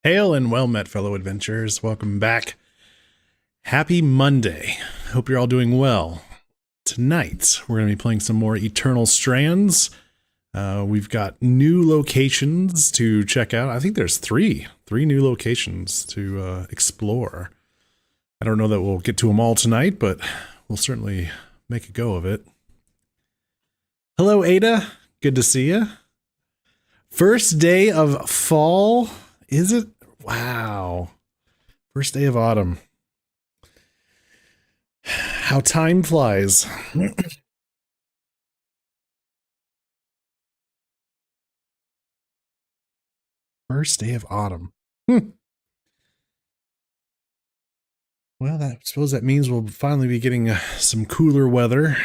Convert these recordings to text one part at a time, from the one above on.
Hail and well met, fellow adventurers. Welcome back. Happy Monday. Hope you're all doing well. Tonight, we're going to be playing some more Eternal Strands. We've got new locations to check out. I think there's three new locations to explore. I don't know that we'll get to them all tonight, but we'll certainly make a go of it. Hello, Ada. Good to see you. First day of fall. Is it? Wow. First day of autumn. How time flies. First day of autumn. Well, I suppose that means we'll finally be getting some cooler weather.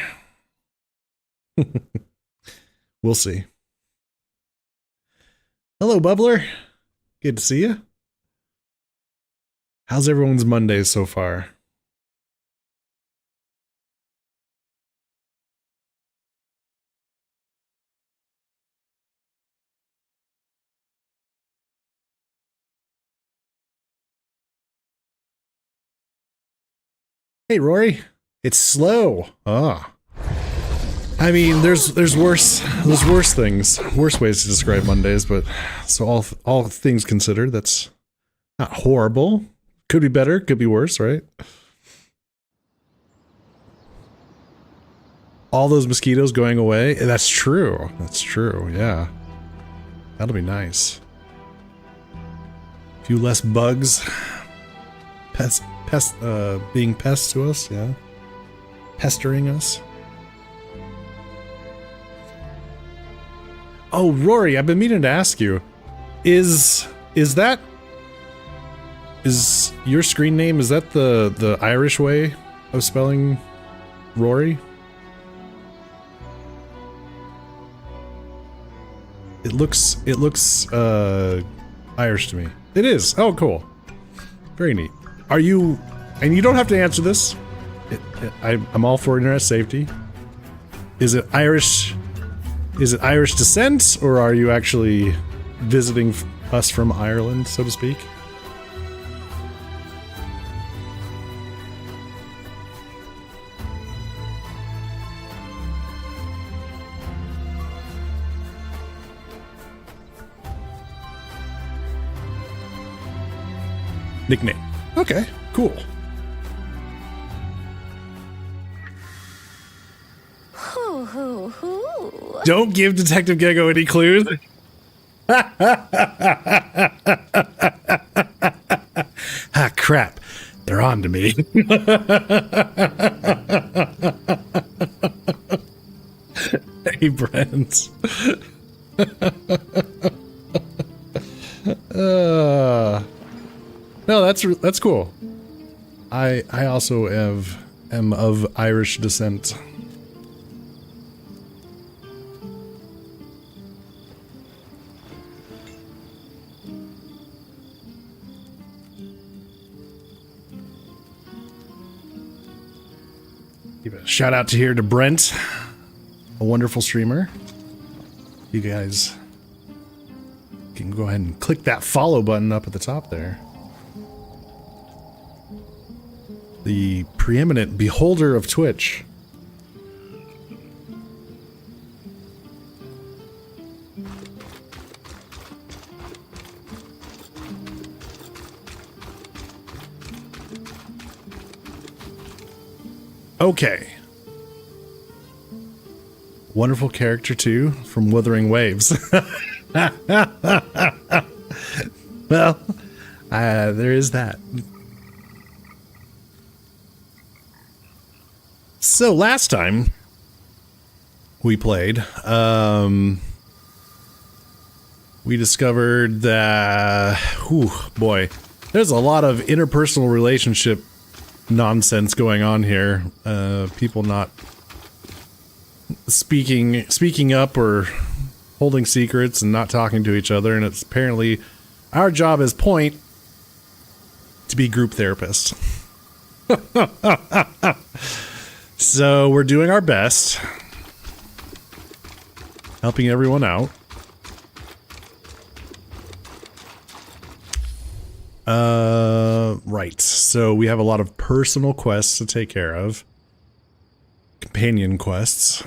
We'll see. Hello, Bubbler. Good to see you. How's everyone's Monday so far? Hey, Rory. It's slow. Ah. I mean, there's worse things, worse ways to describe Mondays, but so all things considered, that's not horrible. Could be better, could be worse, right? All those mosquitoes going away. That's true. That's true. Yeah. That'll be nice. A few less bugs. Being pests to us, yeah. Pestering us. Oh, Rory, I've been meaning to ask you. Is your screen name, is that the Irish way of spelling Rory? It looks Irish to me. It is. Oh, cool. Very neat. Are you, and you don't have to answer this. I'm all for internet safety. Is it Irish descent, or are you actually visiting us from Ireland, so to speak? Nickname. Okay, cool. Don't give Detective Gecko any clues. Ah, crap. They're on to me. Hey, Brent. No, that's cool. I also am of Irish descent. Give a shout out to Brent, a wonderful streamer. You guys can go ahead and click that follow button up at the top there. The preeminent beholder of Twitch. Okay. Wonderful character too, from Wuthering Waves. Well, there is that. So last time we played, we discovered that, boy, there's a lot of interpersonal relationship nonsense going on here. People not speaking up or holding secrets and not talking to each other, and it's apparently our job as Point to be group therapists. So we're doing our best, helping everyone out. Right. So we have a lot of personal quests to take care of. Companion quests.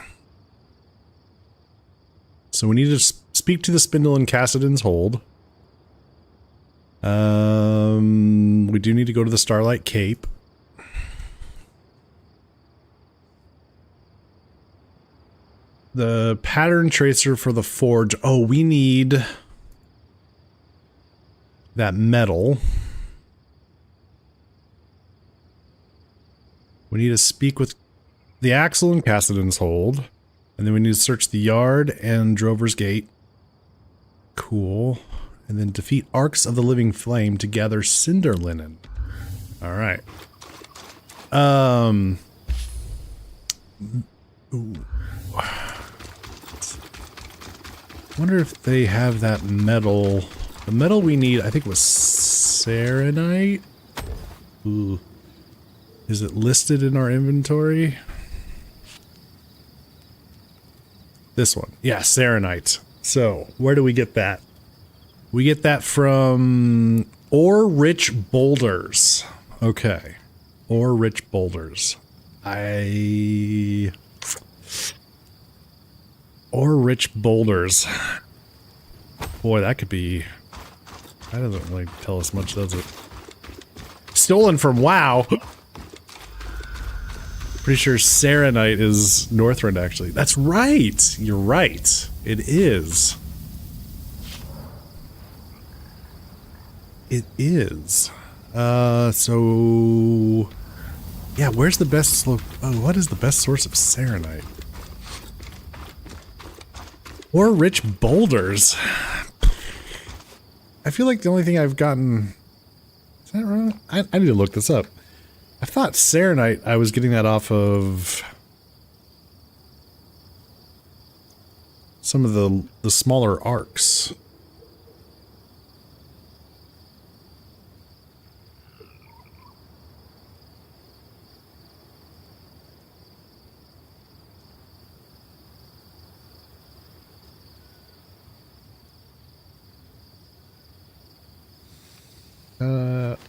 So we need to speak to the spindle in Cassidon's hold. We do need to go to the Starlight Cape. The pattern tracer for the forge. Oh, we need that metal. We need to speak with the Axle in Cassidon's hold. And then we need to search the yard and Drover's Gate. Cool. And then defeat Arcs of the Living Flame to gather Cinder Linen. Alright. Ooh. Wonder if they have that metal. The metal we need, I think, was Serenite. Ooh. Is it listed in our inventory? This one. Yeah, Serenite. So, where do we get that? We get that from Ore-Rich Boulders. Okay. Ore-Rich Boulders. Ore-Rich Boulders. Boy, that could be... That doesn't really tell us much, does it? Stolen from WoW! Pretty sure Serenite is Northrend, actually. That's right! You're right. It is. It is. So... Yeah, where's the best... Oh, what is the best source of Serenite? Ore-Rich Boulders. I feel like the only thing I've gotten... Is that wrong? I need to look this up. I thought Serenite, I was getting that off of... some of the smaller arcs.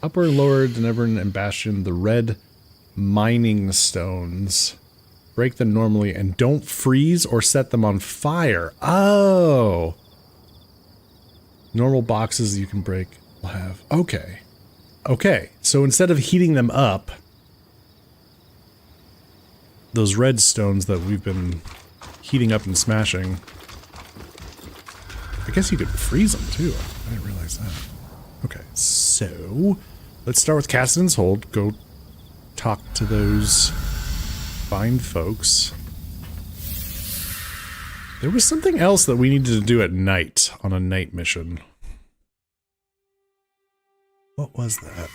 Upper and lower Denevern and Bastion, the red mining stones. Break them normally and don't freeze or set them on fire. Oh! Normal boxes you can break will have. Okay. Okay, so instead of heating them up, those red stones that we've been heating up and smashing, I guess you could freeze them too. I didn't realize that. Okay, so let's start with Cassidon's Hold. Go talk to those fine folks. There was something else that we needed to do at night on a night mission. What was that?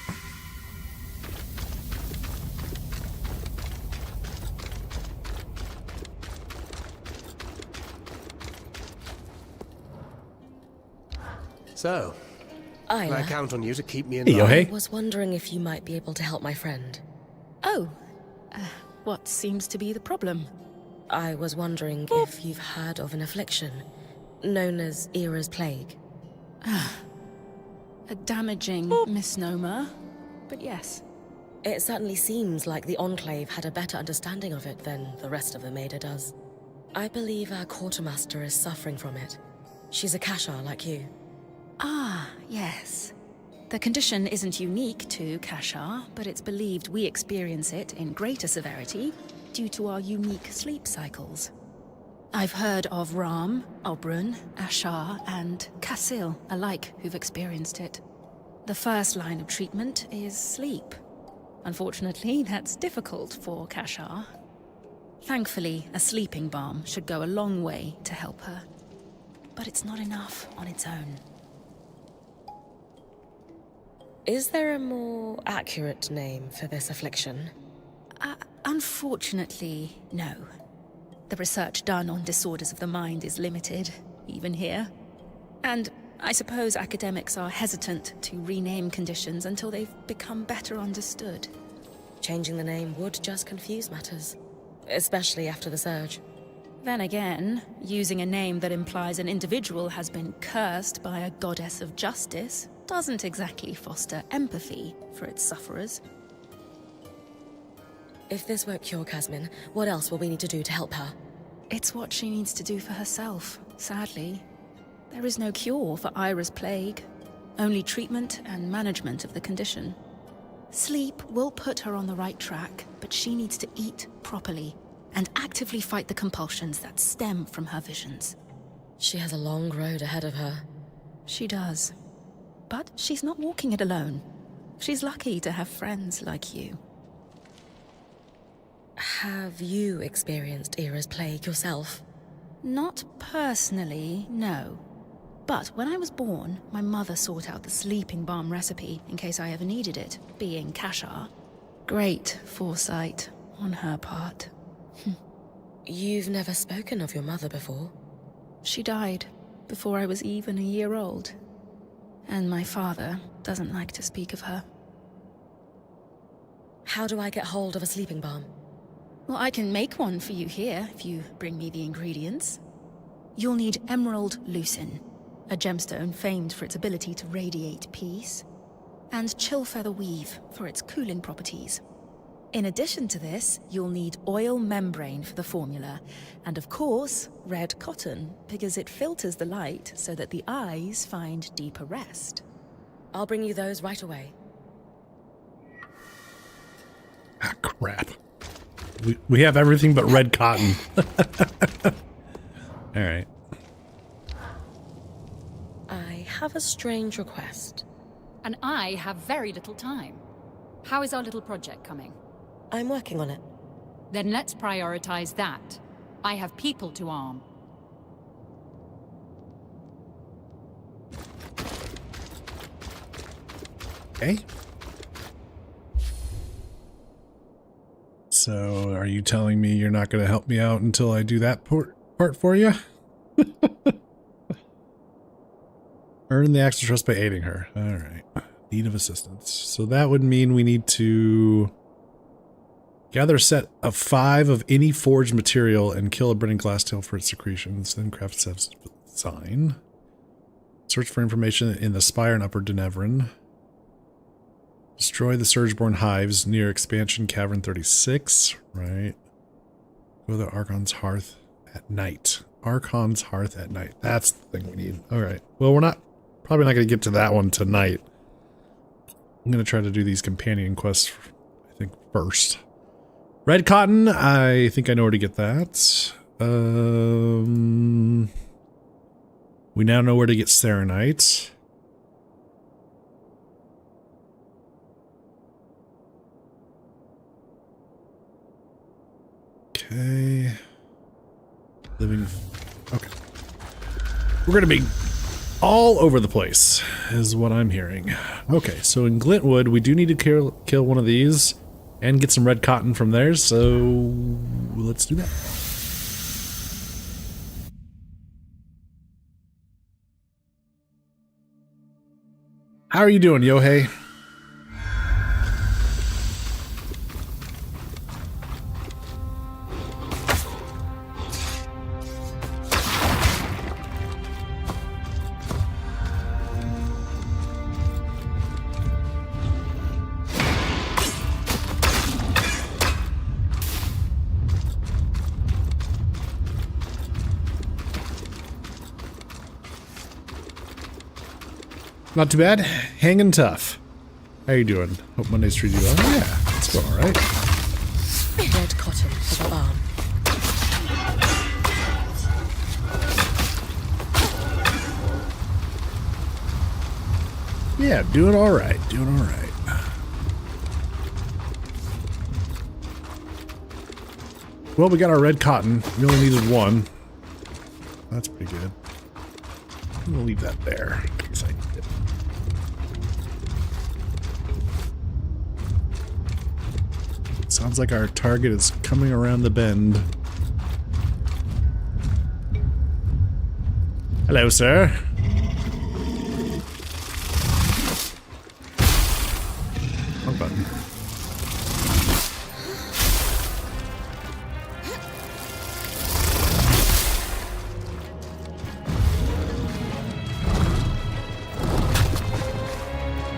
So, can I count on you to keep me in Hey, line? hey. I was wondering if you might be able to help my friend. Oh, what seems to be the problem? I was wondering if you've heard of an affliction known as Era's Plague. A damaging misnomer, but yes. It certainly seems like the Enclave had a better understanding of it than the rest of the Maida does. I believe our quartermaster is suffering from it. She's a Kashar like you. Ah, yes. The condition isn't unique to Kashar, but it's believed we experience it in greater severity due to our unique sleep cycles. I've heard of Ram, Obrun, Ashar, and Kassil alike who've experienced it. The first line of treatment is sleep. Unfortunately, that's difficult for Kashar. Thankfully, a sleeping balm should go a long way to help her. But it's not enough on its own. Is there a more accurate name for this affliction? Unfortunately, no. The research done on disorders of the mind is limited, even here. And I suppose academics are hesitant to rename conditions until they've become better understood. Changing the name would just confuse matters, especially after the surge. Then again, using a name that implies an individual has been cursed by a goddess of justice doesn't exactly foster empathy for its sufferers. If this won't cure Casmin, what else will we need to do to help her? It's what she needs to do for herself, sadly. There is no cure for Ira's plague, only treatment and management of the condition. Sleep will put her on the right track, but she needs to eat properly and actively fight the compulsions that stem from her visions. She has a long road ahead of her. She does. But she's not walking it alone. She's lucky to have friends like you. Have you experienced Ira's plague yourself? Not personally, no. But when I was born, my mother sought out the sleeping balm recipe in case I ever needed it, being Kashar. Great foresight on her part. You've never spoken of your mother before? She died before I was even a year old. And my father doesn't like to speak of her. How do I get hold of a sleeping balm? Well, I can make one for you here if you bring me the ingredients. You'll need emerald lucin, a gemstone famed for its ability to radiate peace, and chill feather weave for its cooling properties. In addition to this, you'll need oil membrane for the formula, and of course, red cotton, because it filters the light so that the eyes find deeper rest. I'll bring you those right away. Ah, crap. We have everything but red cotton. All right. I have a strange request. And I have very little time. How is our little project coming? I'm working on it. Then let's prioritize that. I have people to arm. Okay. So, are you telling me you're not going to help me out until I do that part for you? Earn the extra trust by aiding her. All right. Need of assistance. So that would mean we need to gather a set of 5 of any forged material and kill a burning glass tail for its secretions. Then craft steps sign. Search for information in the spire in Upper Denevran. Destroy the Surgeborn hives near Expansion Cavern 36. Right. Go to the Archon's Hearth at night. Archon's Hearth at night. That's the thing we need. All right. Well, we're probably not going to get to that one tonight. I'm going to try to do these companion quests, I think, first. Red cotton. I think I know where to get that. We now know where to get Serenite. Okay. Living. Okay. We're gonna be all over the place, is what I'm hearing. Okay, so in Glintwood, we do need to kill one of these and get some red cotton from there, so let's do that. How are you doing, Yohei? Not too bad. Hanging tough. How you doing? Hope Monday's treated you well. Yeah, it's going all right. Red cotton for the balm. Yeah, doing all right. Doing all right. Well, we got our red cotton. We only needed 1. That's pretty good. I'm gonna leave that there. In case I need it. Sounds like our target is coming around the bend. Hello, sir. Wrong button.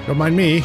Don't mind me.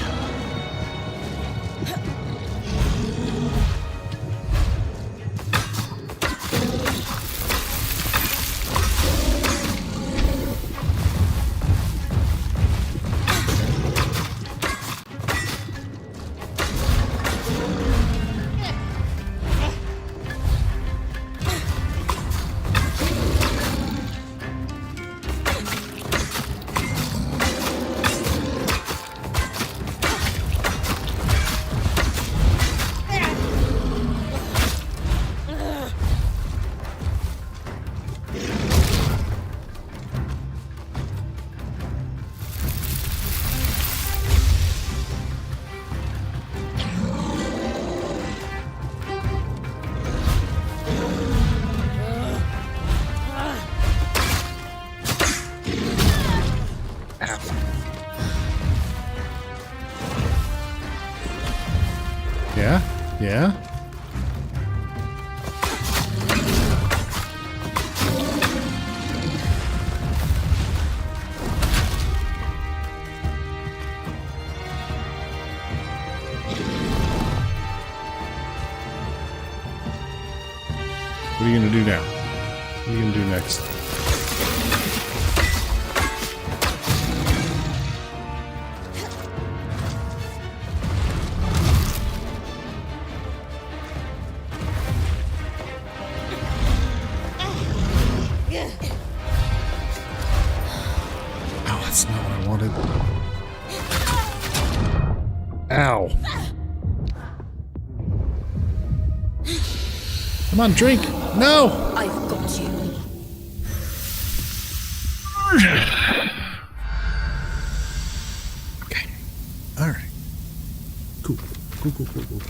Yeah? Yeah? What are you gonna do now? What are you gonna do next? Oh, that's not what I wanted. Ow. Come on, drink. No! I've got you. Okay. Alright. Cool. Cool, cool, cool, cool.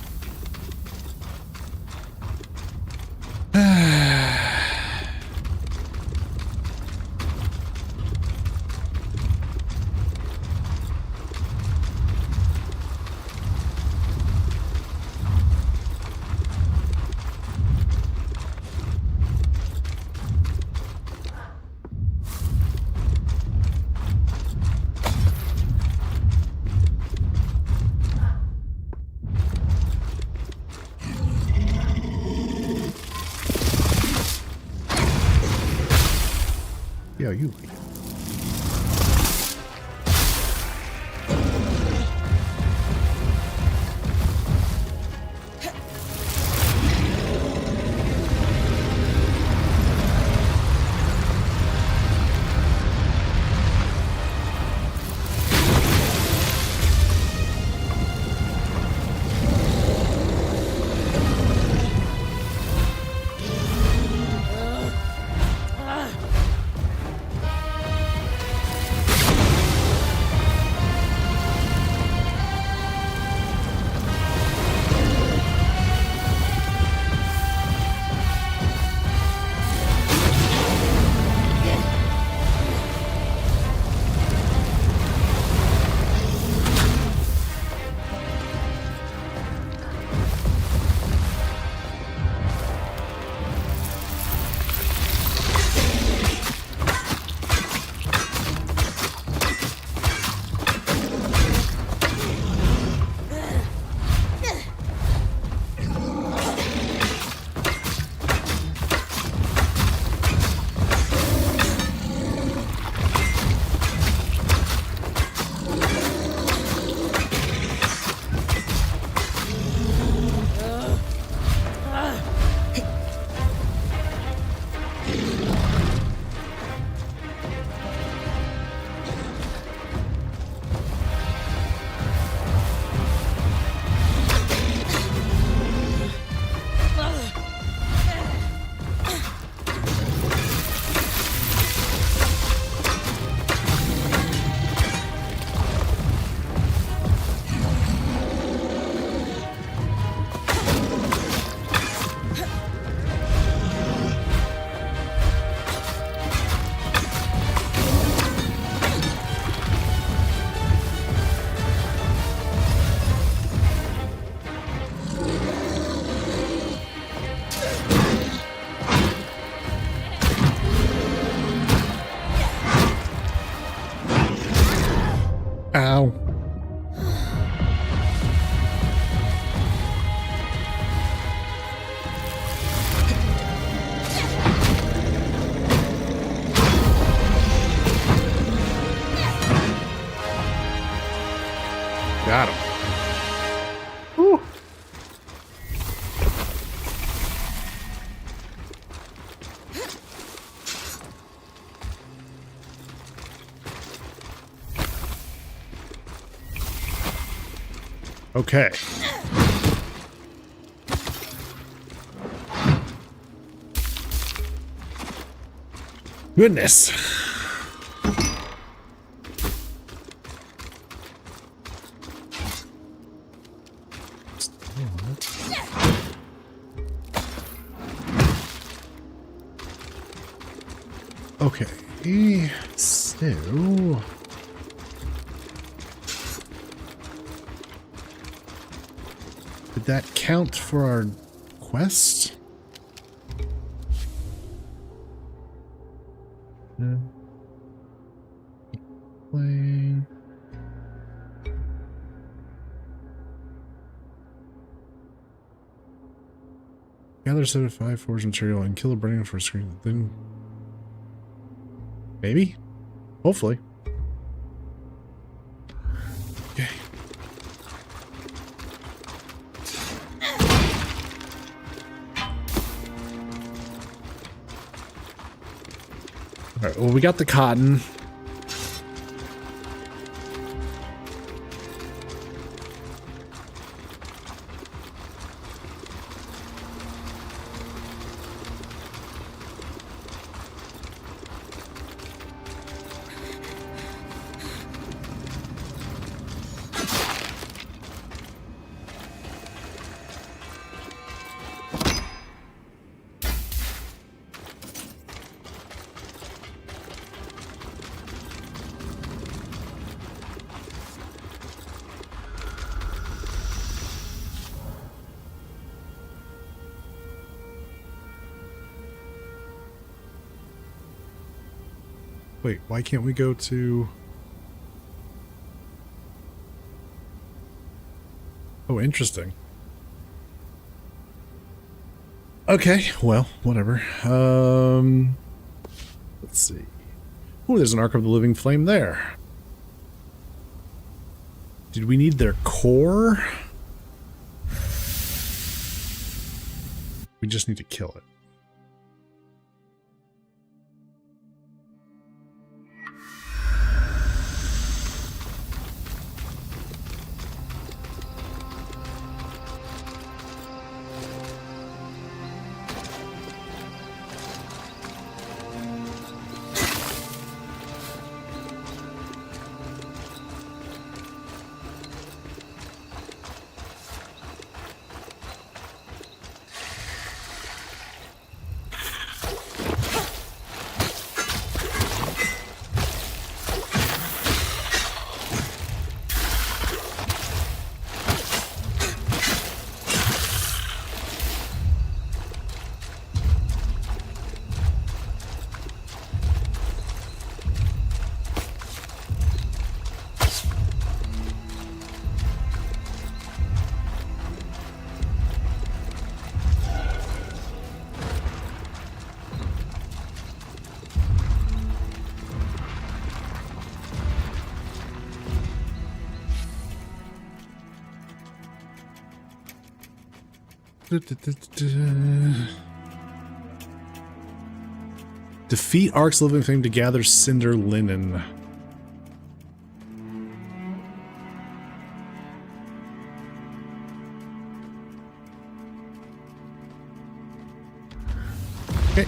Yeah, you. Ow. Got him. Whew. Okay. Goodness. Okay, so did that count for our quest? No. Plane. Gather 75 forge material and kill a burning for a screen. Then maybe? Hopefully. Okay. Alright, well, we got the cotton. Wait, why can't we go to... Oh, interesting. Okay, well, whatever. Let's see. Oh, there's an Ark of the Living Flame there. Did we need their core? We just need to kill it. Defeat Ark's Living Flame to gather Cinder Linen. Okay.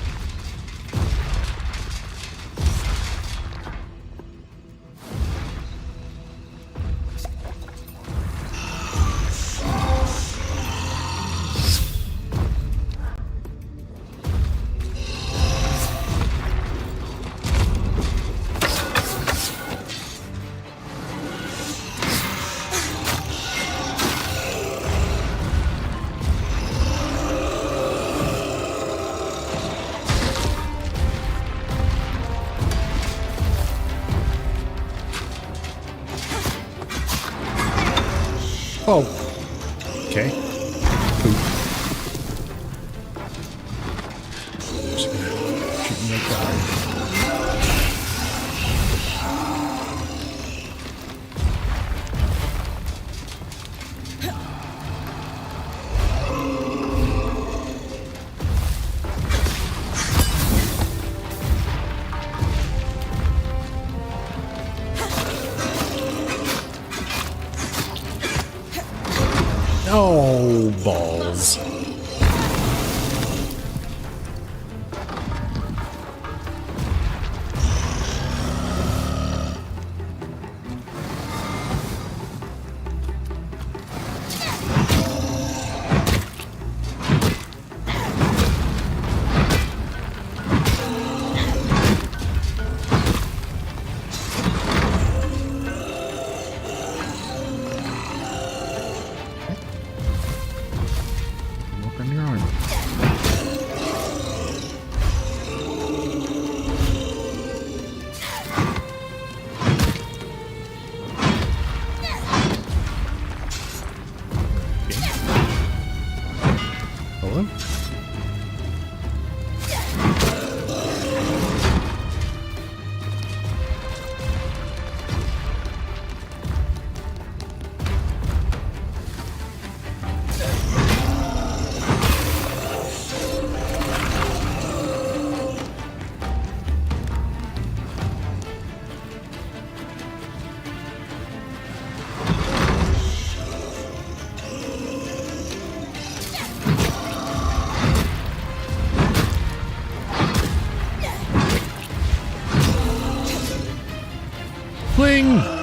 Oh. Okay. Poop. Just gonna treat me like that. Oh, balls. Work on your arm. Hello? Bling!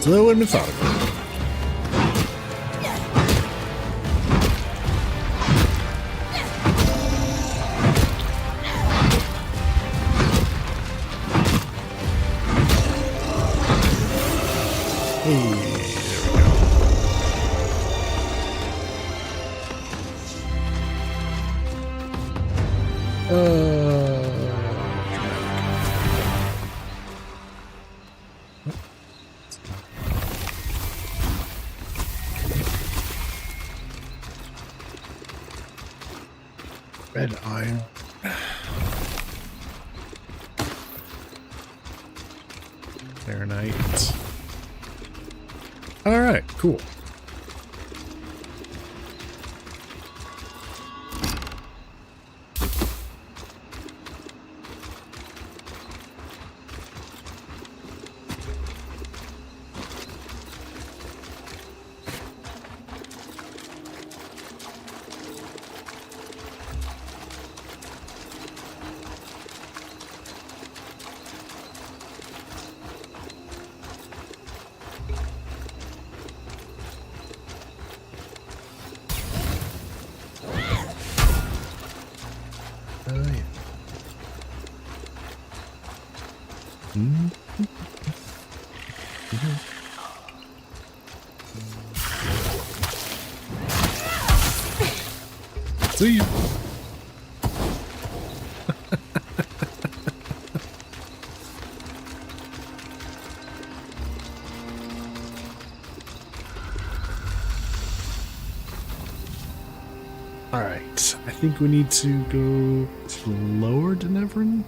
Slow and methodical. Red iron. Fahrenheit. All right, cool. Oh, yeah. See you. All right, I think we need to go to Lower Denevran.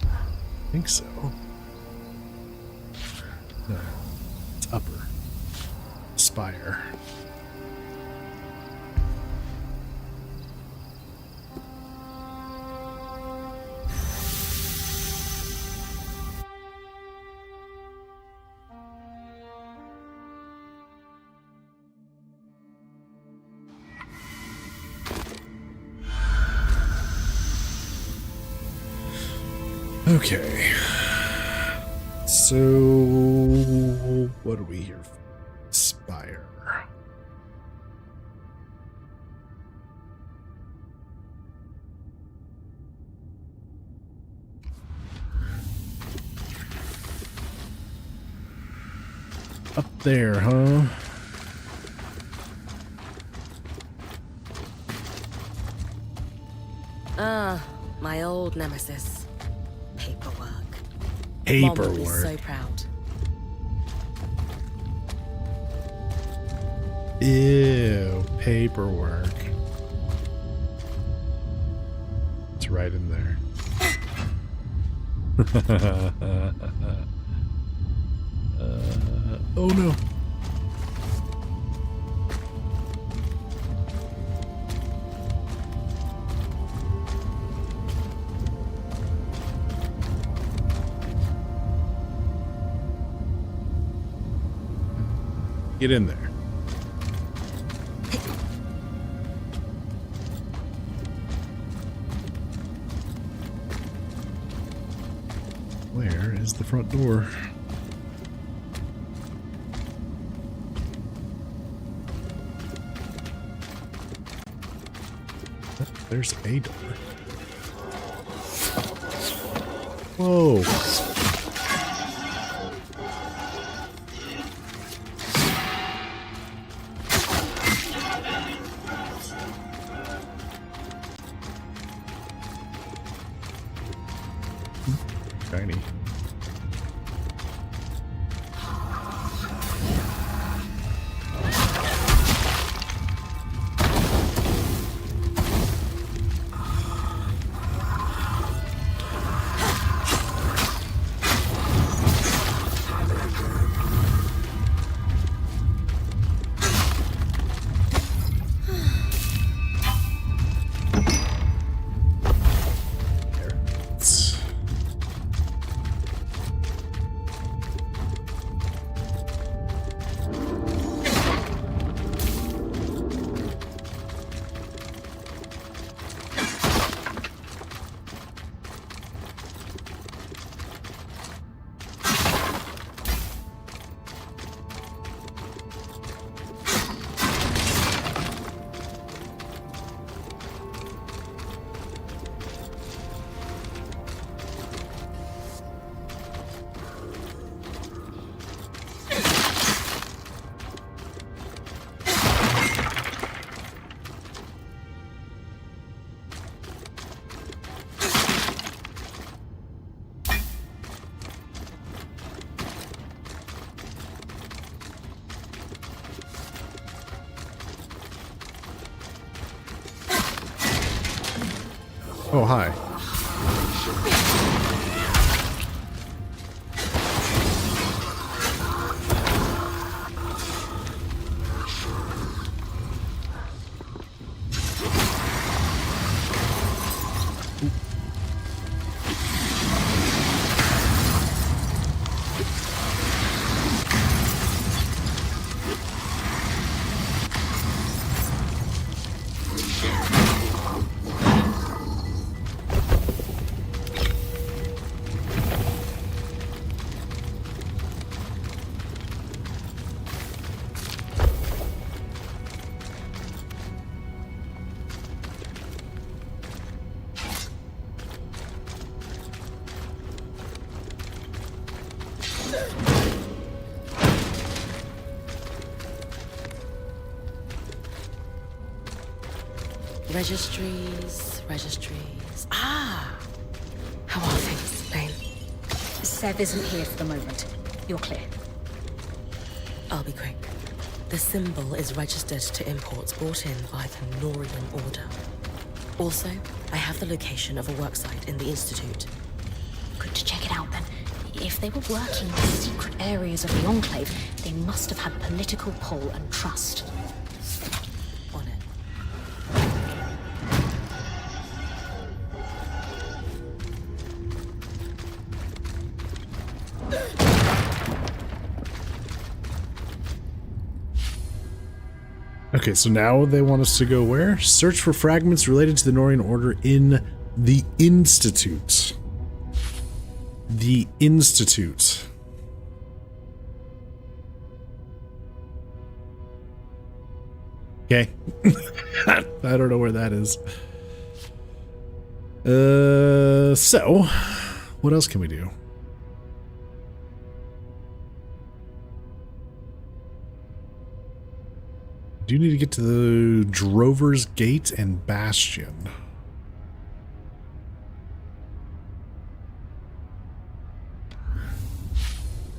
I think so. No, it's Upper Spire. Okay. So, what are we here for? Spire. there, huh? Ah, my old nemesis. Paperwork. Mom will be Paperwork. so proud. Ew, paperwork. It's right in there. Oh no. Get in there. Where is the front door? Oh, there's a door. Whoa. Shiny. Oh, hi. Registries. Ah! How are things, Lane? Sev isn't here for the moment. You're clear. I'll be quick. The symbol is registered to imports brought in by the Norian Order. Also, I have the location of a worksite in the Institute. Good to check it out then. If they were working in secret areas of the Enclave, they must have had political pull and trust. On it. Okay, so now they want us to go where? Search for fragments related to the Norian Order in the Institute. The Institute. Okay. I don't know where that is. So, what else can we do? Do need to get to the Drover's Gate and Bastion.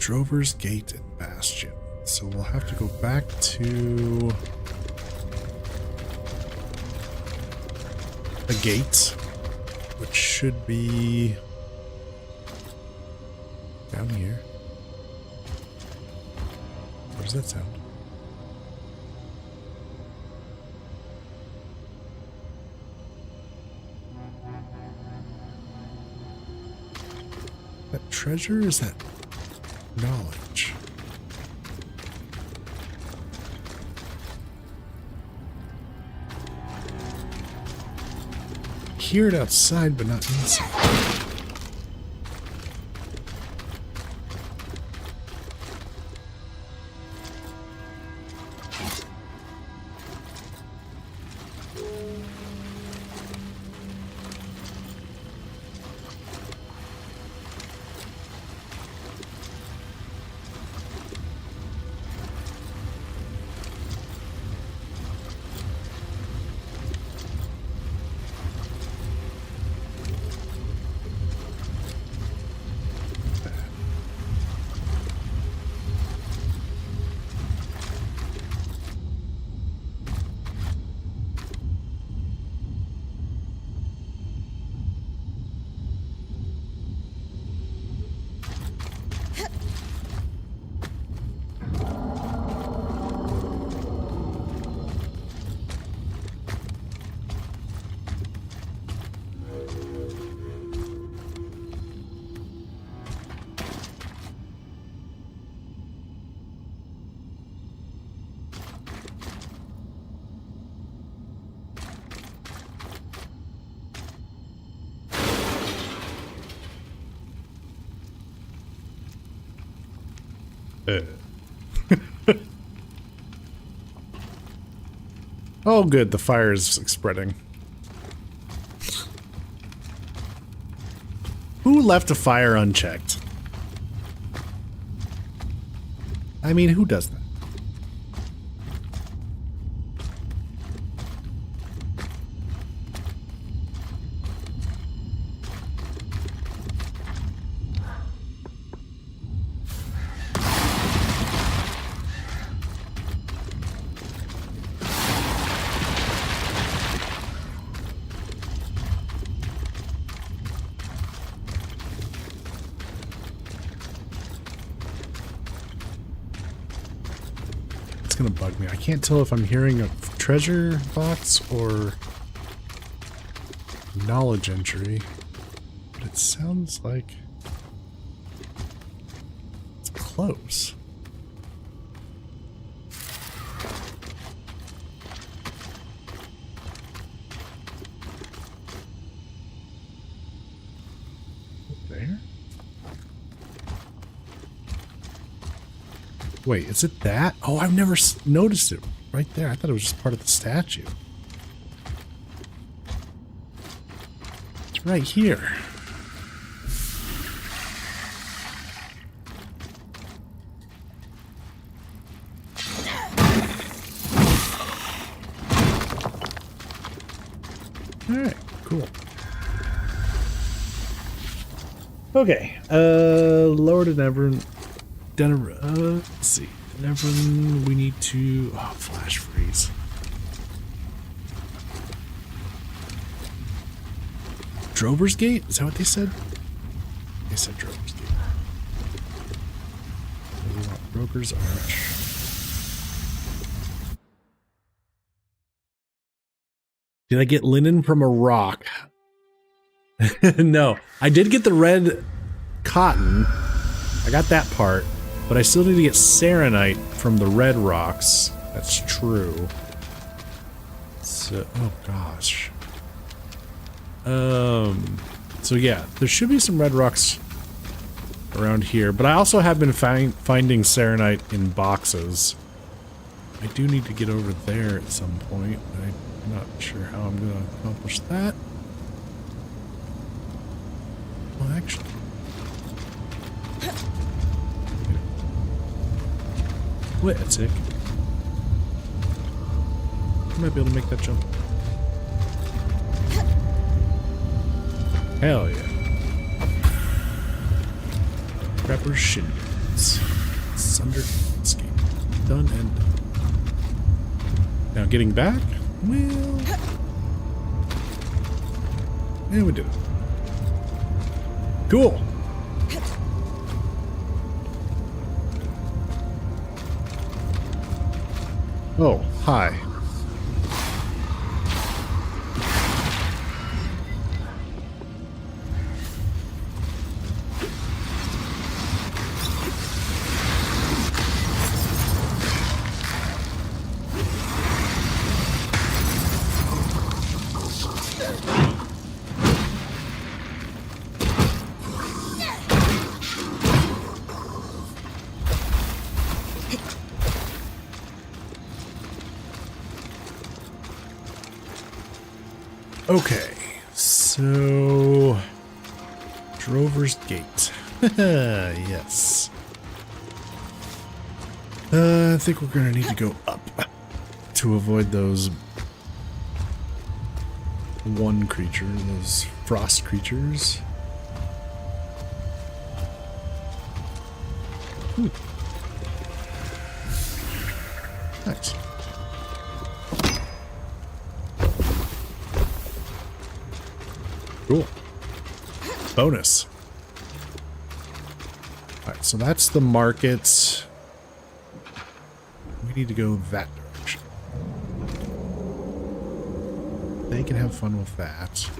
Drover's Gate and Bastion. So we'll have to go back to a gate, which should be down here. What does that sound? That treasure? Is that knowledge? Hear it outside, but not inside. Oh, good. The fire is spreading. Who left a fire unchecked? I mean, who does that? Gonna bug me. I can't tell if I'm hearing a treasure box or knowledge entry, but it sounds like it's close. There? Wait, is it that? Oh, I've never noticed it right there. I thought it was just part of the statue. It's right here. Alright, cool. Okay, lower to Nevern. Let's see. Nevern, we need to... Oh, flash freeze. Drover's Gate? Is that what they said? They said Drover's Gate. So we want Broker's Arch. Did I get linen from a rock? No. I did get the red cotton. I got that part. But I still need to get serenite from the red rocks. That's true. So, oh gosh. So yeah, there should be some red rocks around here. But I also have been finding serenite in boxes. I do need to get over there at some point. I'm not sure how I'm going to accomplish that. Well, actually... Wait a tick. You might be able to make that jump. Hell yeah. Trapper's Shins. Sundered landscape. Done and done. Now getting back? Well... yeah, we did it. Cool. Oh, hi. Okay, so Drover's Gate. Yes. I think we're gonna need to go up to avoid those one creature, those frost creatures. Nice. Cool. Bonus. Alright, so that's the market. We need to go that direction. They can have fun with that.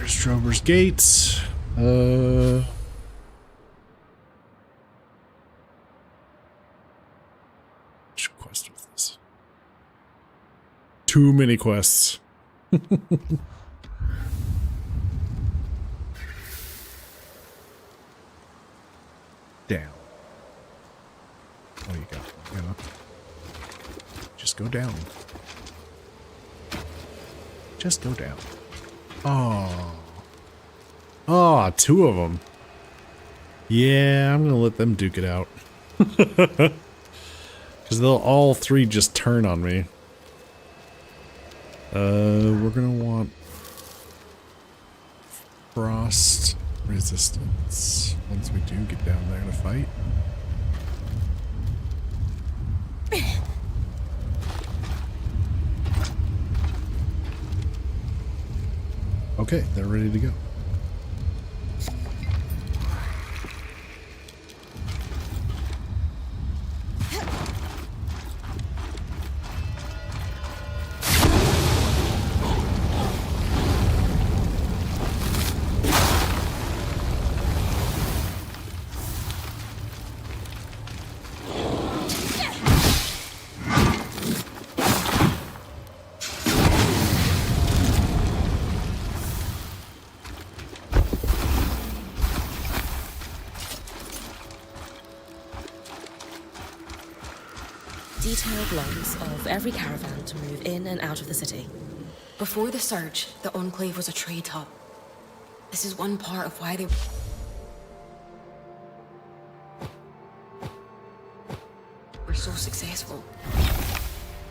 Drover's Gates. Which quest was this? Too many quests. Down. Oh, you got it. Yeah. Just go down. Just go down. Oh. Oh, two of them. Yeah, I'm gonna let them duke it out. Because they'll all three just turn on me. We're gonna want frost resistance once we do get down there to fight. Okay, they're ready to go. Detailed logs of every caravan to move in and out of the city. Before the Surge, the Enclave was a trade hub. This is one part of why they... were so successful.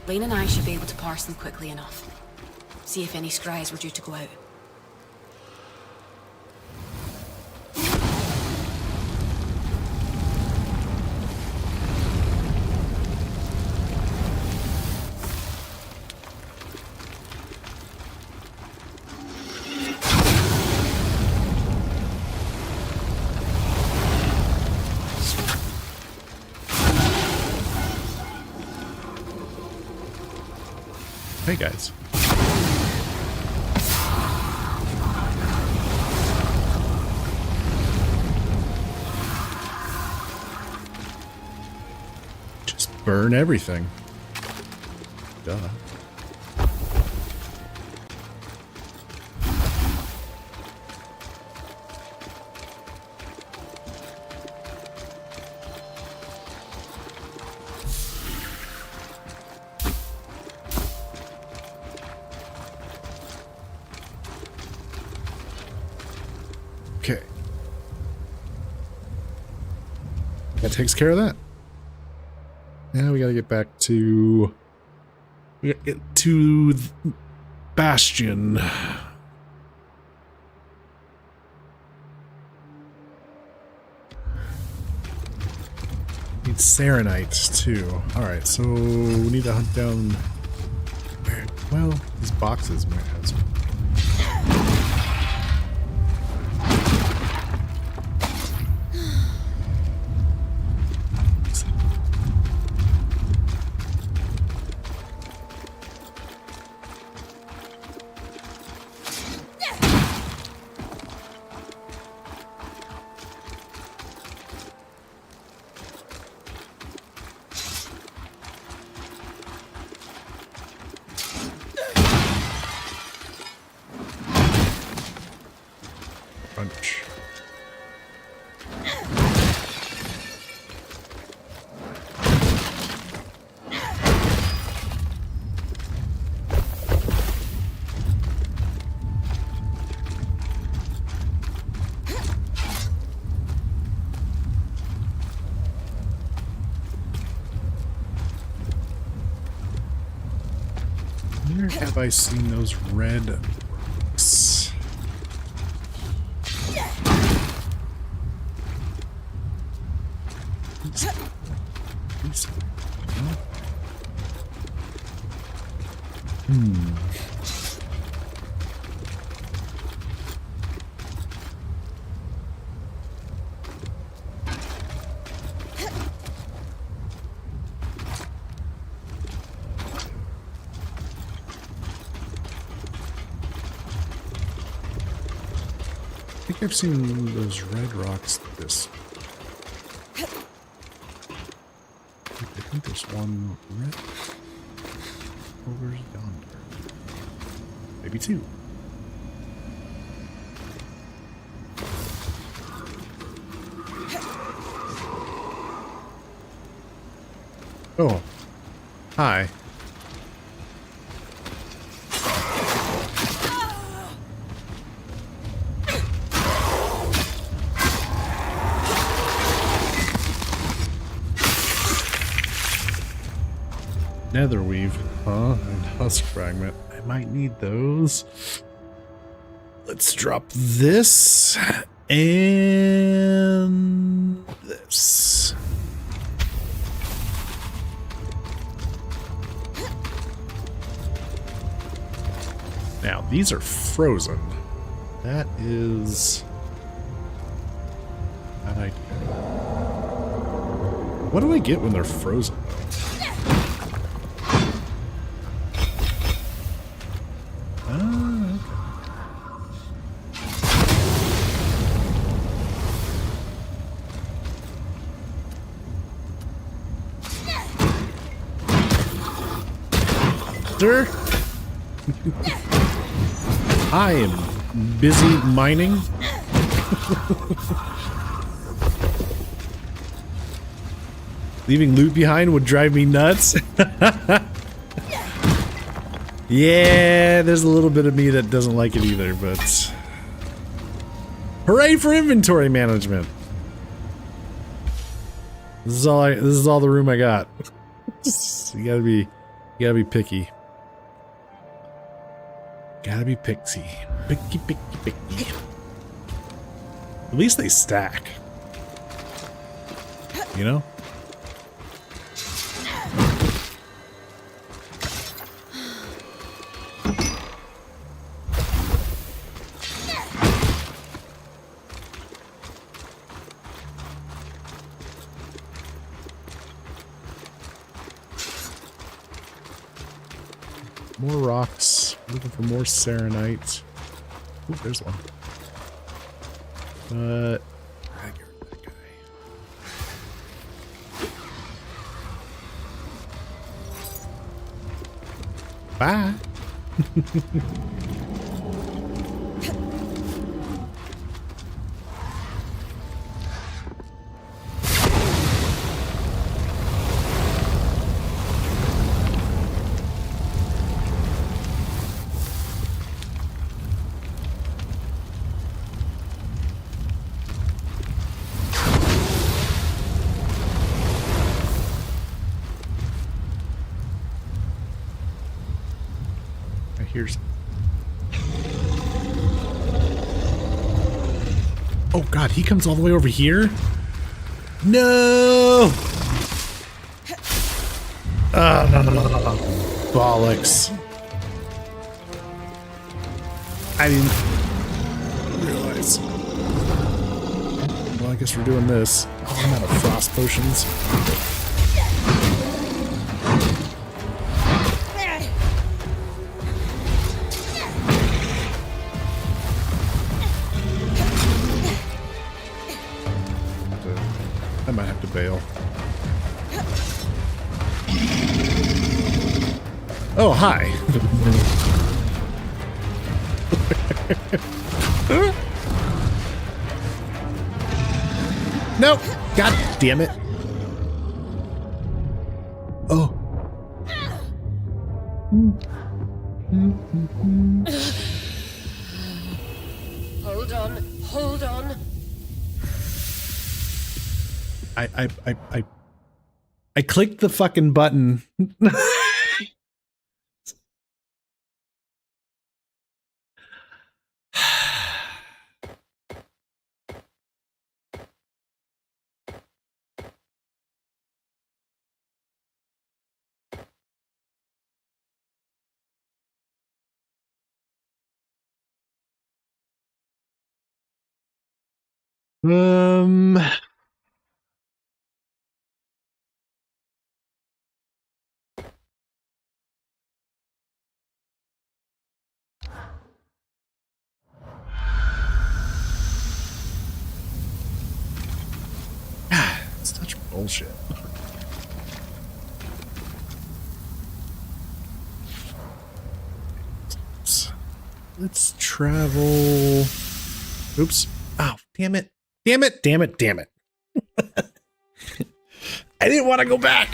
Lane and I should be able to parse them quickly enough. See if any scries were due to go out. Hey guys. Just burn everything. Duh. Okay. That takes care of that. Now we gotta get back to... We gotta get to Bastion. Need Serenite too. Alright, so we need to hunt down... Well, these boxes might have some... Bunch. Where have I seen those red books? I think I've seen those red rocks this. I think there's one red over yonder. Maybe two. Oh. Hi. Netherweave, huh? And husk fragment. I might need those. Let's drop this and this. Now, these are frozen. That is an idea. What do I get when they're frozen, though? I am busy mining. Leaving loot behind would drive me nuts. Yeah, there's a little bit of me that doesn't like it either, but hooray for inventory management. This is all the room I got. You gotta be picky. Gotta be pixie. Picky, picky, picky. At least they stack. You know? More rocks. Looking for more serenite. Ooh, there's one. But I get rid of that guy. Bye. Here's. Oh God, he comes all the way over here? No! Bollocks. I didn't realize. Well, I guess we're doing this. Oh, I'm out of frost potions. I might have to bail. Oh, hi. Nope. God damn it. Oh. Hold on, hold on. I clicked the fucking button. Such bullshit. Let's travel. Oops. Oh, damn it. Damn it. Damn it. Damn it. I didn't want to go back.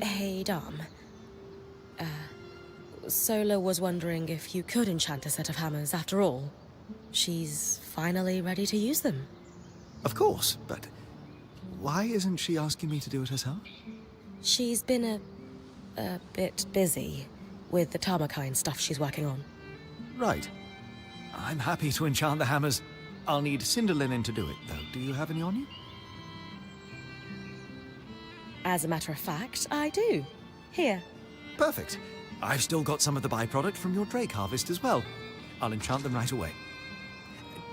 Hey, Dom. Sola was wondering if you could enchant a set of hammers after all. She's finally ready to use them. Of course, but why isn't she asking me to do it herself? She's been a bit busy with the Tarmakine stuff she's working on. Right. I'm happy to enchant the hammers. I'll need cinder linen to do it, though. Do you have any on you? As a matter of fact, I do. Here. Perfect. I've still got some of the byproduct from your drake harvest as well. I'll enchant them right away.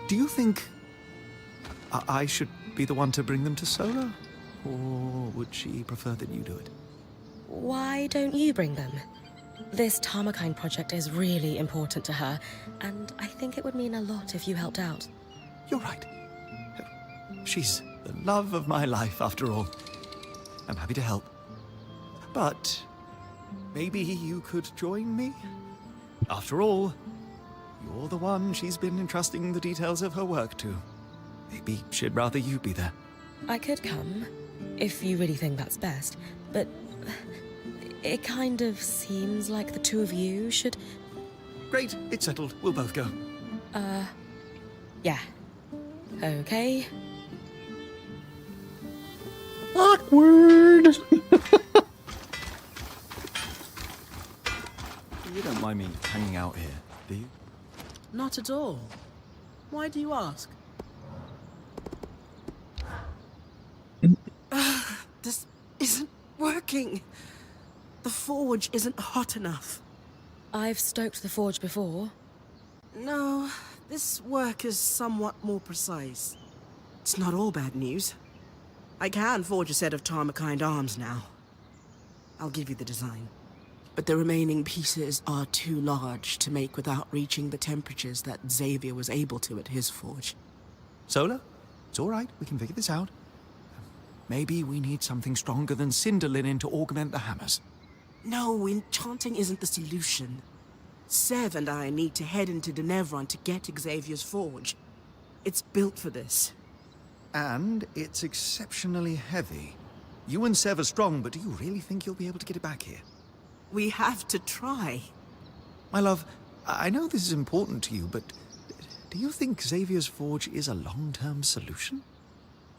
Do you think I should be the one to bring them to Sola? Or would she prefer that you do it? Why don't you bring them? This Tarmakine project is really important to her, and I think it would mean a lot if you helped out. You're right. She's the love of my life, after all. I'm happy to help. But maybe you could join me? After all, you're the one she's been entrusting the details of her work to. Maybe she'd rather you be there. I could come, if you really think that's best, but it kind of seems like the two of you should... Great, it's settled. We'll both go. Yeah. Okay. Awkward. You don't mind me hanging out here, do you? Not at all. Why do you ask? This isn't working. The forge isn't hot enough. I've stoked the forge before. No, this work is somewhat more precise. It's not all bad news. I can forge a set of Tarmakine arms now. I'll give you the design. but the remaining pieces are too large to make without reaching the temperatures that Xavier was able to at his forge. Solar? It's all right. We can figure this out. Maybe we need something stronger than cinder linen to augment the hammers. No, enchanting isn't the solution. Sev and I need to head into Denevron to get Xavier's forge. It's built for this. And it's exceptionally heavy. You and Sev are strong, but do you really think you'll be able to get it back here? We have to try. My love, I know this is important to you, but do you think Xavier's forge is a long-term solution?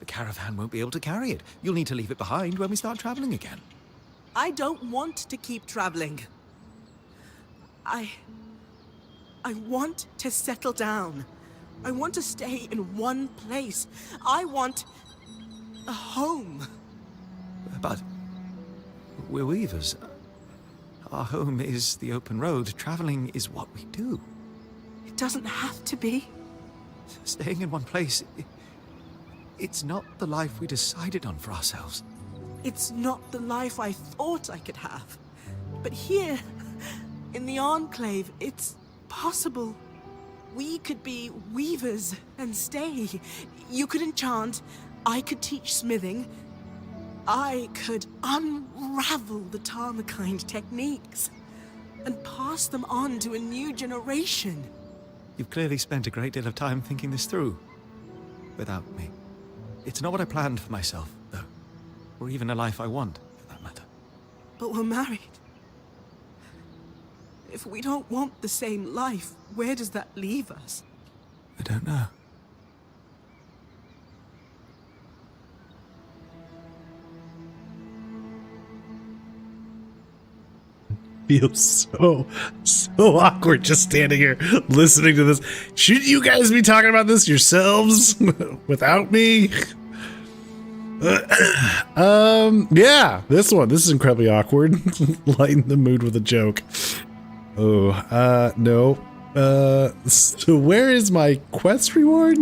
The caravan won't be able to carry it. You'll need to leave it behind when we start traveling again. I don't want to keep traveling. I want to settle down. I want to stay in one place. I want a home. But we're weavers. Our home is the open road. Traveling is what we do. It doesn't have to be. Staying in one place, it's not the life we decided on for ourselves. It's not the life I thought I could have. But here, in the Enclave, it's possible. We could be weavers and stay. You could enchant, I could teach smithing. I could unravel the Tarmakind techniques and pass them on to a new generation. You've clearly spent a great deal of time thinking this through. Without me. It's not what I planned for myself, though. Or even a life I want, for that matter. But we're married. If we don't want the same life, where does that leave us? I don't know. Feels so awkward just standing here listening to this. Shouldn't you guys be talking about this yourselves without me? Yeah, this is incredibly awkward. Lighten the mood with a joke. Oh, no. So where is my quest reward?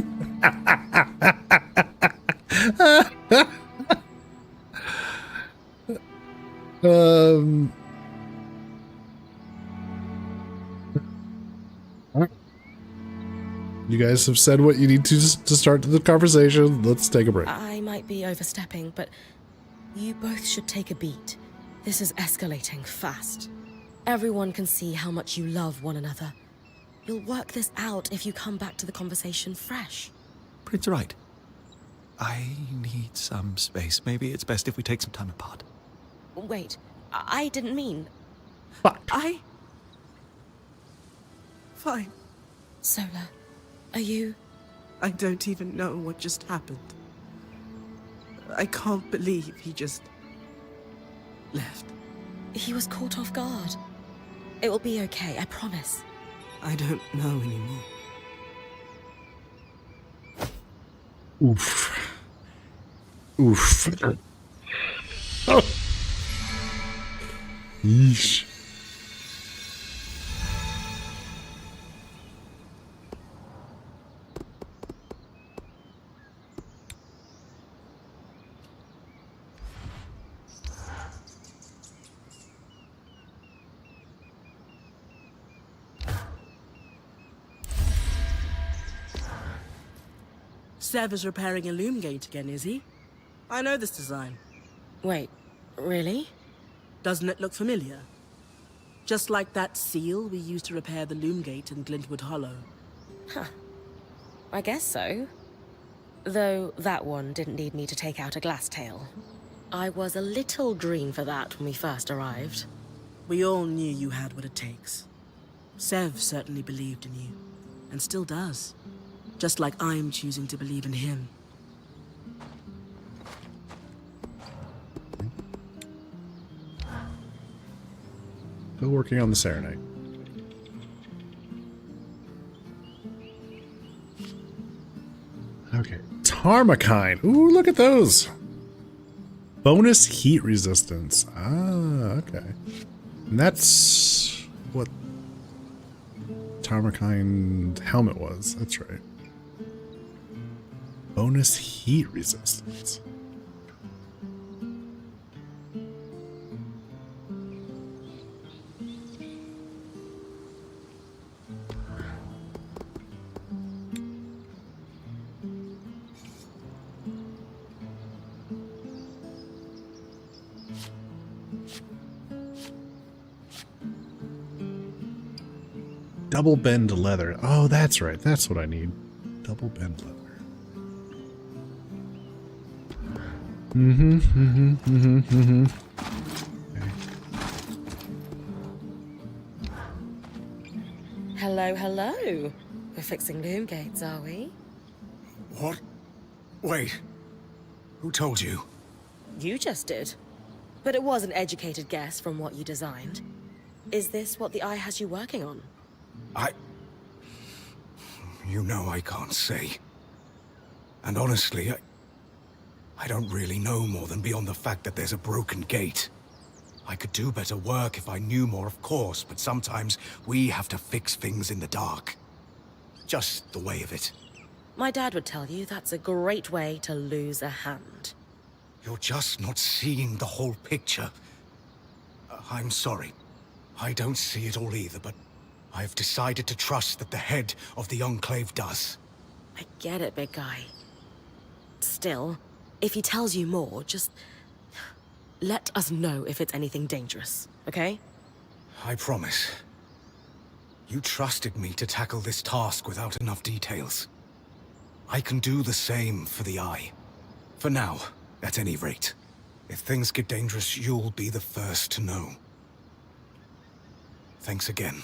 You guys have said what you need to start the conversation. Let's take a break. I might be overstepping, but you both should take a beat. This is escalating fast. Everyone can see how much you love one another. You'll work this out if you come back to the conversation fresh. Prince right. I need some space. Maybe it's best if we take some time apart. Wait, I didn't mean... Fuck. Fine. Sola, are you... I don't even know what just happened. I can't believe he just left. He was caught off guard. It will be okay, I promise. I don't know anymore. Oof. Oof. Oh. Yeesh. Sev is repairing a loom gate again, is he? I know this design. Wait, really? Doesn't it look familiar? Just like that seal we used to repair the loom gate in Glintwood Hollow. Huh. I guess so. Though that one didn't need me to take out a glass tail. I was a little green for that when we first arrived. We all knew you had what it takes. Sev certainly believed in you, and still does. Just like I'm choosing to believe in him. Still working on the Serenade. Okay. Tarmakind. Ooh, look at those. Bonus heat resistance. Ah, okay. And that's what Tarmakind helmet was. That's right. Bonus heat resistance. Double bend leather. Oh, that's right. That's what I need. Double bend leather. Hello, hello. We're fixing loom gates, are we? What? Wait. Who told you? You just did. But it was an educated guess from what you designed. Is this what the Eye has you working on? You know I can't say. And honestly, I don't really know more than beyond the fact that there's a broken gate. I could do better work if I knew more, of course, but sometimes we have to fix things in the dark. Just the way of it. My dad would tell you that's a great way to lose a hand. You're just not seeing the whole picture. I'm sorry. I don't see it all either, but I've decided to trust that the head of the Enclave does. I get it, big guy. Still, if he tells you more, just let us know if it's anything dangerous, okay? I promise. You trusted me to tackle this task without enough details. I can do the same for the Eye. For now, at any rate. If things get dangerous, you'll be the first to know. Thanks again.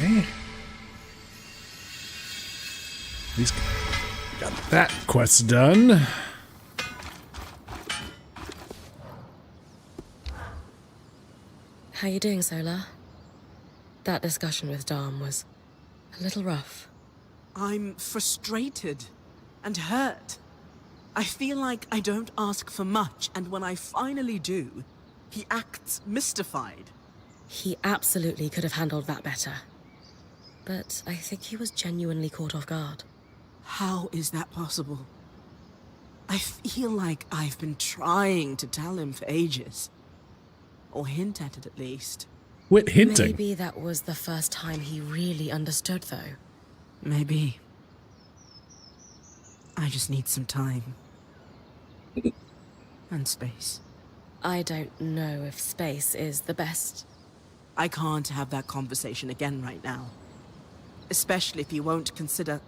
Okay. At least got that quest done. How you doing, Sola? That discussion with Dom was a little rough. I'm frustrated and hurt. I feel like I don't ask for much, and when I finally do, he acts mystified. He absolutely could have handled that better. But I think he was genuinely caught off guard. How is that possible? I feel like I've been trying to tell him for ages. Or hint at it, at least. Quit hinting. Maybe that was the first time he really understood, though. Maybe. I just need some time. And space. I don't know if space is the best. I can't have that conversation again right now. Especially if you won't consider...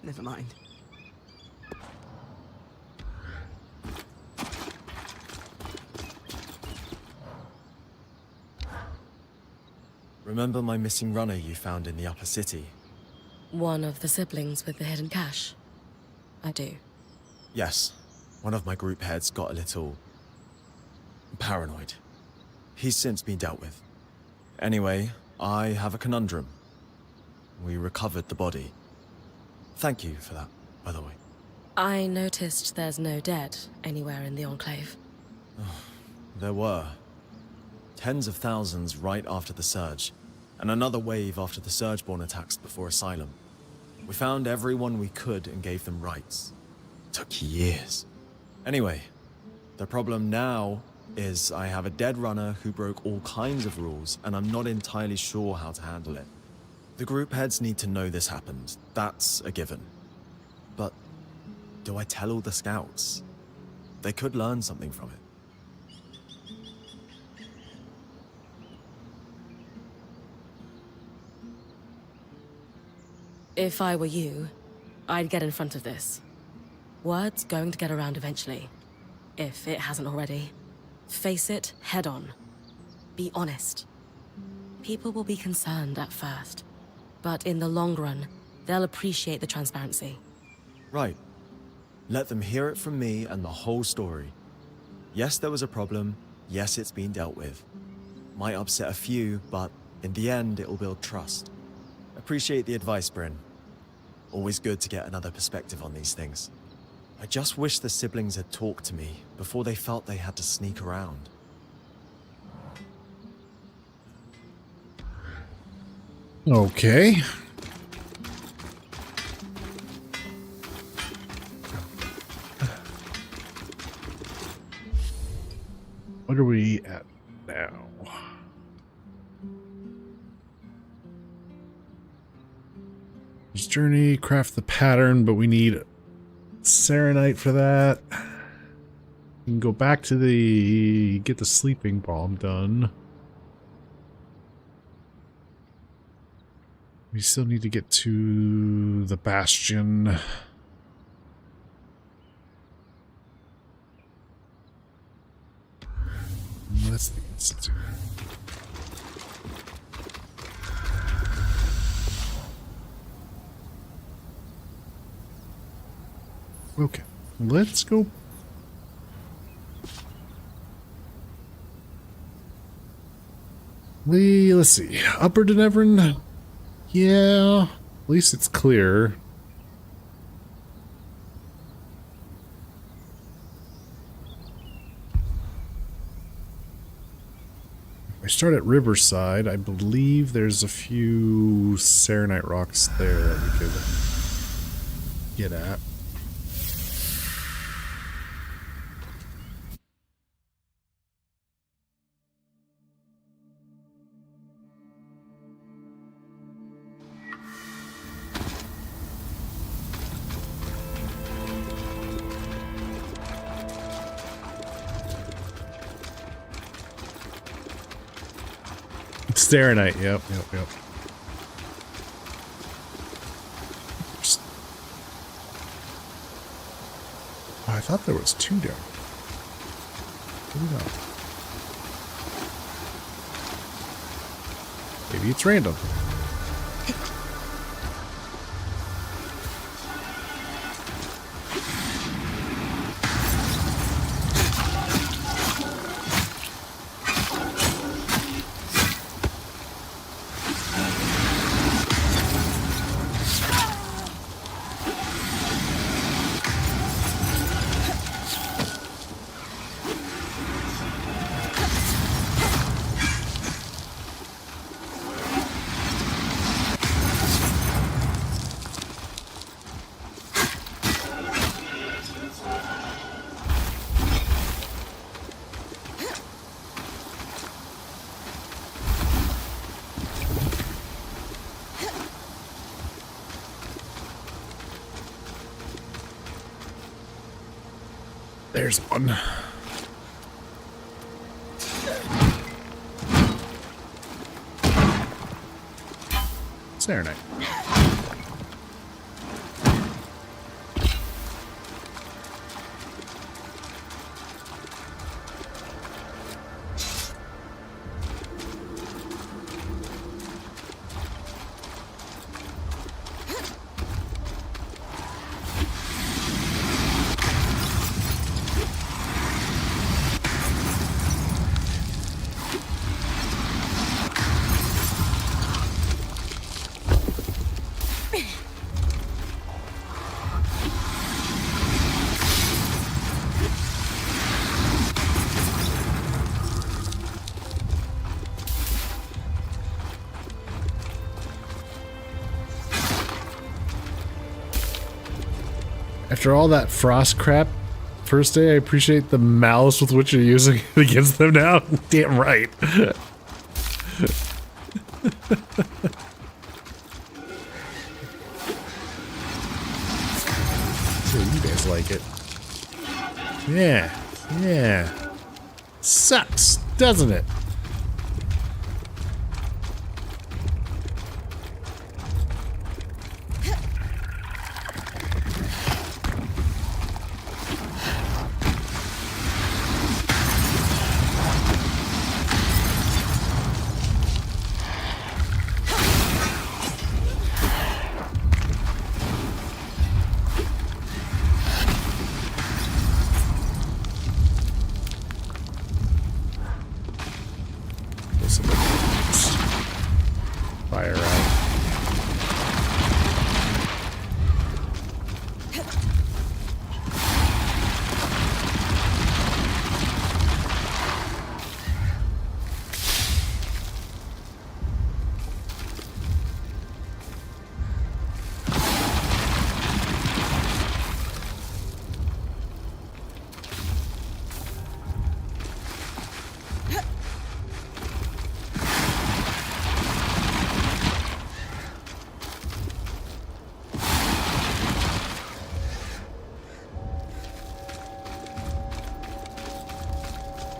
Never mind. Remember my missing runner you found in the upper city? One of the siblings with the hidden cache. I do. Yes. One of my group heads got a little... paranoid. He's since been dealt with. Anyway, I have a conundrum. We recovered the body. Thank you for that, by the way. I noticed there's no dead anywhere in the Enclave. There were. Tens of thousands right after the Surge, and another wave after the Surgeborn attacks before Asylum. We found everyone we could and gave them rights. Took years. Anyway, the problem now is I have a dead runner who broke all kinds of rules, and I'm not entirely sure how to handle it. The group heads need to know this happened. That's a given. But do I tell all the scouts? They could learn something from it. If I were you, I'd get in front of this. Word's going to get around eventually. If it hasn't already. Face it head on. Be honest. People will be concerned at first, but in the long run, they'll appreciate the transparency. Right. Let them hear it from me and the whole story. Yes, there was a problem. Yes, it's been dealt with. Might upset a few, but in the end, it'll build trust. Appreciate the advice, Bryn. Always good to get another perspective on these things. I just wish the siblings had talked to me before they felt they had to sneak around. Okay. What are we at now? Journey, craft the pattern, but we need Serenite for that. We can go back to get the sleeping bomb done. We still need to get to the bastion. Let's see. Okay, let's go. Let's see. Upper Denevran? Yeah, at least it's clear. If I start at Riverside, I believe there's a few Serenite rocks there that we could get at. Serenite, yep. Oh, I thought there was two down. Maybe not. Maybe it's random. There's one. Serenite. After all that frost crap, first day, I appreciate the malice with which you're using it against them now. Damn right. So you guys like it. Yeah. Sucks, doesn't it?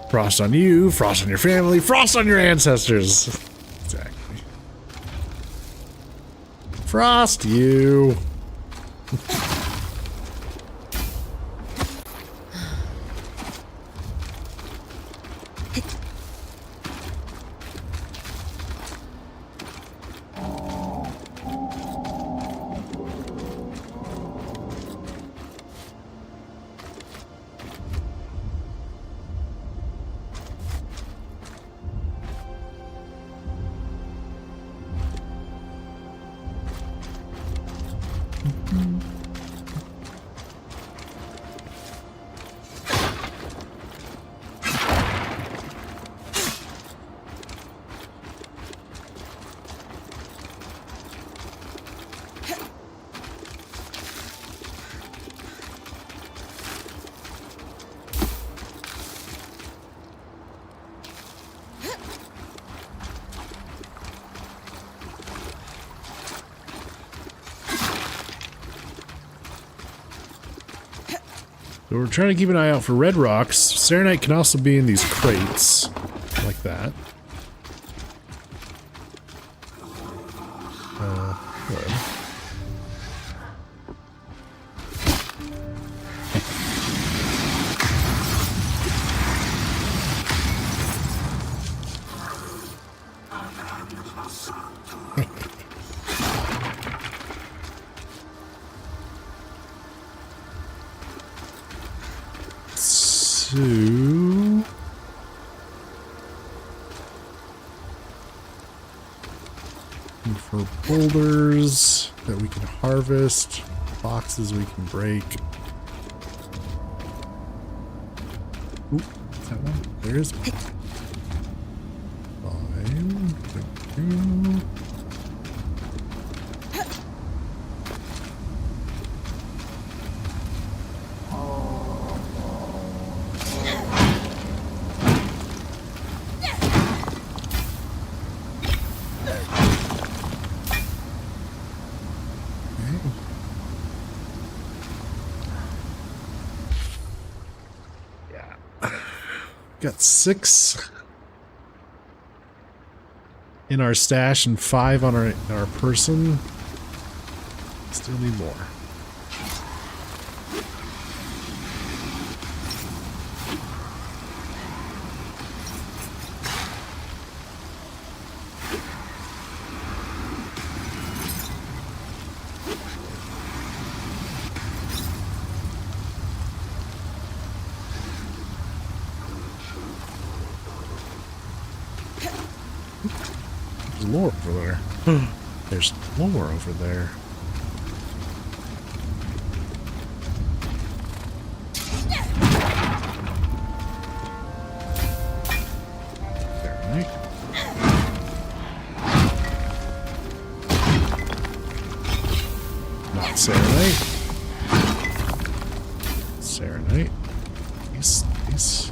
Frost on you, frost on your family, frost on your ancestors. Exactly. Frost you. So we're trying to keep an eye out for red rocks. Serenite can also be in these crates, like that. Good. So for boulders that we can harvest, boxes we can break. Ooh, is that one? There is one. Fine. Got 6 in our stash and 5 on our person. Still need more. There's lore over there. There's lore over there. Not Serenite. Serenite. Nice, nice.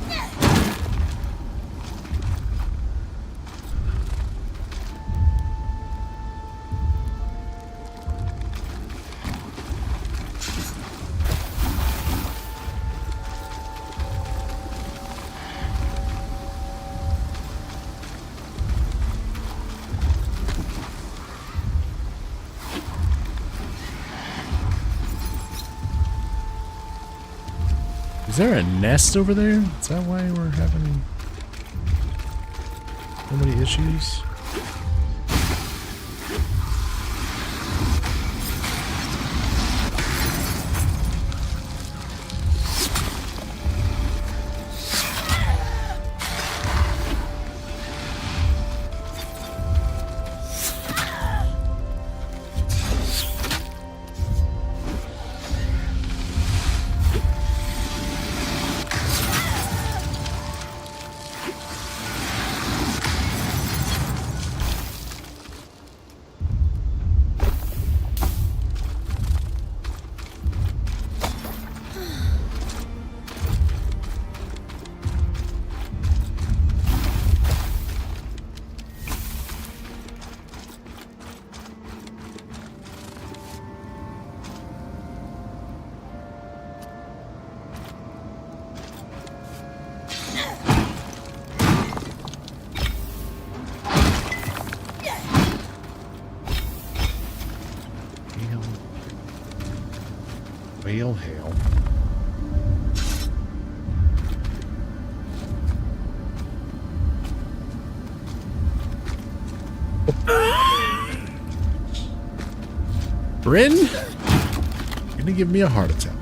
Is there a nest over there? Is that why we're having so many issues? Hail, hail. Bryn, you're gonna give me a heart attack.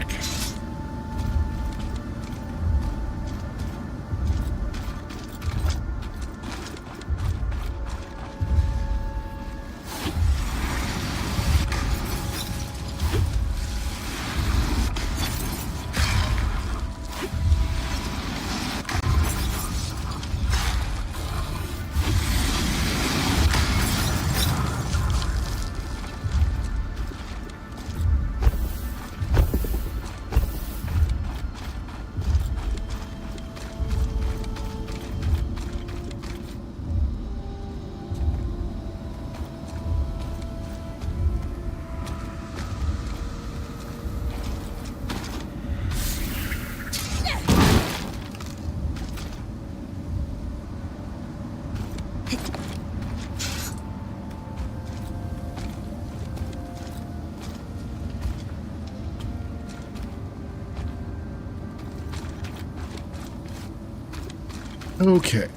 Okay.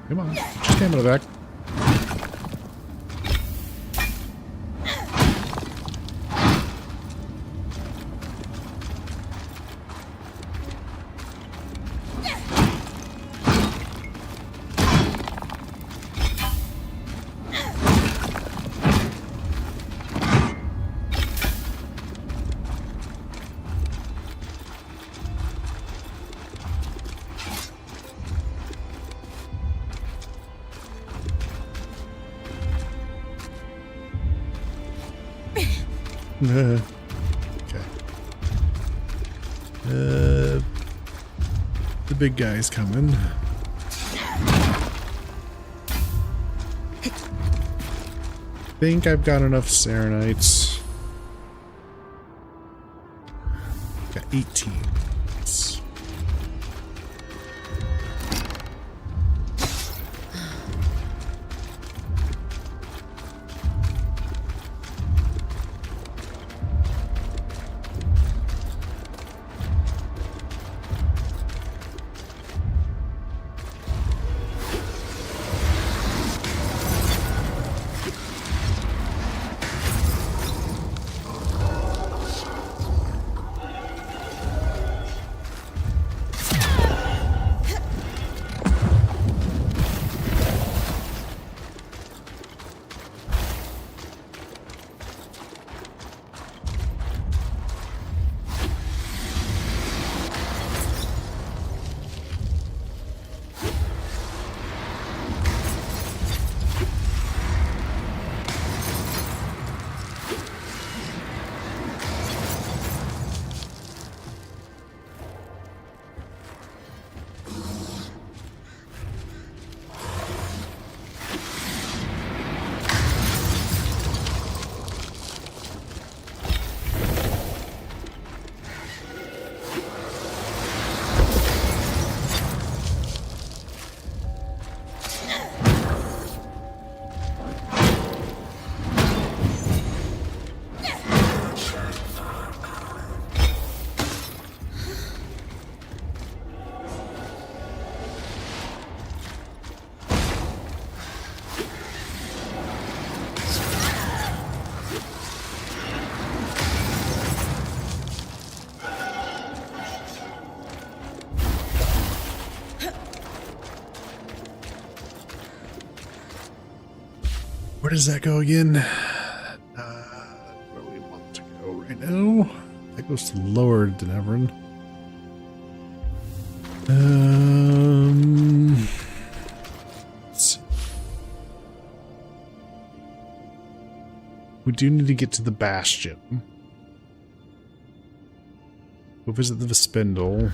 Come on, just stamina back. Okay. The big guy's coming. Think I've got enough Serenites. Got 18. Where does that go again? Where we want to go right now? That goes to Lower Denevran. Let's see. We do need to get to the Bastion. We'll visit the spindle.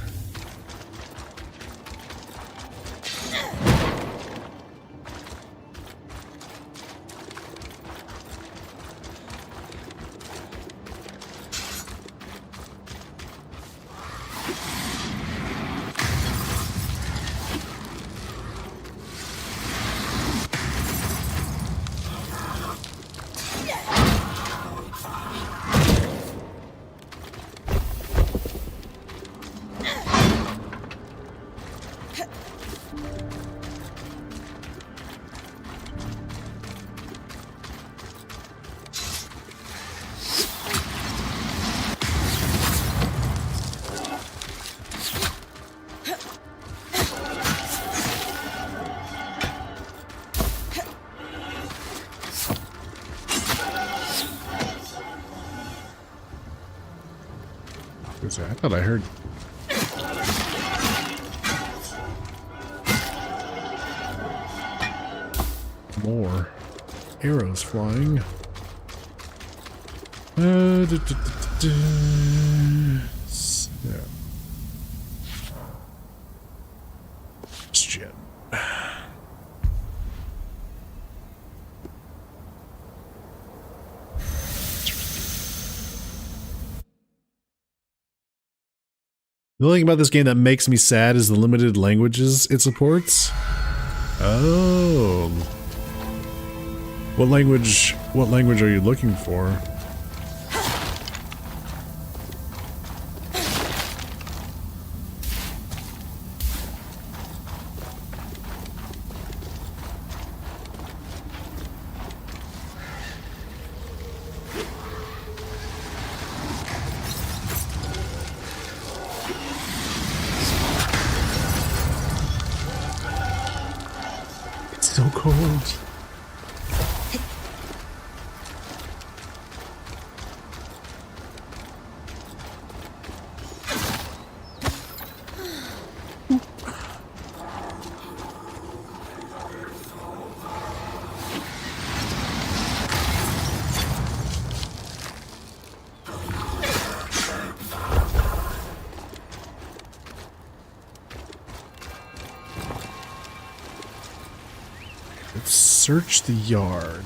I thought I heard. More arrows flying. Yeah. Shit. The only thing about this game that makes me sad is the limited languages it supports. Oh. What language are you looking for? So cold. Let's search the yard.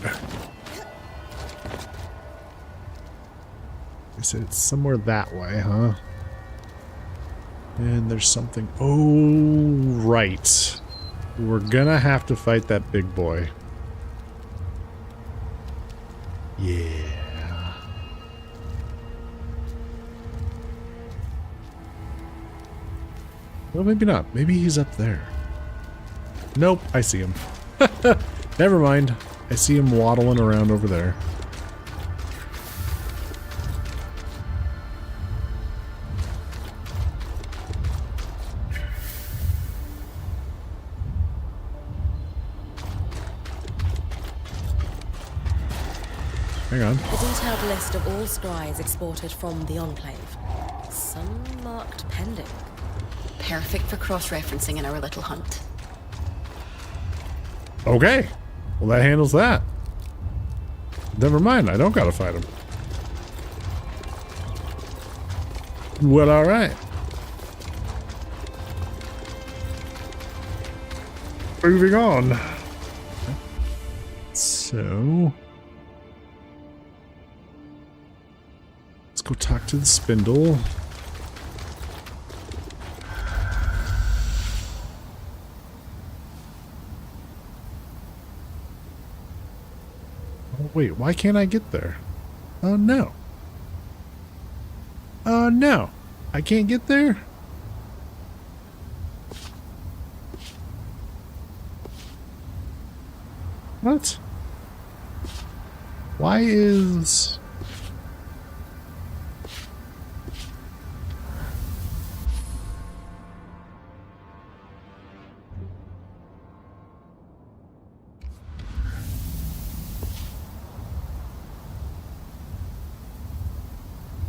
They said it's somewhere that way, huh? And there's something. Oh, right. We're gonna have to fight that big boy. Yeah. Well, maybe not. Maybe he's up there. Nope, I see him. Never mind. I see him waddling around over there. Hang on. The detailed list of all scries exported from the Enclave. Some marked pending. Perfect for cross-referencing in our little hunt. Okay. Well, that handles that. Never mind. I don't gotta fight him. Well, alright. Moving on. So... let's go talk to the spindle. Oh, wait, why can't I get there? Oh, no. Oh, no. I can't get there? What? Why is...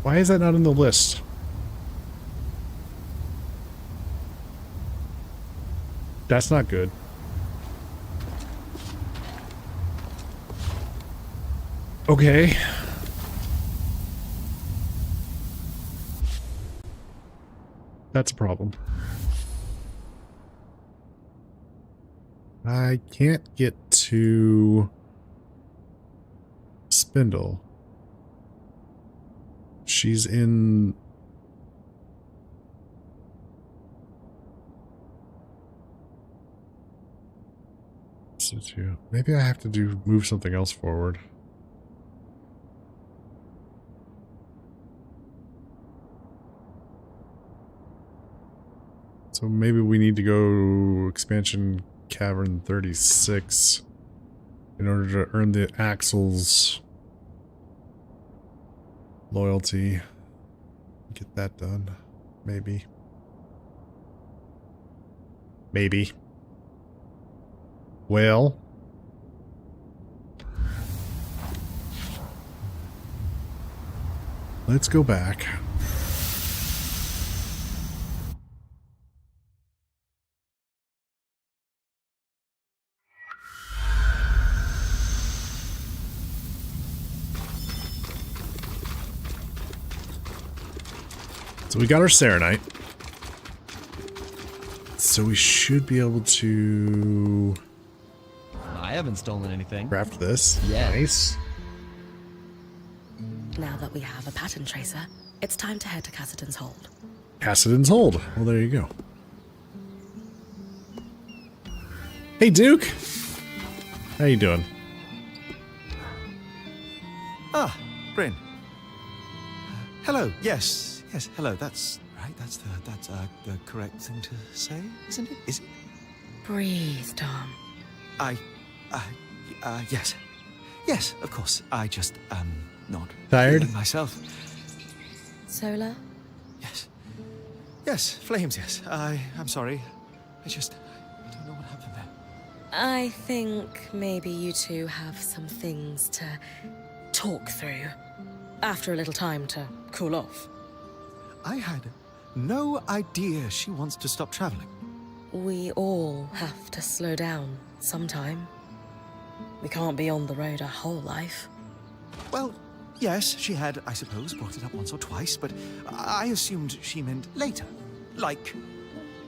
why is that not in the list? That's not good. Okay. That's a problem. I can't get to Spindle. She's in... Maybe I have to move something else forward. So maybe we need to go expansion cavern 36 in order to earn the Axel's loyalty. Get that done. Maybe. Maybe. Well. Let's go back. So we got our Serenite. So we should be able to... I haven't stolen anything. Craft this. Yes. Nice. Now that we have a pattern tracer, it's time to head to Cassidy's Hold. Cassidy's Hold. Well, there you go. Hey, Duke. How you doing? Ah, Bryn. Hello. Yes, hello. That's right. That's the correct thing to say, isn't it? Is it? Breathe, Dom. Yes. Yes, of course. I just, not Tired? feeling myself. Solar? Yes. Yes, flames, yes. I'm sorry. I don't know what happened there. I think maybe you two have some things to talk through. After a little time to cool off. I had no idea she wants to stop traveling. We all have to slow down sometime. We can't be on the road our whole life. Well, yes, she had, I suppose, brought it up once or twice, but I assumed she meant later. Like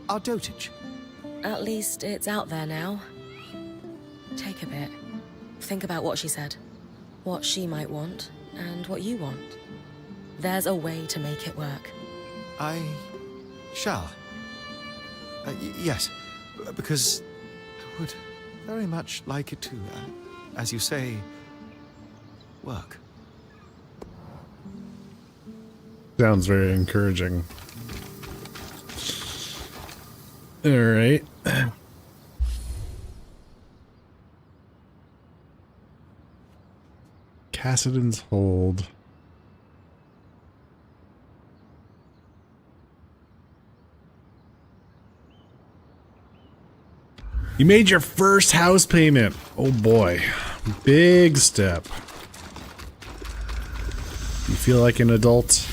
our dotage. At least it's out there now. Take a bit. Think about what she said. What she might want, and what you want. There's a way to make it work. I shall. Yes, because I would very much like it to, as you say, work. Sounds very encouraging. All right. Cassidy's Hold. You made your first house payment. Oh boy. Big step. You feel like an adult?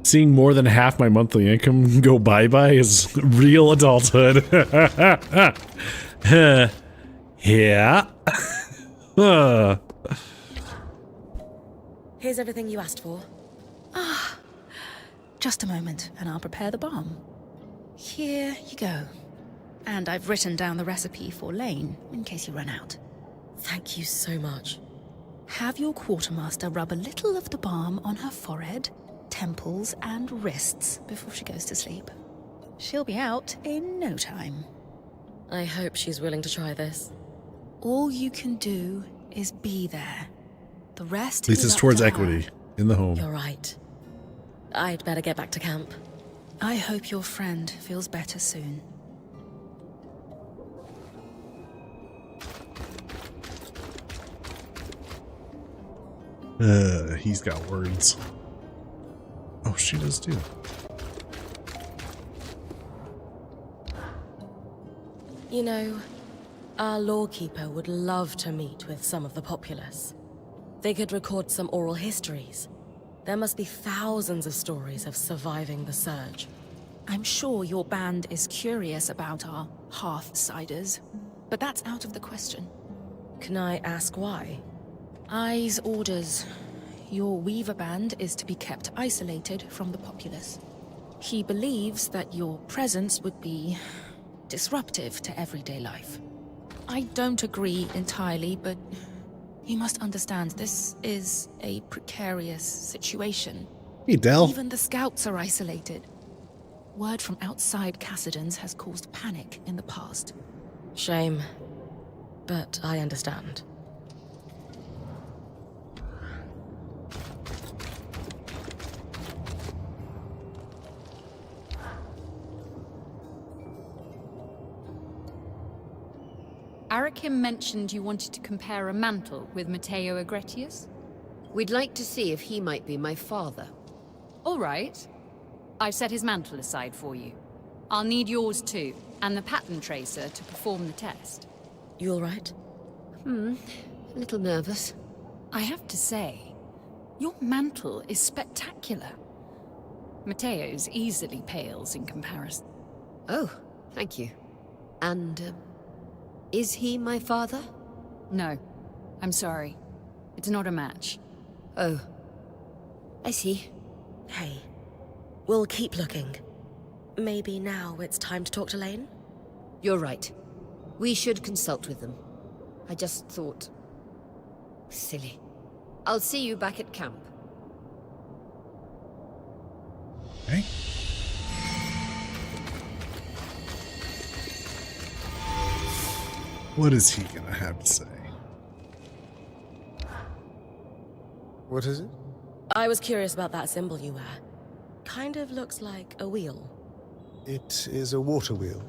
Seeing more than half my monthly income go bye-bye is real adulthood. Yeah. Here's everything you asked for. Just a moment, and I'll prepare the balm. Here you go. And I've written down the recipe for Lane, in case you run out. Thank you so much. Have your quartermaster rub a little of the balm on her forehead, temples, and wrists before she goes to sleep. She'll be out in no time. I hope she's willing to try this. All you can do is be there. The rest This is is up towards to her. equity in the home. You're right. I'd better get back to camp. I hope your friend feels better soon. He's got words. Oh, she does too. You know, Our lawkeeper would love to meet with some of the populace. They could record some oral histories. There must be thousands of stories of surviving the surge. I'm sure your band is curious about our Hearthsiders, but that's out of the question. Can I ask why? Eyes orders. Your Weaver band is to be kept isolated from the populace. He believes that your presence would be disruptive to everyday life. I don't agree entirely, but you must understand this is a precarious situation. Hey, Del. Even the scouts are isolated. Word from outside Cassidans has caused panic in the past. Shame. But I understand. Arakim mentioned you wanted to compare a mantle with Matteo Agretius? We'd like to see if he might be my father. All right. I've set his mantle aside for you. I'll need yours too, and the pattern tracer to perform the test. You all right? A little nervous. I have to say, your mantle is spectacular. Matteo's easily pales in comparison. Oh, thank you. And, is he my father? No, I'm sorry. It's not a match. Oh, I see. Hey, we'll keep looking. Maybe now it's time to talk to Lane? You're right. We should consult with them. I just thought... Silly. I'll see you back at camp. Okay. What is he gonna have to say? What is it? I was curious about that symbol you wear. Kind of looks like a wheel. It is a water wheel,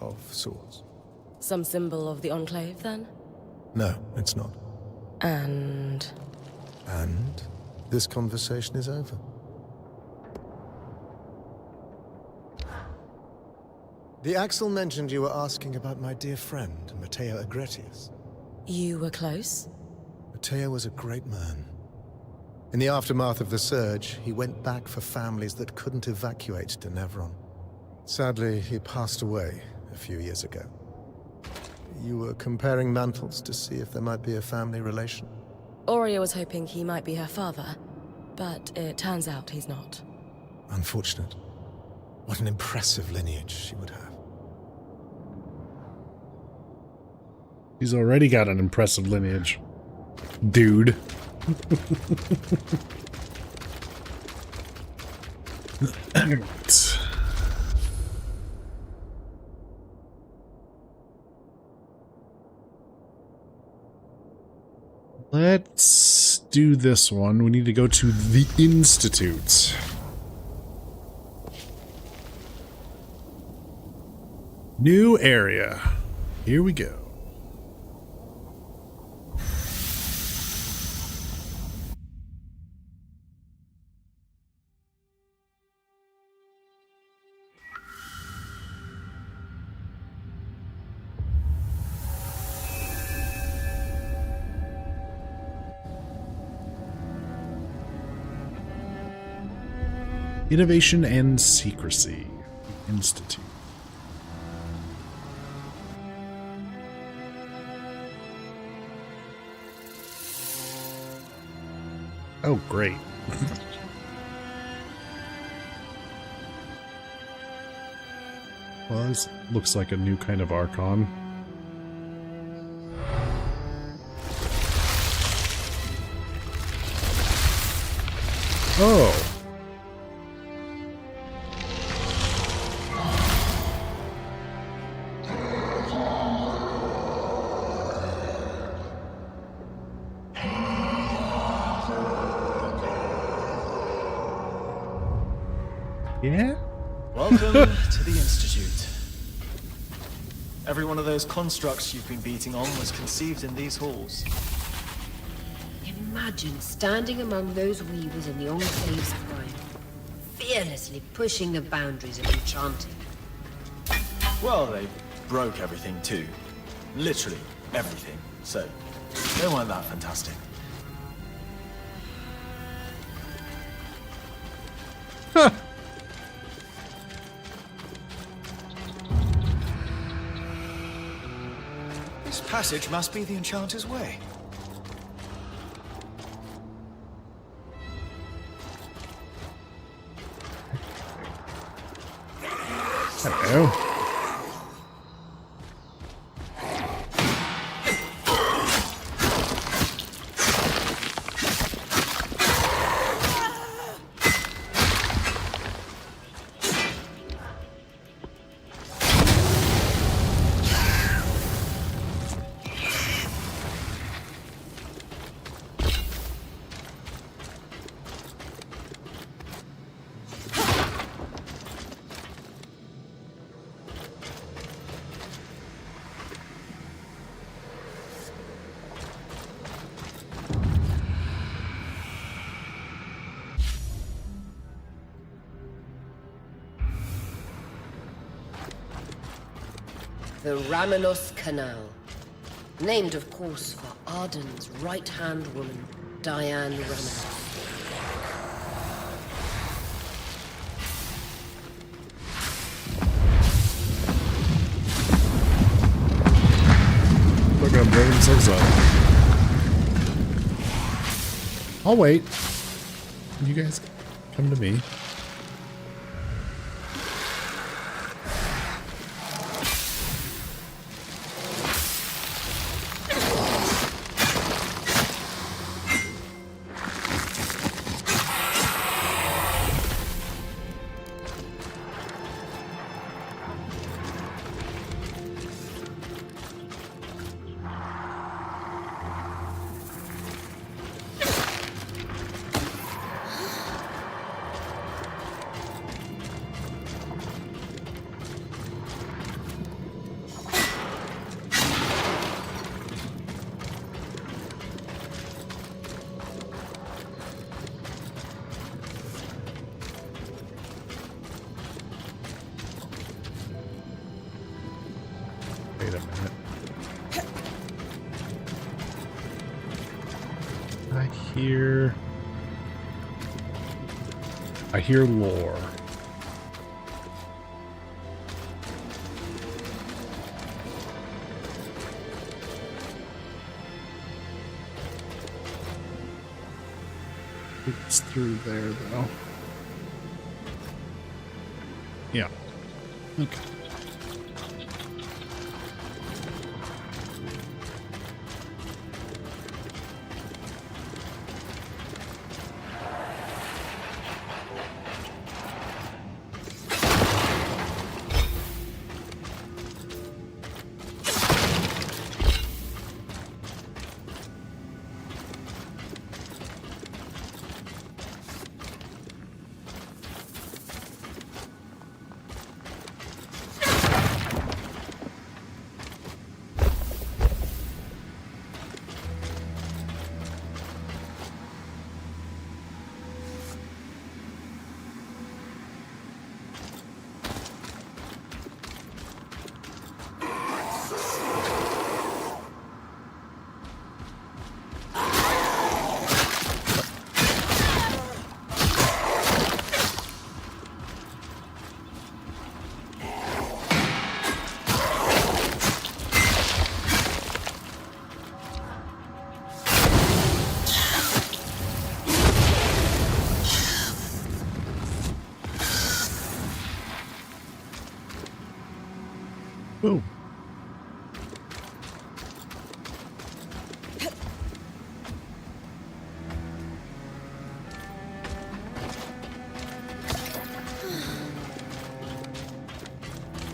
of sorts. Some symbol of the Enclave, then? No, it's not. And this conversation is over. The Axel mentioned you were asking about my dear friend, Matteo Agretius. you were close? Matteo was a great man. In the aftermath of the surge, he went back for families that couldn't evacuate to Nevron. Sadly, he passed away a few years ago. You were comparing mantles to see if there might be a family relation? Aurea was hoping he might be her father, but it turns out he's not. Unfortunate. What an impressive lineage she would have. He's already got an impressive lineage. Dude. Alright. Let's do this one. We need to go to the Institute. New area. Here we go. Innovation and Secrecy Institute. Oh, great. Well, this looks like a new kind of Archon. Oh. Yeah? Welcome to the Institute. Every one of those constructs you've been beating on was conceived in these halls. Imagine standing among those weavers in the Enclave's prime, fearlessly pushing the boundaries of enchanting. Well, they broke everything too. Literally everything. So, they weren't that fantastic. This passage must be the Enchanter's Way. Hello. The Ramenos Canal. Named, of course, for Arden's right-hand woman, Diane Ramenos. They're gonna blow themselves up. I'll wait. You guys come to me. Wait a minute. I hear lore. It's through there though. Yeah. Okay. Boom.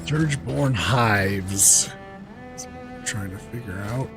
Surgeborn hives. That's what I'm trying to figure out.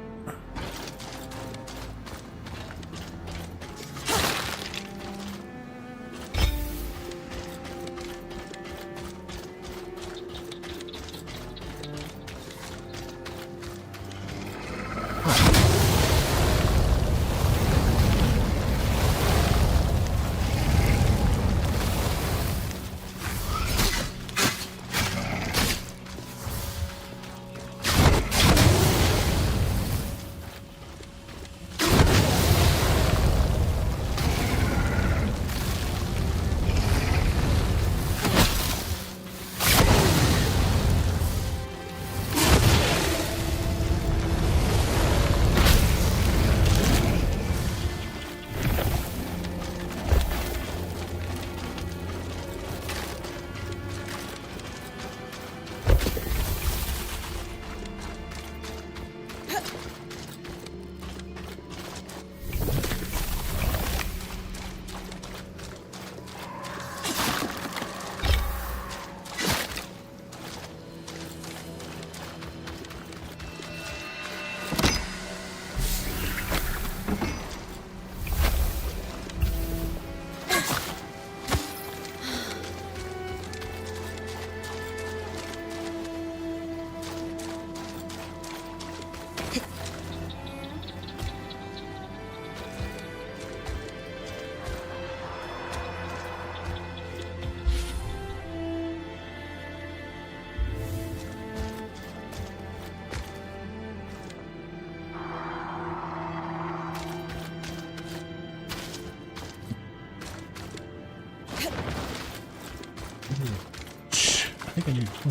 I think I need. Oh.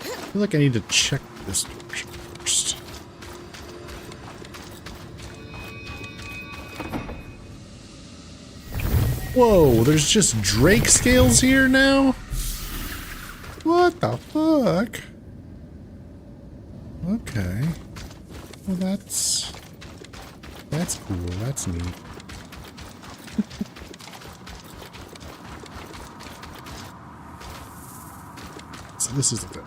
I feel like I need to check this direction first. Whoa, there's just Drake scales here now? What the fuck? Okay. Well, that's cool. That's neat. So this is the thing.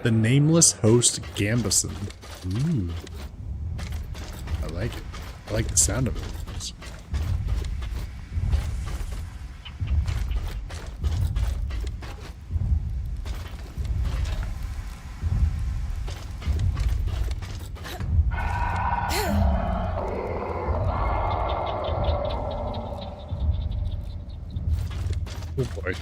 The Nameless Host Gambison. Ooh. I like it. I like the sound of it. Oh boy.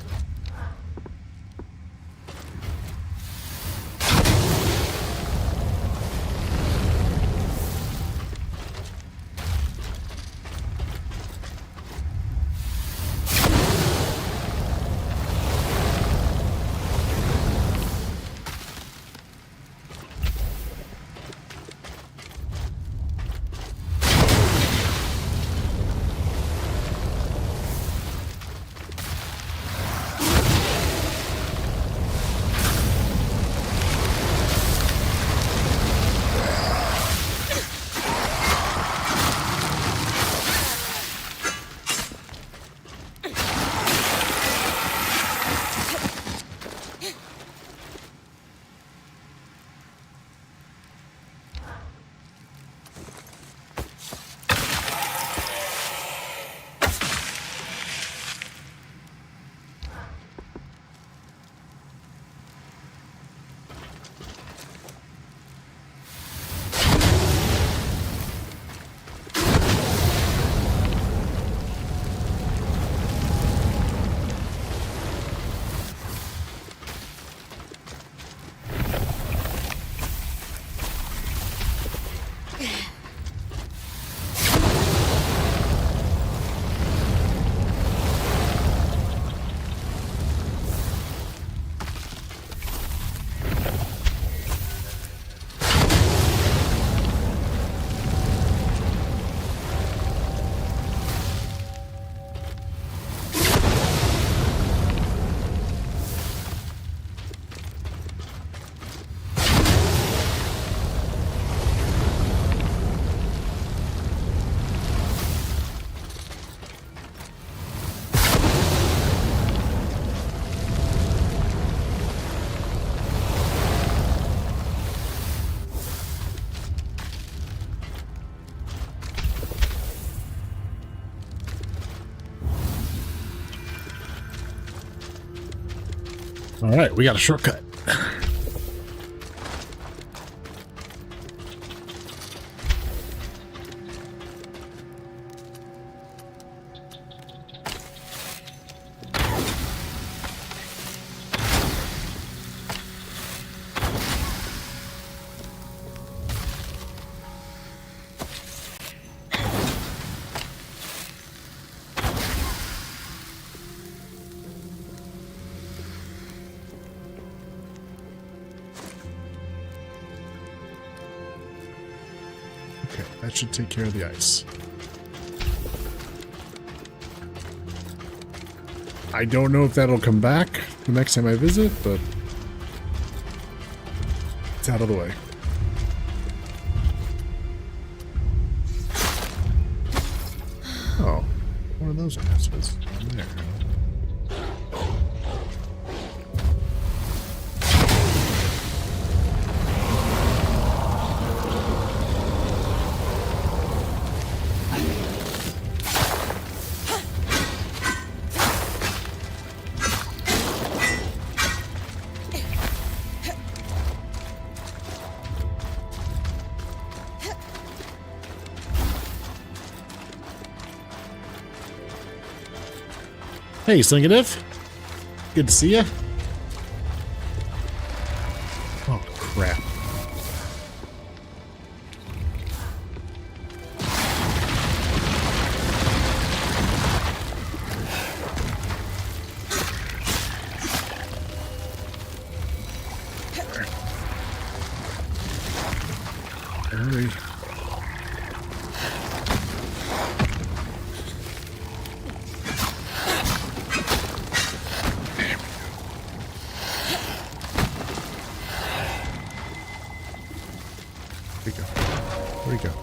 All right, we got a shortcut. Okay, that should take care of the ice. I don't know if that'll come back the next time I visit, but it's out of the way. Oh, one of those messages there. Hey, Slingative. Good to see ya. Oh, crap. Hurry. Where'd he go?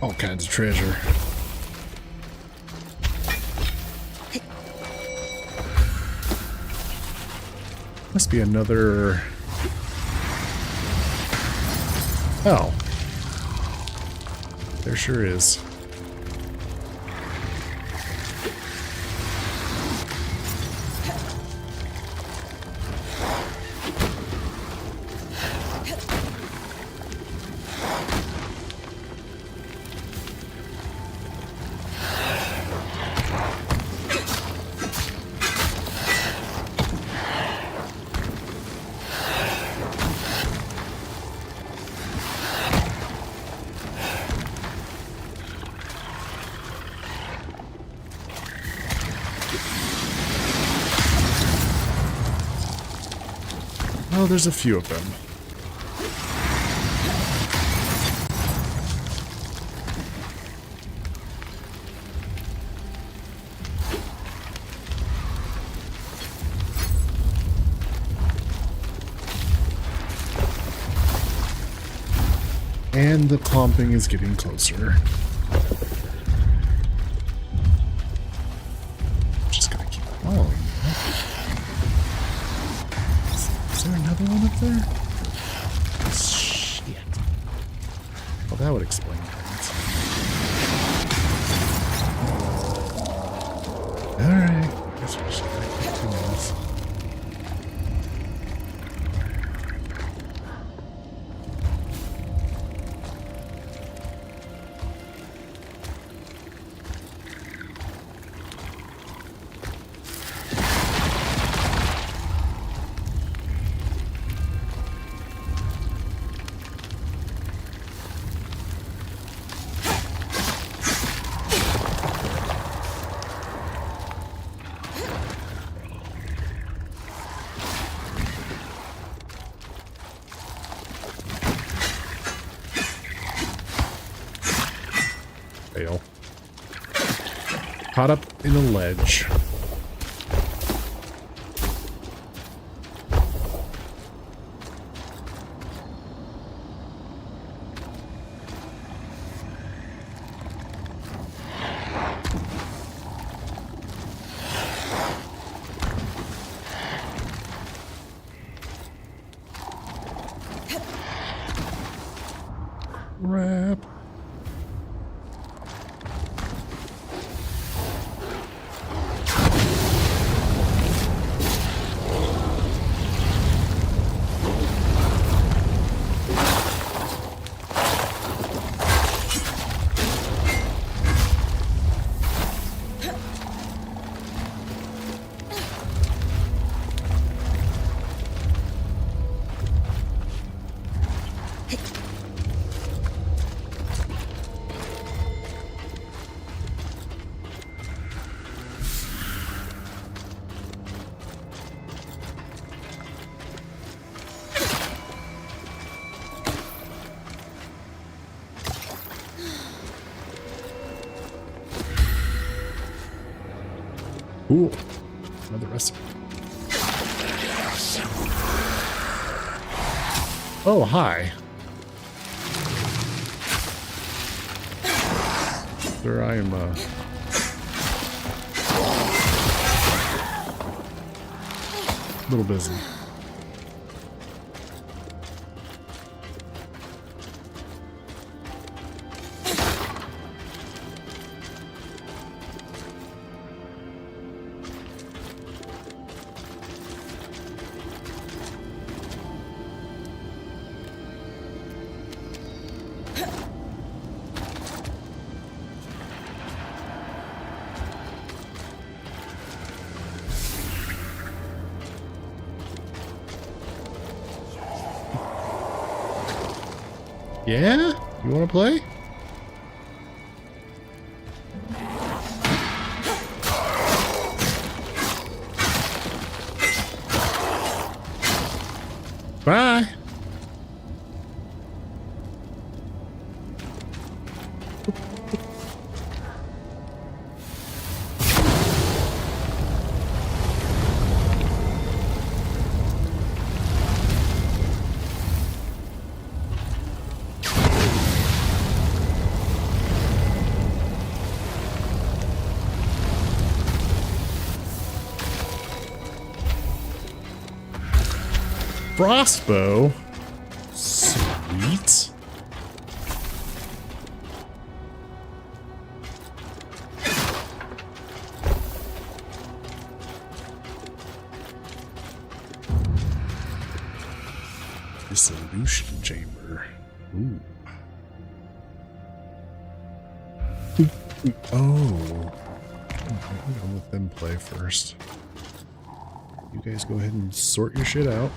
All kinds of treasure. Must be another... Oh. There sure is. Oh, there's a few of them. And the pumping is getting closer. Just gonna keep following that. Is there another one up there? Shit. Well, that would explain things. Alright. Guess we should keep doing this. Fail. Caught up in a ledge. Cool. Another recipe. Oh, hi. Sir, I am, a little busy. Yeah? You want to play? Bye. Crossbow? Sweet. Dissolution chamber. Ooh. Oh. I'll let them play first. You guys go ahead and sort your shit out.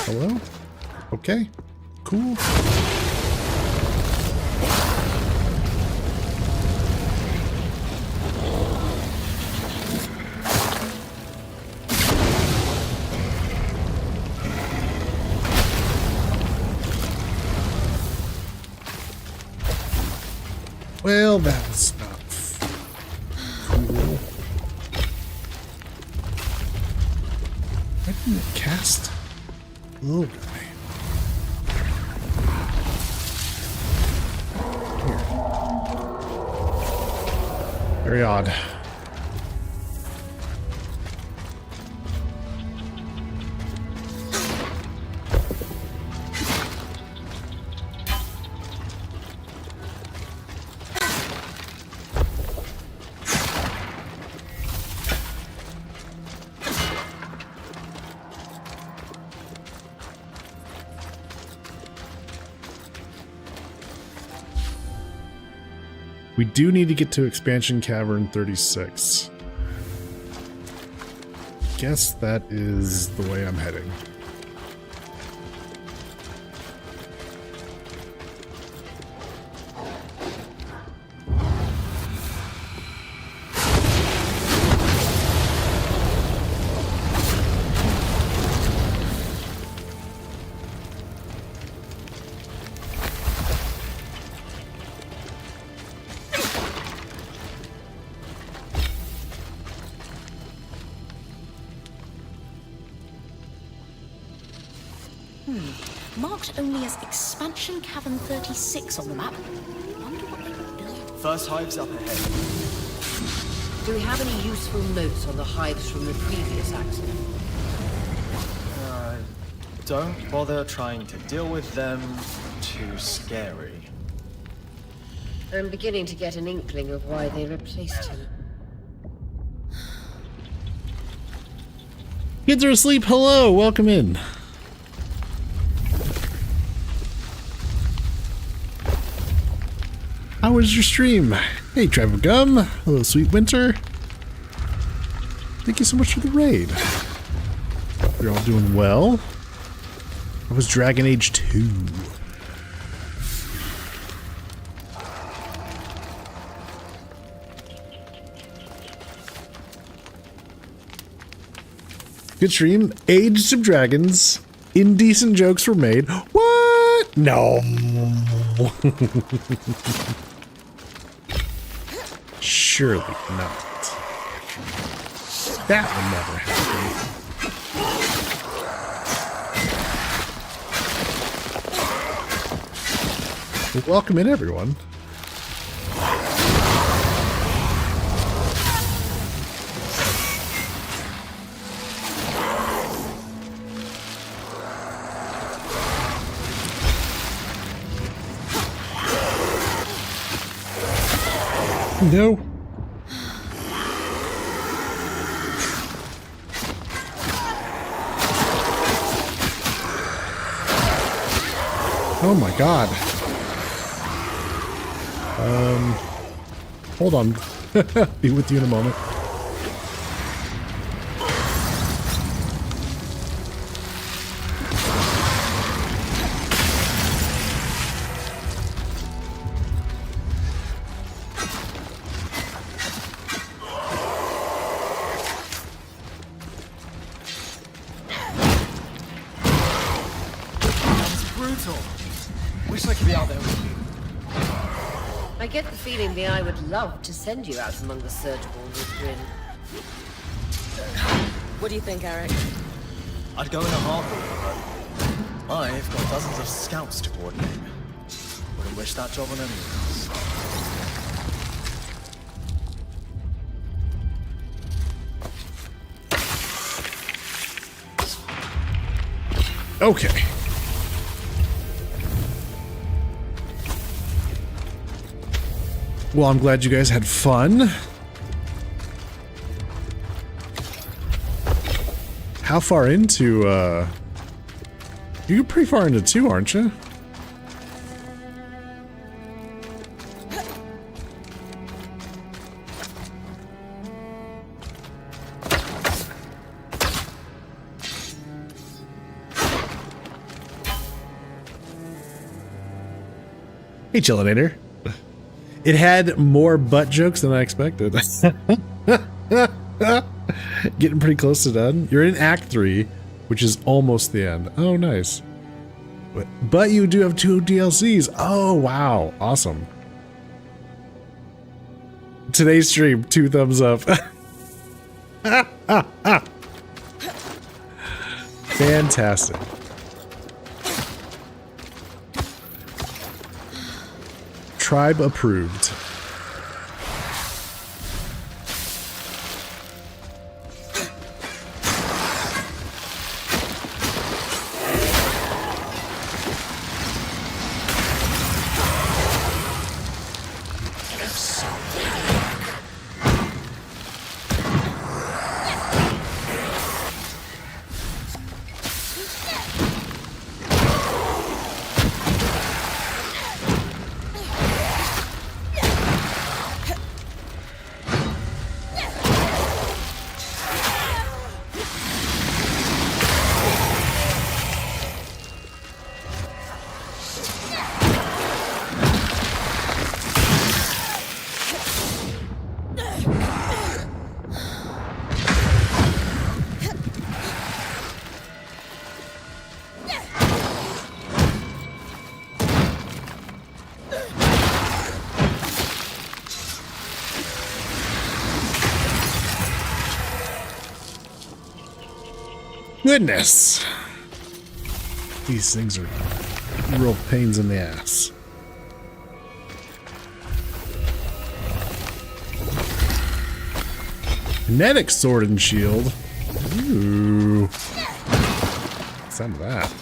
Hello? Okay. Cool. Well, that was not cool. Why didn't it cast? Little guy. Here. Very odd. We do need to get to Expansion Cavern 36. Guess that is the way I'm heading. Marked only as Expansion Cavern 36 on the map. Wonder what they were building. First hive's up ahead. Do we have any useful notes on the hives from the previous accident? Don't bother trying to deal with them. Too scary. I'm beginning to get an inkling of why they replaced him. Kids are asleep. Hello, welcome in. How was your stream? Hey, Tribe of Gum. Hello, Sweet Winter. Thank you so much for the raid. You're all doing well. How was Dragon Age 2? Good stream. Aged some dragons. Indecent jokes were made. What? No. Surely not. That would never happen. Well, welcome in, everyone. No. Oh my god. Hold on. Be with you in a moment. I get the feeling the Eye would love to send you out among the Surgeborn with Grin. What do you think, Eric? I'd go in a heartbeat, but I've got dozens of scouts to coordinate. Wouldn't wish that job on anyone else. Okay. Well, I'm glad you guys had fun. How far into, you're pretty far into 2, aren't you? Hey, Chillinator. It had more butt jokes than I expected. Getting pretty close to done. You're in Act 3, which is almost the end. Oh, nice. But you do have 2 DLCs. Oh, wow. Awesome. Today's stream, 2 thumbs up. Fantastic. Tribe approved. Goodness. These things are real pains in the ass. Kinetic sword and shield. Ooh. Some of that.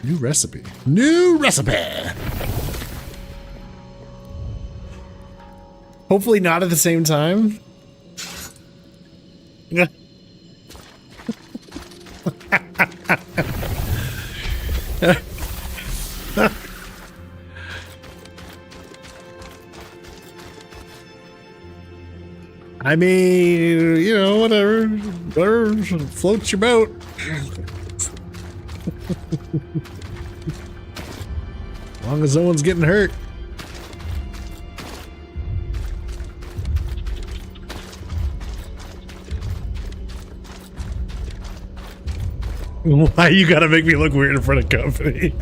New recipe. New recipe! Hopefully not at the same time. I mean, you know, whatever floats your boat. As long as no one's getting hurt. Why you gotta make me look weird in front of company?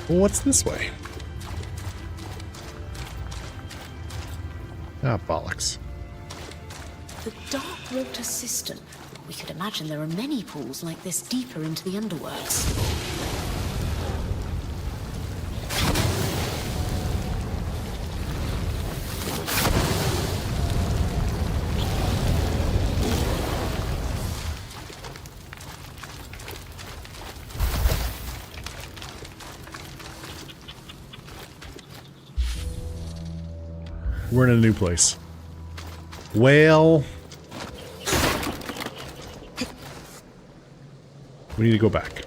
Well, what's this way? Ah, bollocks. The dark water cistern. We could imagine there are many pools like this deeper into the underworlds. We're in a new place. Well, we need to go back.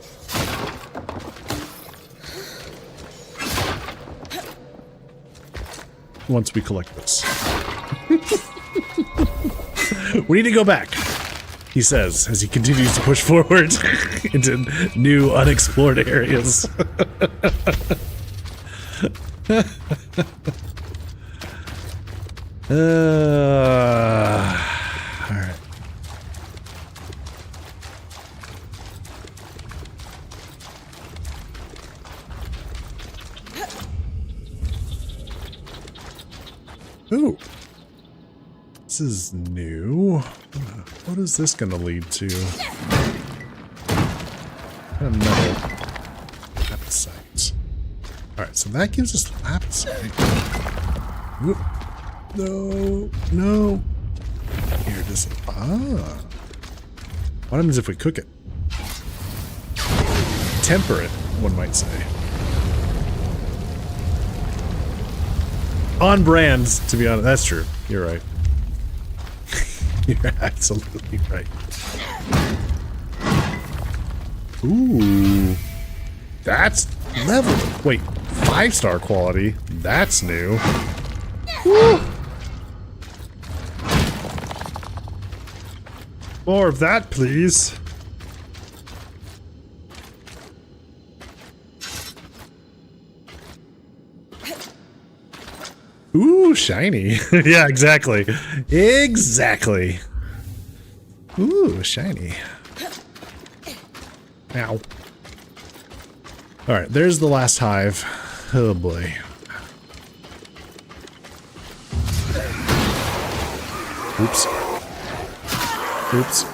Once we collect this. We need to go back, he says, as he continues to push forward into new unexplored areas. All right. Ooh. This is new. What is this going to lead to? Another lapsite. Alright, so that gives us lapsite. Oop. No, no. Here it is. Ah. What happens if we cook it? Temper it, one might say. On brand, to be honest. That's true. You're right. You're absolutely right. Ooh. That's level. Wait, 5-star quality? That's new. Woo. More of that, please. Ooh, shiny. Yeah, exactly. Exactly. Ooh, shiny. Ow. Alright, there's the last hive. Oh boy. Oops. Oops.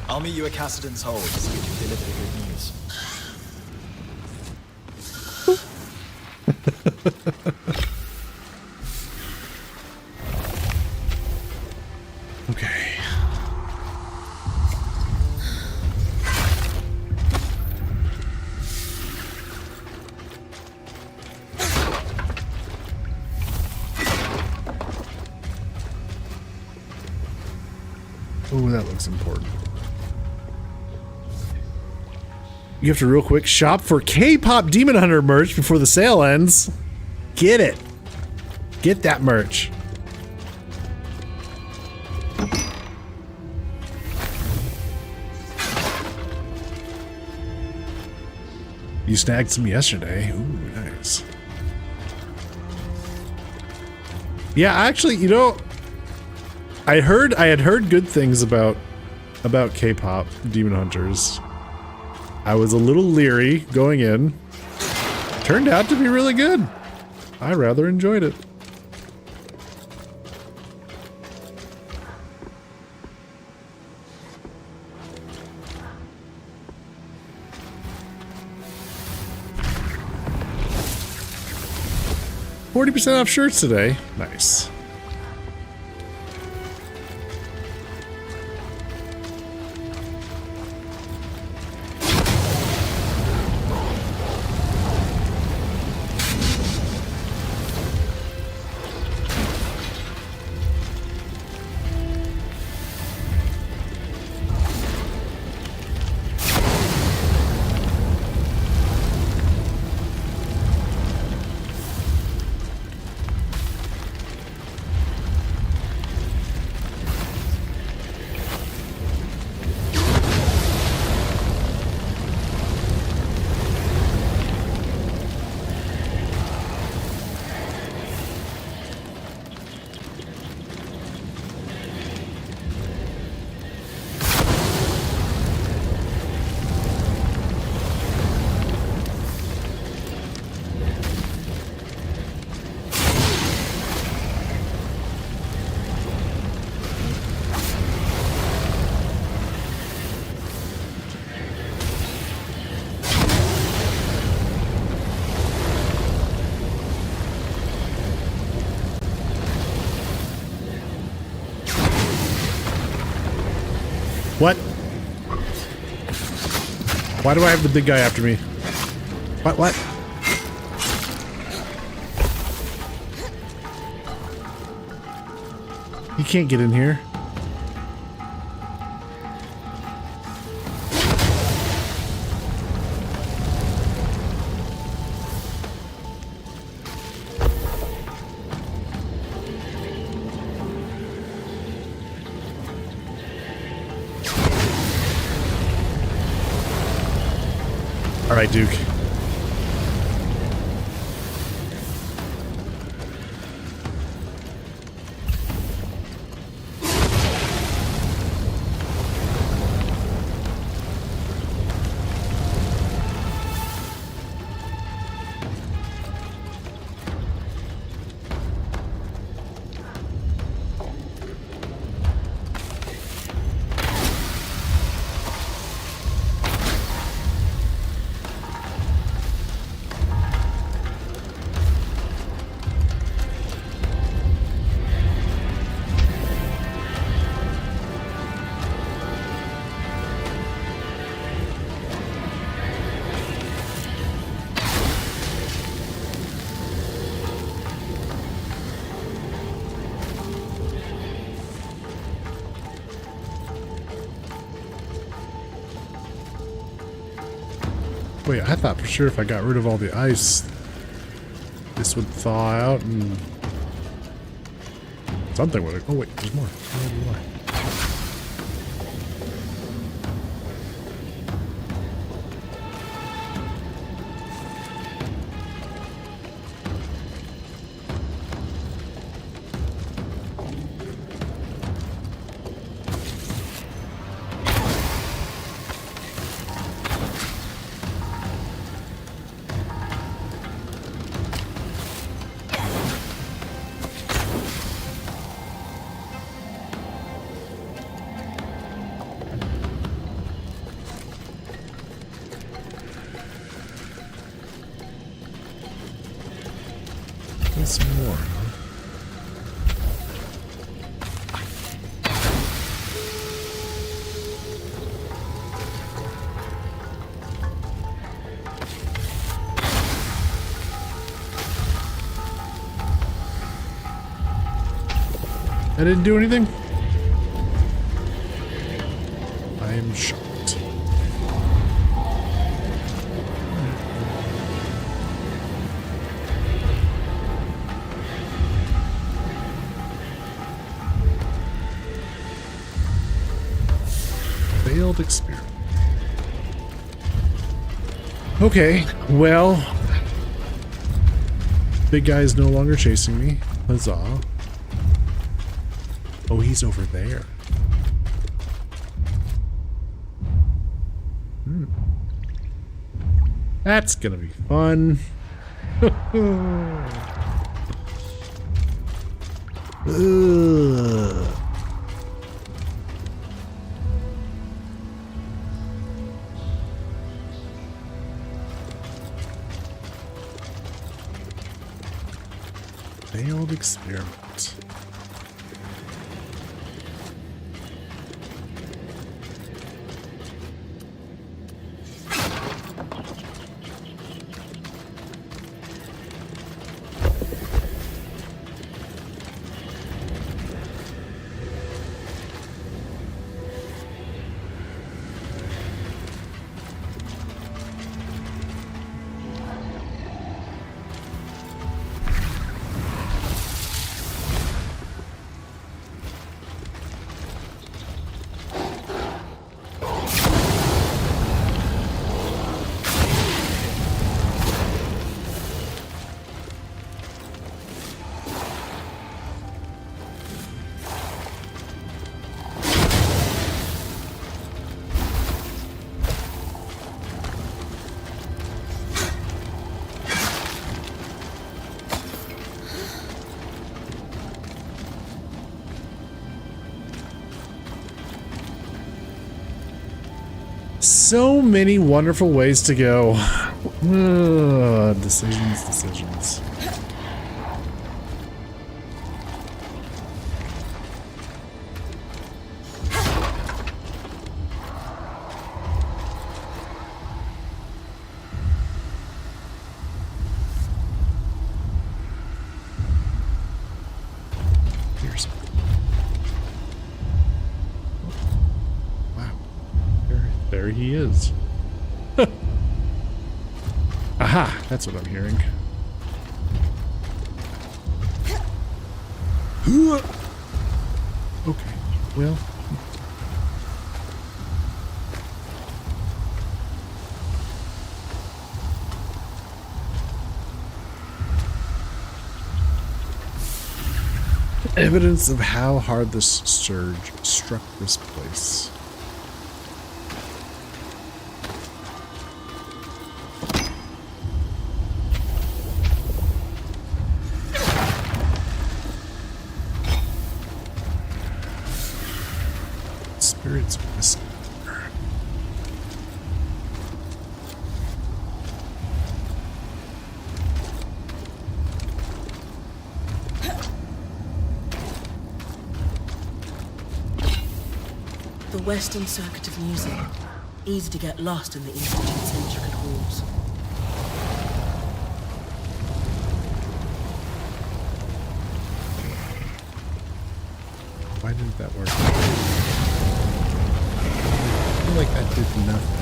I'll meet you at Cassidon's Hold to see if you deliver the good news. Okay. Oh, that looks important. You have to real quick shop for K-pop Demon Hunter merch before the sale ends. Get it. Get that merch. You snagged some yesterday. Ooh, nice. Yeah, actually, you know, I had heard good things about K-pop Demon Hunters. I was a little leery going in. Turned out to be really good. I rather enjoyed it. %off shirts today. Nice. What? Why do I have the big guy after me? What? You can't get in here. All right, Duke. Wait, I thought for sure if I got rid of all the ice, this would thaw out and something would. Oh wait, there's more. There's more. Some more, huh? I didn't do anything? I am shocked. Failed experiment. Okay, well, big guy is no longer chasing me. Huzzah. Oh, he's over there. That's gonna be fun. Ugh. Failed experiment. So many wonderful ways to go. Ugh, decisions. Here's wow. There he is. Aha, that's what I'm hearing. Okay, well. Evidence of how hard this surge struck this place. Spirits whisper. The Western Circuit of Music. Easy to get lost in the Institute's intricate halls. Why didn't that work? I feel like that did nothing.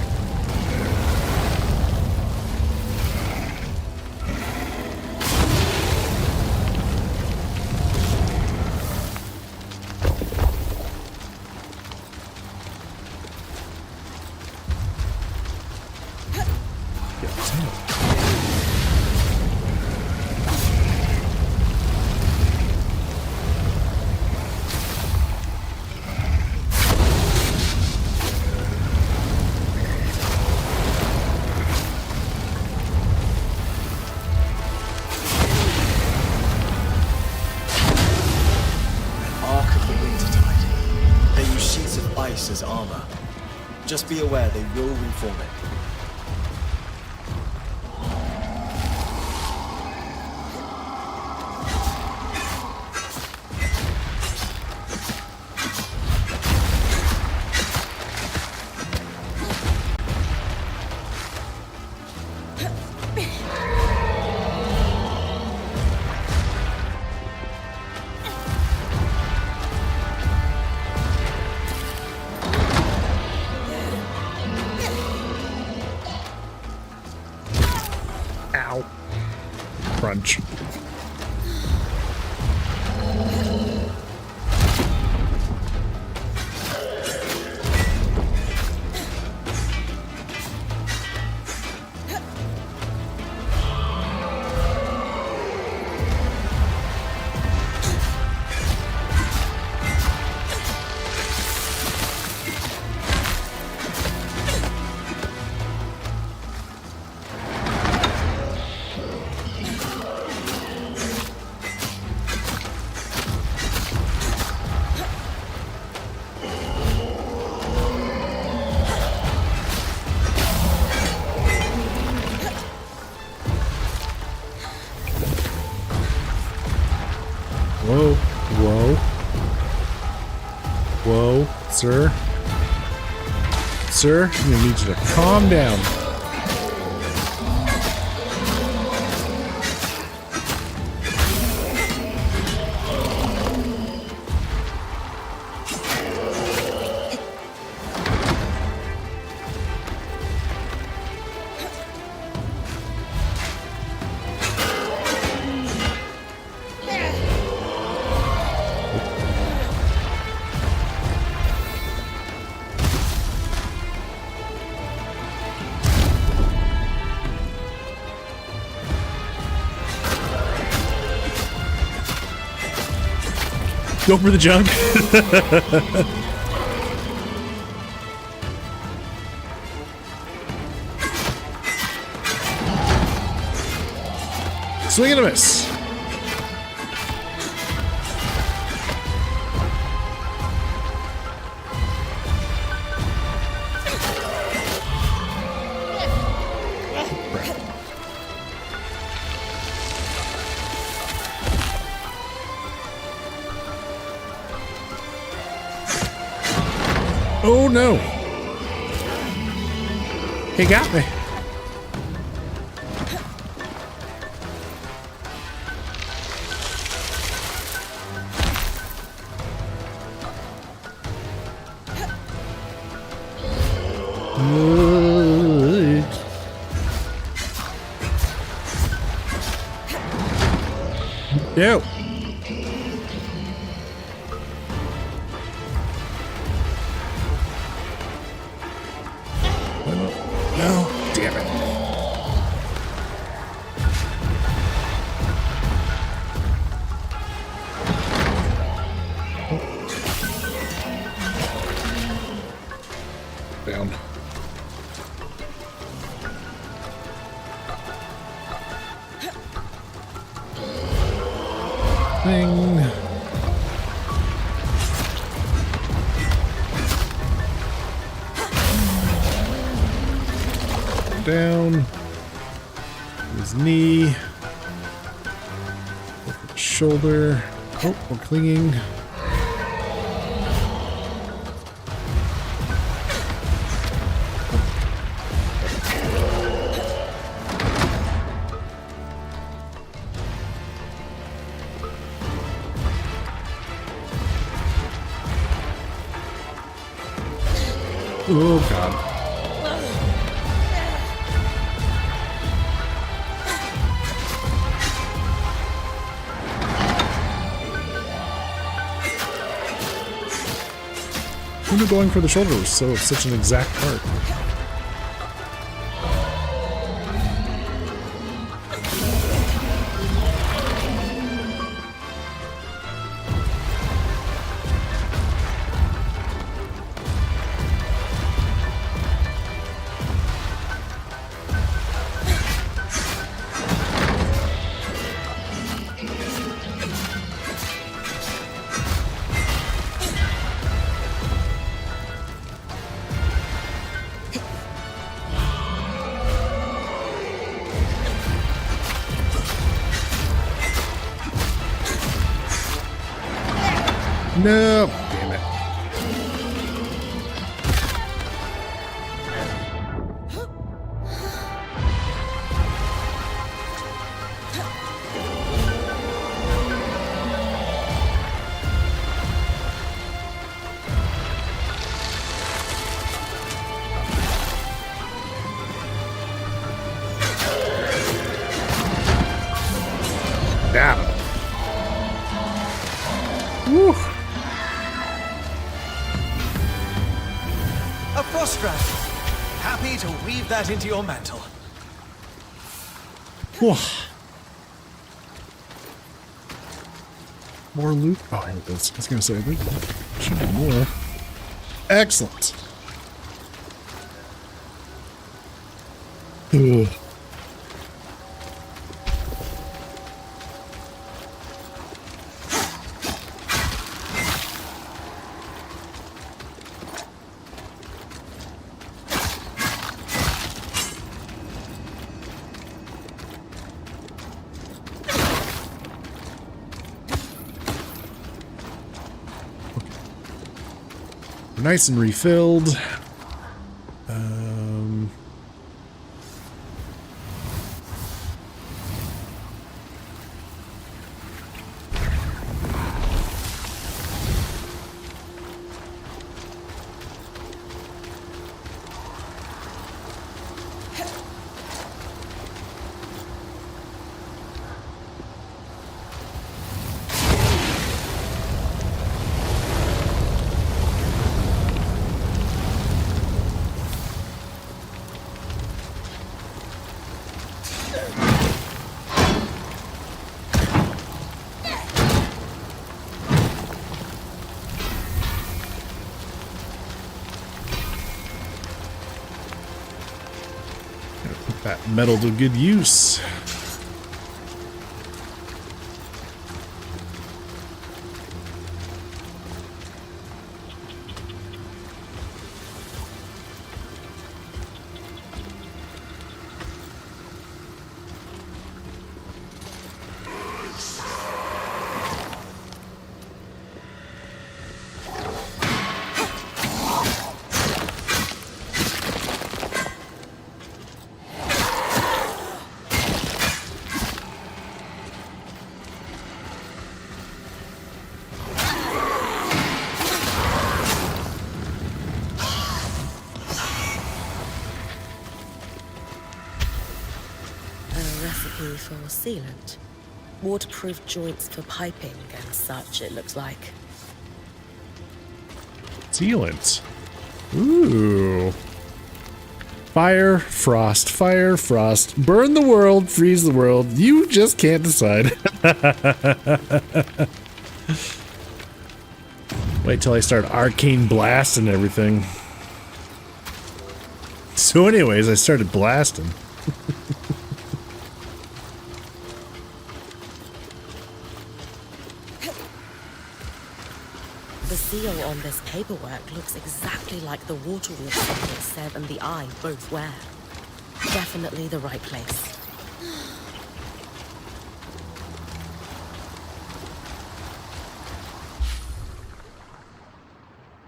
As armor. Just be aware they will reform it. Crunch. Whoa. Whoa. Whoa. Sir. Sir, I'm gonna need you to calm down. Go for the junk. Swing and a miss. Oh no! He got me. No. No, damn it. Down. Thing. Down. His knee. Shoulder. Oh, we're clinging. Oh, God. Who knew going for the shoulder was such an exact part? No, damn it. Damn it. Woo. A frost strand. Happy to weave that into your mantle. Whew. More loot. Oh, here it is. I was going to say, there should be more. Excellent. Ugh. nice and refilled. That metal to good use. For sealant. Waterproof joints for piping and such, it looks like. Sealant. Ooh. Fire, frost, burn the world, freeze the world. You just can't decide. Wait till I start arcane blast and everything. So anyways, I started blasting. The seal on this paperwork looks exactly like the waterwolf that Sev and the Eye both wear. Definitely the right place.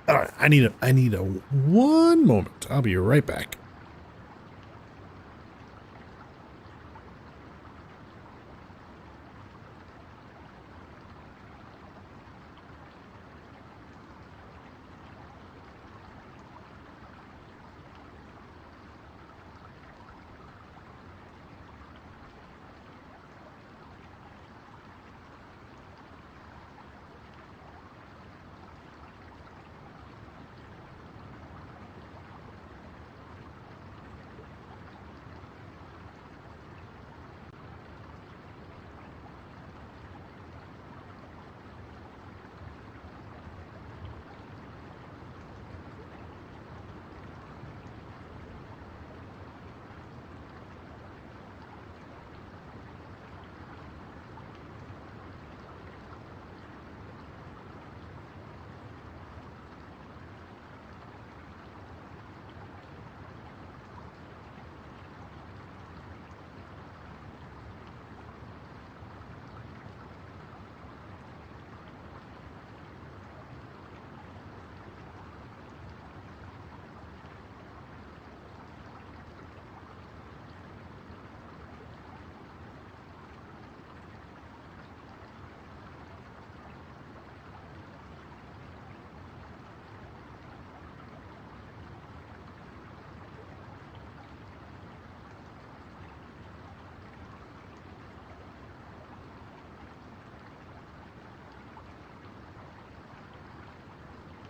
All right, I need a one moment. I'll be right back.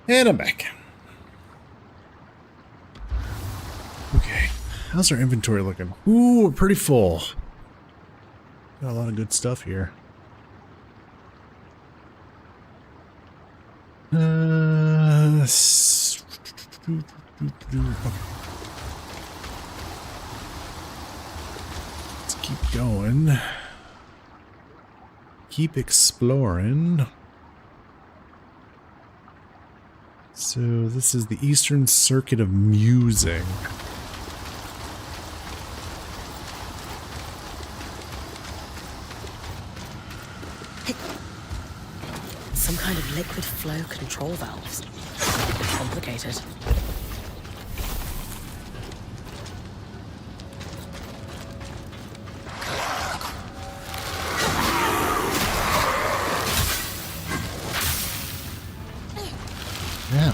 And I'm back. Okay, how's our inventory looking? Ooh, we're pretty full. Got a lot of good stuff here. Let's keep going. Keep exploring. So this is the Eastern Circuit of Musing. Some kind of liquid flow control valves. complicated. Yeah.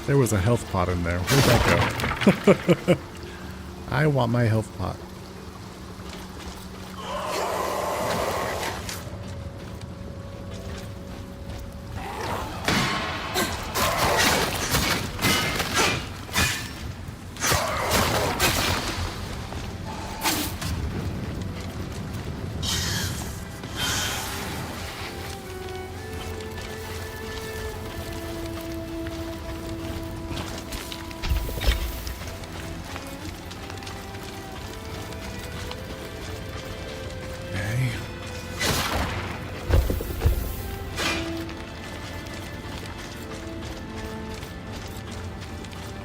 There was a health pot in there. Where'd that go? I want my health pot.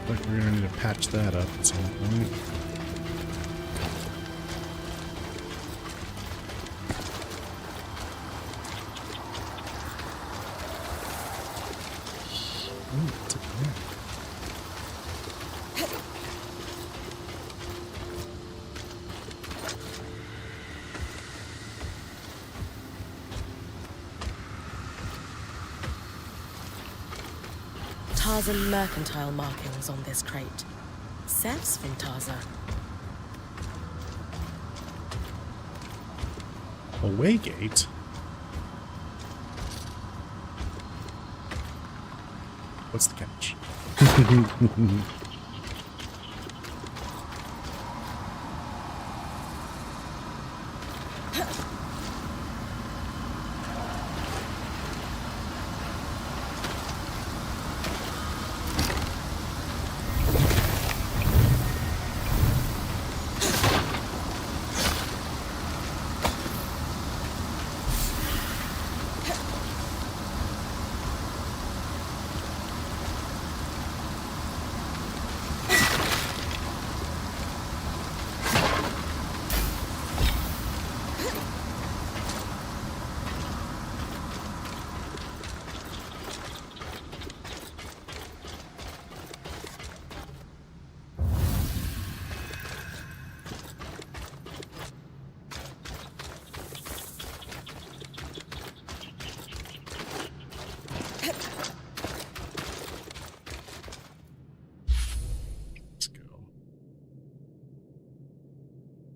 Like we're gonna need to patch that up at some point. Ooh, it's a clear. Tarzan mercantile markings on this crate. Says from Tarzan. Away gate? What's the catch?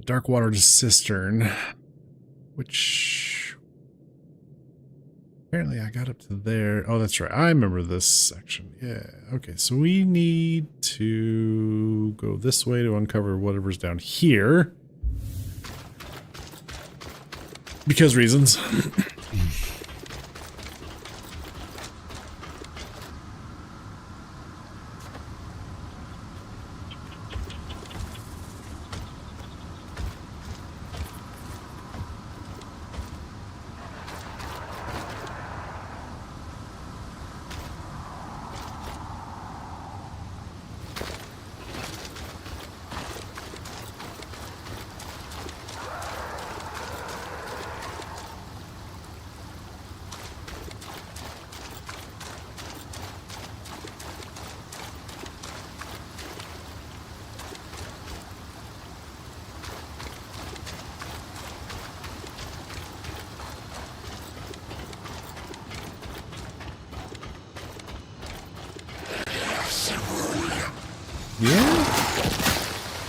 Darkwater cistern, which apparently I got up to there. Oh, that's right. I remember this section. Yeah. Okay. So we need to go this way to uncover whatever's down here. Because reasons.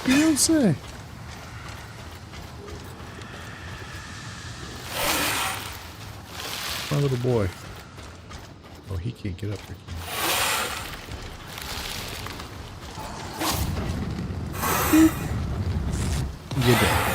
You don't say. My little boy. Oh, he can't get up there. Get down.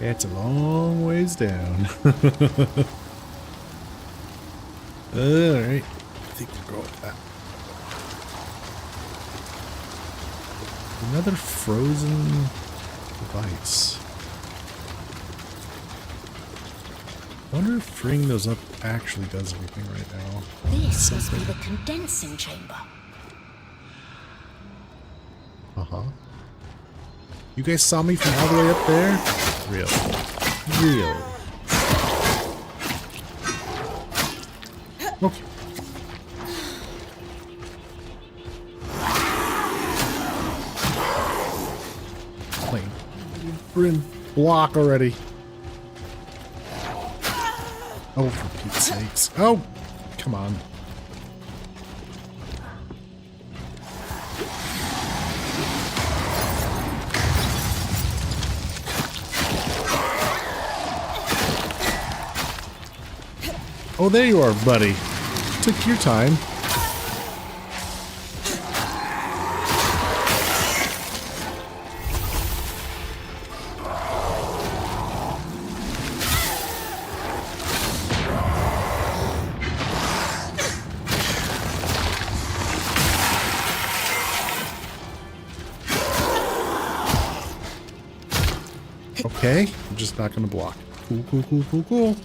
It's a long ways down. Alright. I think we'll go with that. Another frozen device. I wonder if freeing those up actually does anything right now. This must be the condensing chamber. Uh-huh. You guys saw me from all the way up there? Really? Really? Okay. Plane. Bryn, block already. Oh, for Pete's sakes. Oh, come on. Oh, there you are, buddy. Took your time. Okay, I'm just not gonna block. Cool, cool, cool, cool, cool.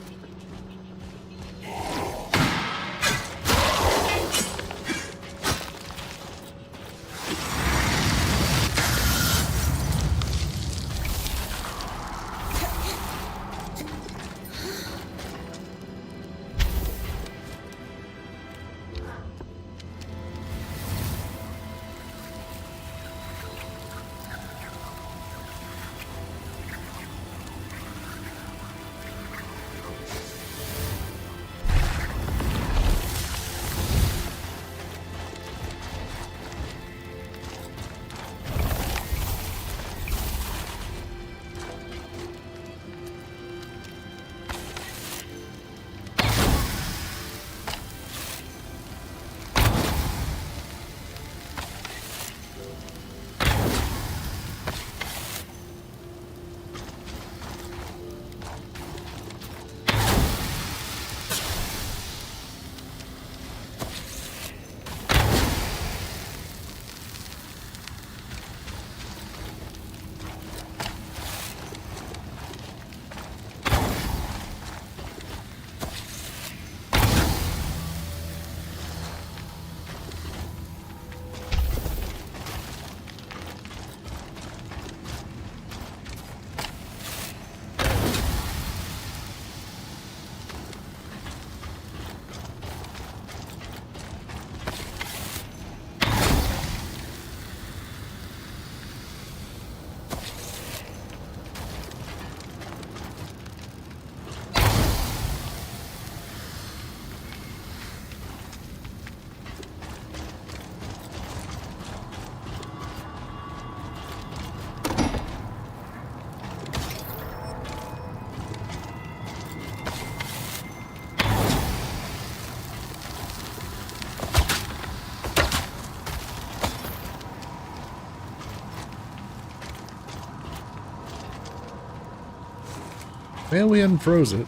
Well, we unfroze it.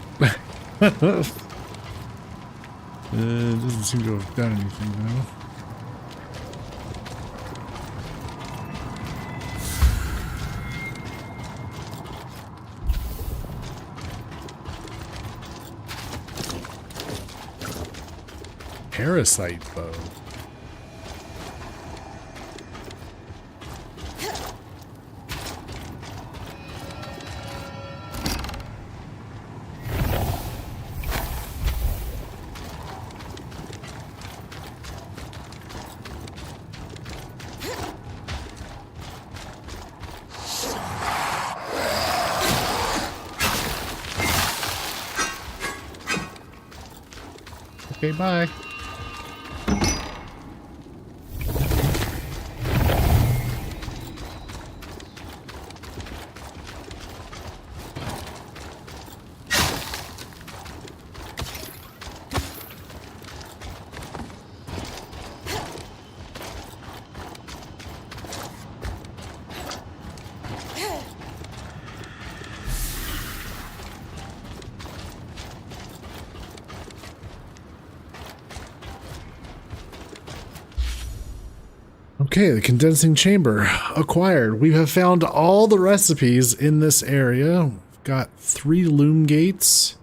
Doesn't seem to have done anything, though. Parasite bow. Okay, bye. Okay, the condensing chamber acquired. We have found all the recipes in this area. We've got 3 loom gates.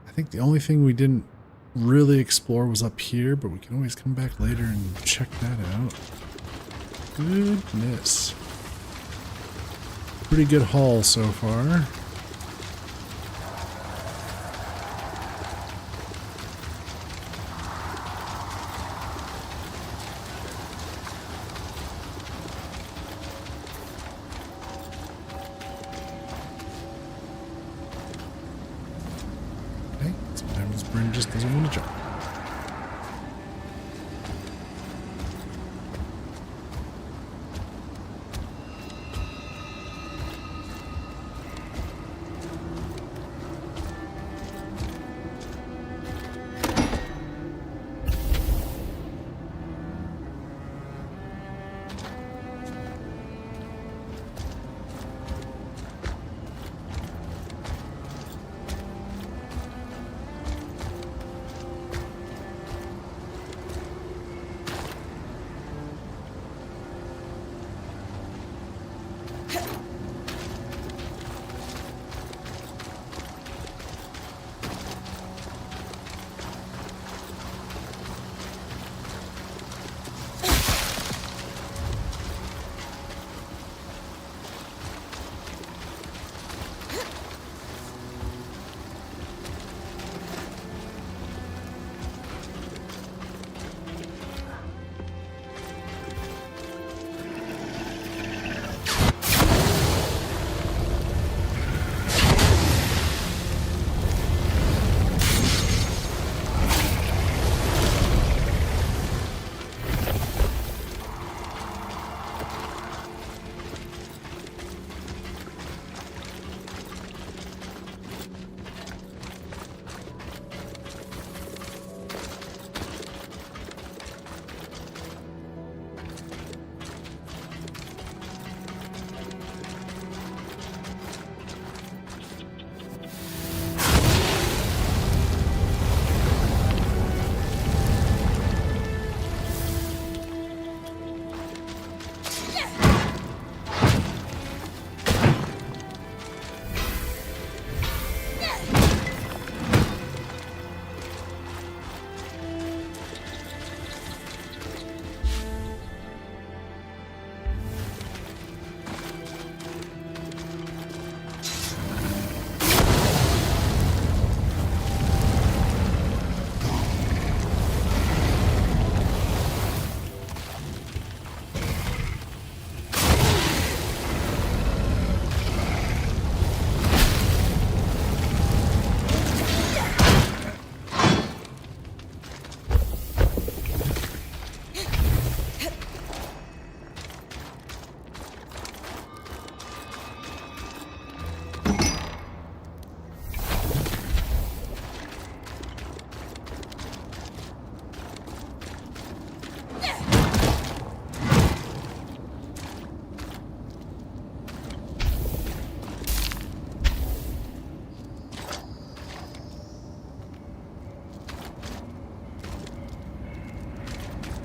I think the only thing we didn't really explore was up here, but we can always come back later and check that out. Goodness. Pretty good haul so far. Sometimes this brain just doesn't want to jump.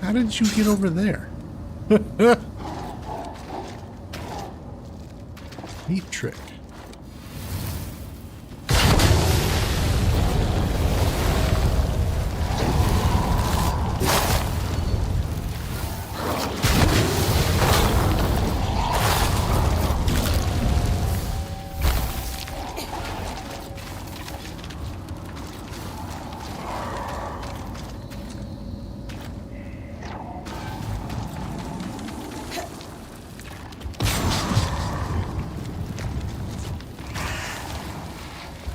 How did you get over there? Neat trick.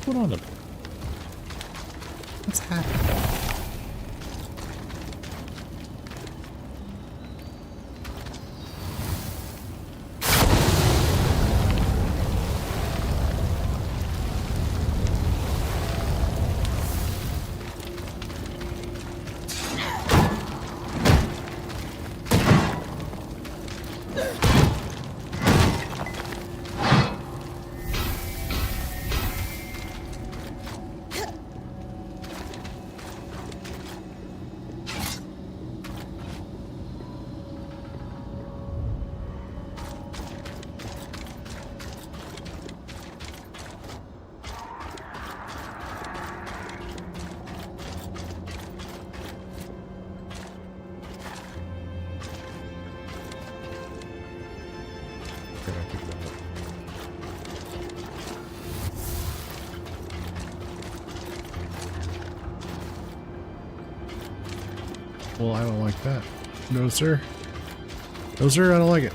What's going on? What's happening? Well, I don't like that. No, sir. No, sir, I don't like it.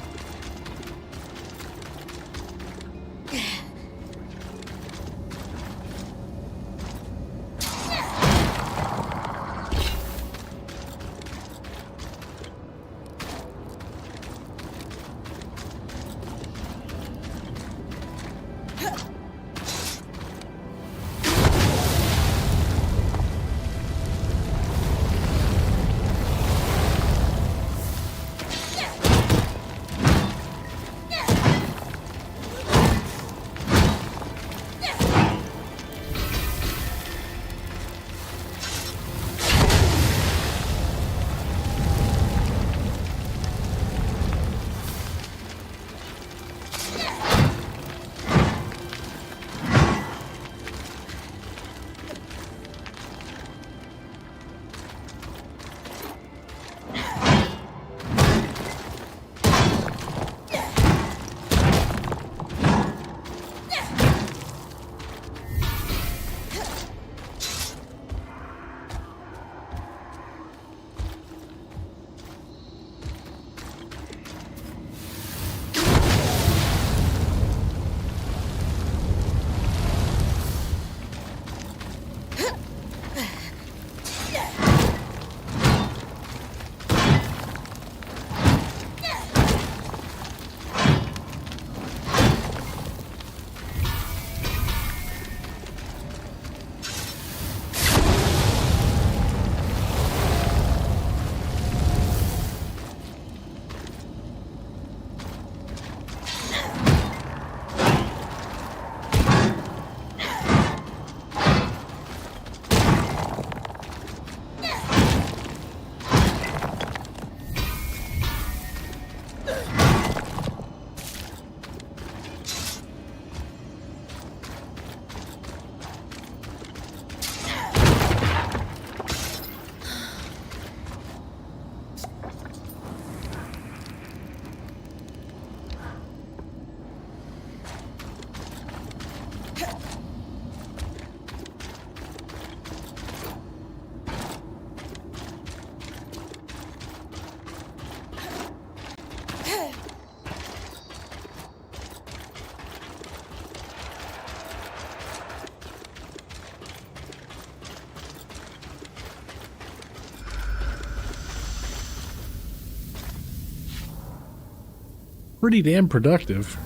Pretty damn productive.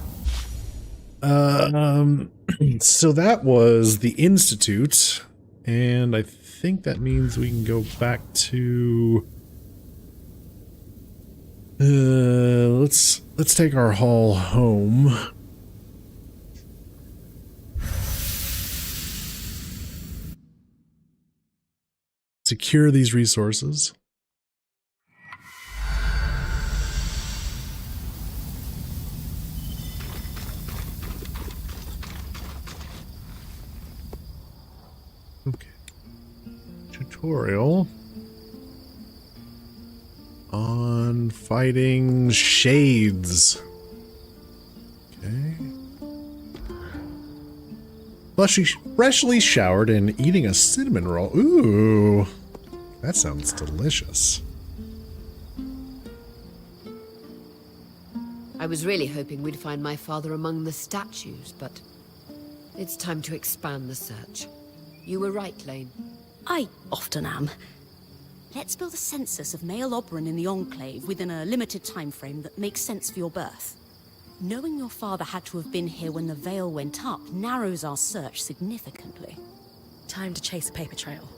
So that was the Institute, and I think that means we can go back to let's take our haul home. Secure these resources. Okay. Tutorial on fighting shades. Okay. Freshly showered and eating a cinnamon roll. Ooh, that sounds delicious. I was really hoping we'd find my father among the statues, but it's time to expand the search. You were right, Lane. I often am. Let's build a census of male Oberon in the Enclave within a limited time frame that makes sense for your birth. Knowing your father had to have been here when the veil went up narrows our search significantly. Time to chase a paper trail.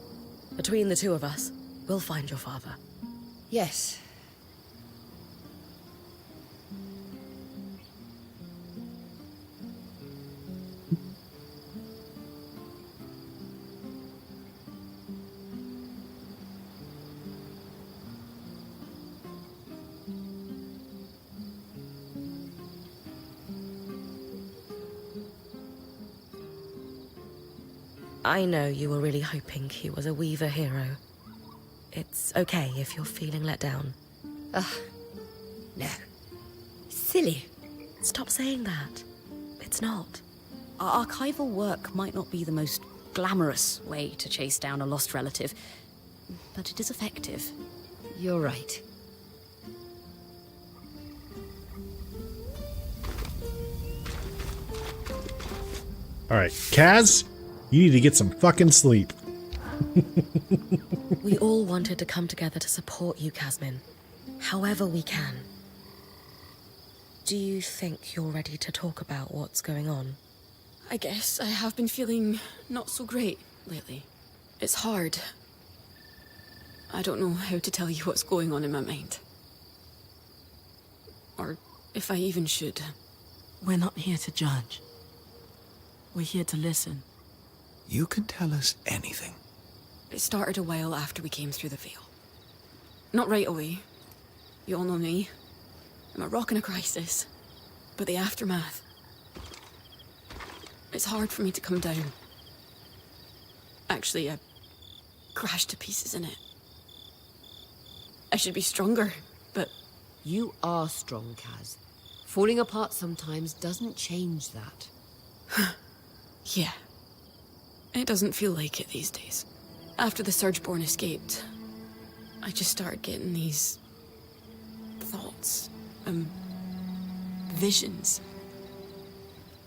Between the two of us, we'll find your father. Yes. I know you were really hoping he was a Weaver hero. It's okay if you're feeling let down. No. Silly. Stop saying that. It's not. Our archival work might not be the most glamorous way to chase down a lost relative, but it is effective. You're right. Alright, Kaz, you need to get some fucking sleep. We all wanted to come together to support you, Casmin. However we can. Do you think you're ready to talk about what's going on? I guess I have been feeling not so great lately. It's hard. I don't know how to tell you what's going on in my mind. Or if I even should. We're not here to judge. We're here to listen. You can tell us anything. It started a while after we came through the Veil. Not right away. You all know me. I'm a rock in a crisis. But the aftermath... It's hard for me to come down. Actually, I crashed to pieces in it. I should be stronger, but... You are strong, Kaz. Falling apart sometimes doesn't change that. Yeah. It doesn't feel like it these days. After the Surgeborn escaped, I just started getting these... thoughts. Visions.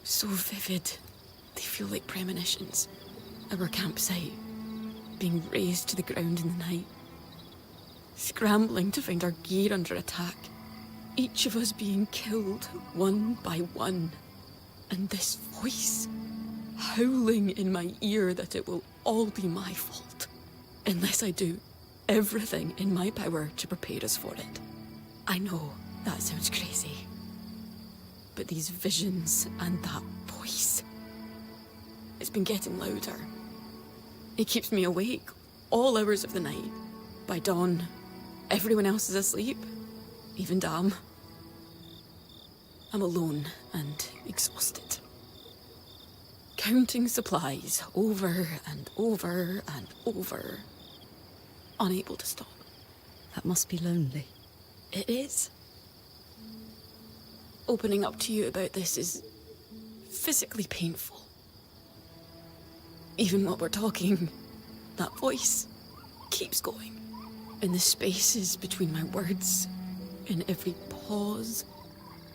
So vivid, they feel like premonitions. Our campsite, being razed to the ground in the night. Scrambling to find our gear under attack. Each of us being killed, one by one. And this voice, howling in my ear that it will all be my fault. Unless I do everything in my power to prepare us for it. I know that sounds crazy. But these visions and that voice, it's been getting louder. It keeps me awake all hours of the night. By dawn, everyone else is asleep, even Dam. I'm alone and exhausted. Counting supplies over and over and over. Unable to stop. That must be lonely. It is. Opening up to you about this is physically painful. Even while we're talking, that voice keeps going. In the spaces between my words, in every pause,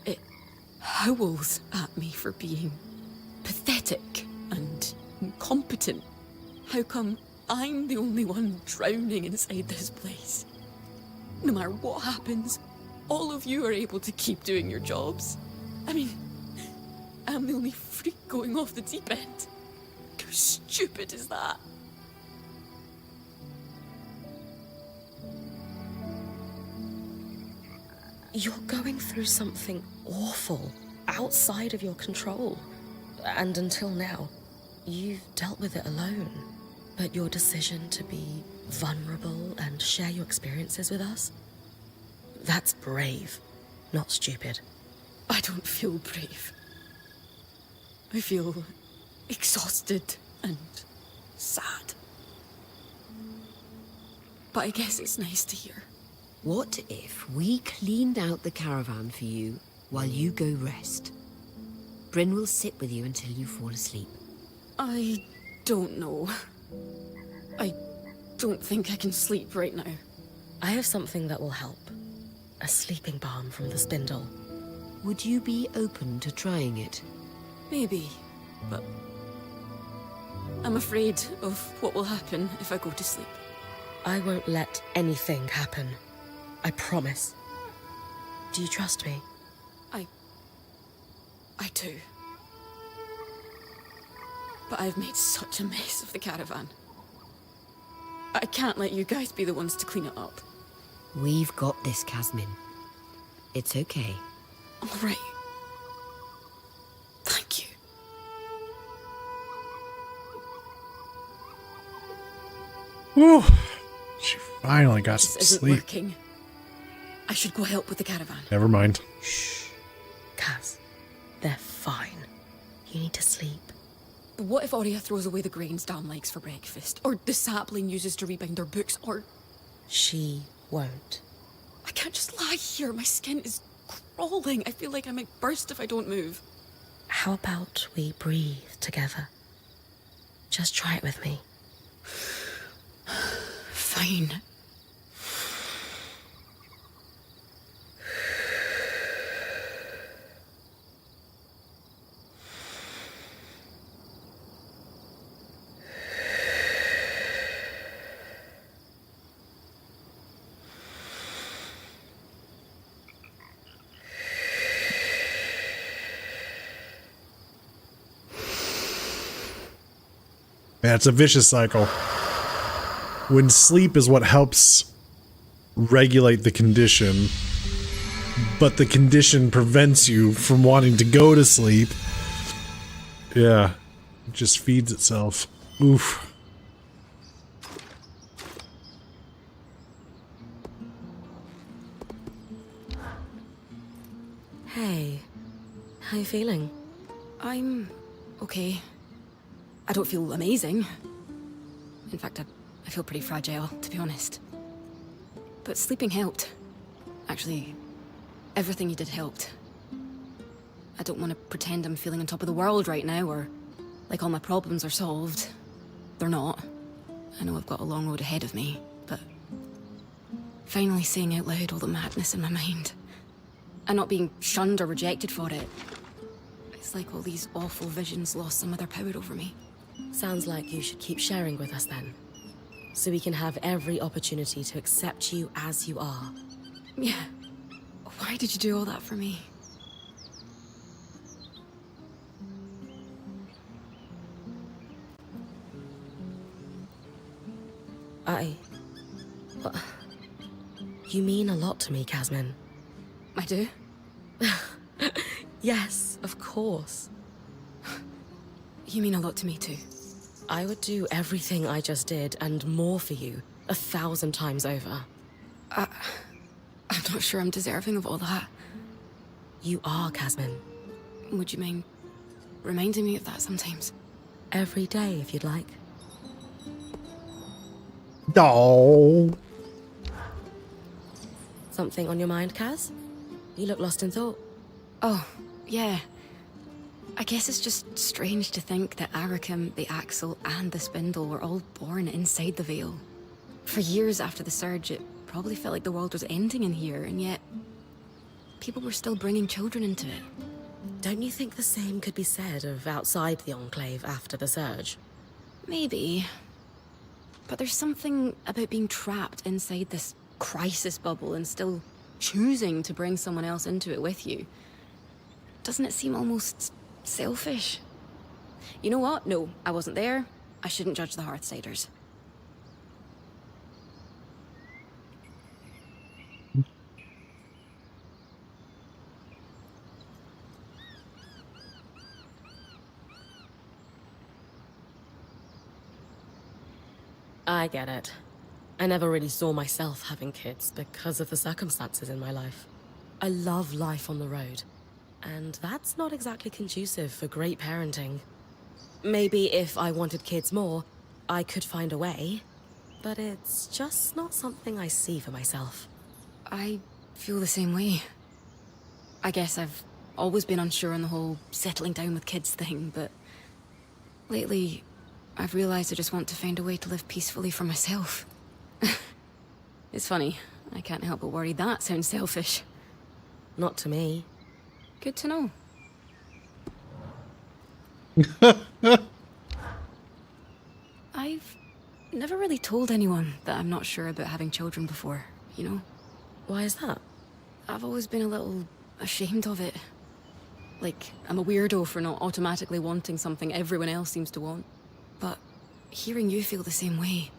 it howls at me for being pathetic and incompetent. How come I'm the only one drowning inside this place? No matter what happens, all of you are able to keep doing your jobs. I mean, I'm the only freak going off the deep end. How stupid is that? You're going through something awful, outside of your control. And until now, you've dealt with it alone. But your decision to be vulnerable and share your experiences with us, that's brave, not stupid. I don't feel brave. I feel exhausted and sad. But I guess it's nice to hear. What if we cleaned out the caravan for you while you go rest? Bryn will sit with you until you fall asleep. I don't know. I don't think I can sleep right now. I have something that will help. A sleeping balm from the spindle. Would you be open to trying it? Maybe, but I'm afraid of what will happen if I go to sleep. I won't let anything happen. I promise. Do you trust me? I do. But I've made such a mess of the caravan. I can't let you guys be the ones to clean it up. We've got this, Casmin. It's okay. All right. Thank you. Whew. She finally got This some isn't sleep. working. I should go help with the caravan. Never mind. Shh. Kaz, they're fine. You need to sleep. But what if Aurea throws away the grains Dan likes for breakfast? Or the sapling uses to rebind their books? Or... She won't. I can't just lie here. My skin is crawling. I feel like I might burst if I don't move. How about we breathe together? Just try it with me. Fine. Yeah, it's a vicious cycle. When sleep is what helps regulate the condition, but the condition prevents you from wanting to go to sleep. Yeah, it just feeds itself. Oof. Hey, how you feeling? I'm okay. I don't feel amazing. In fact, I feel pretty fragile, to be honest. But sleeping helped. Actually, everything you did helped. I don't want to pretend I'm feeling on top of the world right now, or like all my problems are solved. They're not. I know I've got a long road ahead of me, but finally saying out loud all the madness in my mind, and not being shunned or rejected for it. It's like all these awful visions lost some of their power over me. Sounds like you should keep sharing with us then, so we can have every opportunity to accept you as you are. Yeah. Why did you do all that for me? You mean a lot to me, Casmin. I do? Yes, of course. You mean a lot to me too. I would do everything I just did and more for you 1,000 times over. I'm not sure I'm deserving of all that. You are, Casmin. Would you mind reminding me of that sometimes? Every day, if you'd like. No. Something on your mind, Kaz? You look lost in thought. Oh, yeah. I guess it's just strange to think that Arakim, the Axle, and the Spindle were all born inside the Veil. For years after the Surge, it probably felt like the world was ending in here, and yet people were still bringing children into it. Don't you think the same could be said of outside the Enclave after the Surge? Maybe. But there's something about being trapped inside this crisis bubble and still choosing to bring someone else into it with you. Doesn't it seem almost selfish? You know what? No, I wasn't there. I shouldn't judge the Hearthsiders. I get it. I never really saw myself having kids because of the circumstances in my life. I love life on the road, and that's not exactly conducive for great parenting. Maybe if I wanted kids more, I could find a way, but it's just not something I see for myself. I feel the same way. I guess I've always been unsure on the whole settling down with kids thing, but lately I've realized I just want to find a way to live peacefully for myself. It's funny, I can't help but worry that sounds selfish. Not to me. Good to know. I've never really told anyone that I'm not sure about having children before, you know? Why is that? I've always been a little ashamed of it. Like, I'm a weirdo for not automatically wanting something everyone else seems to want. But hearing you feel the same way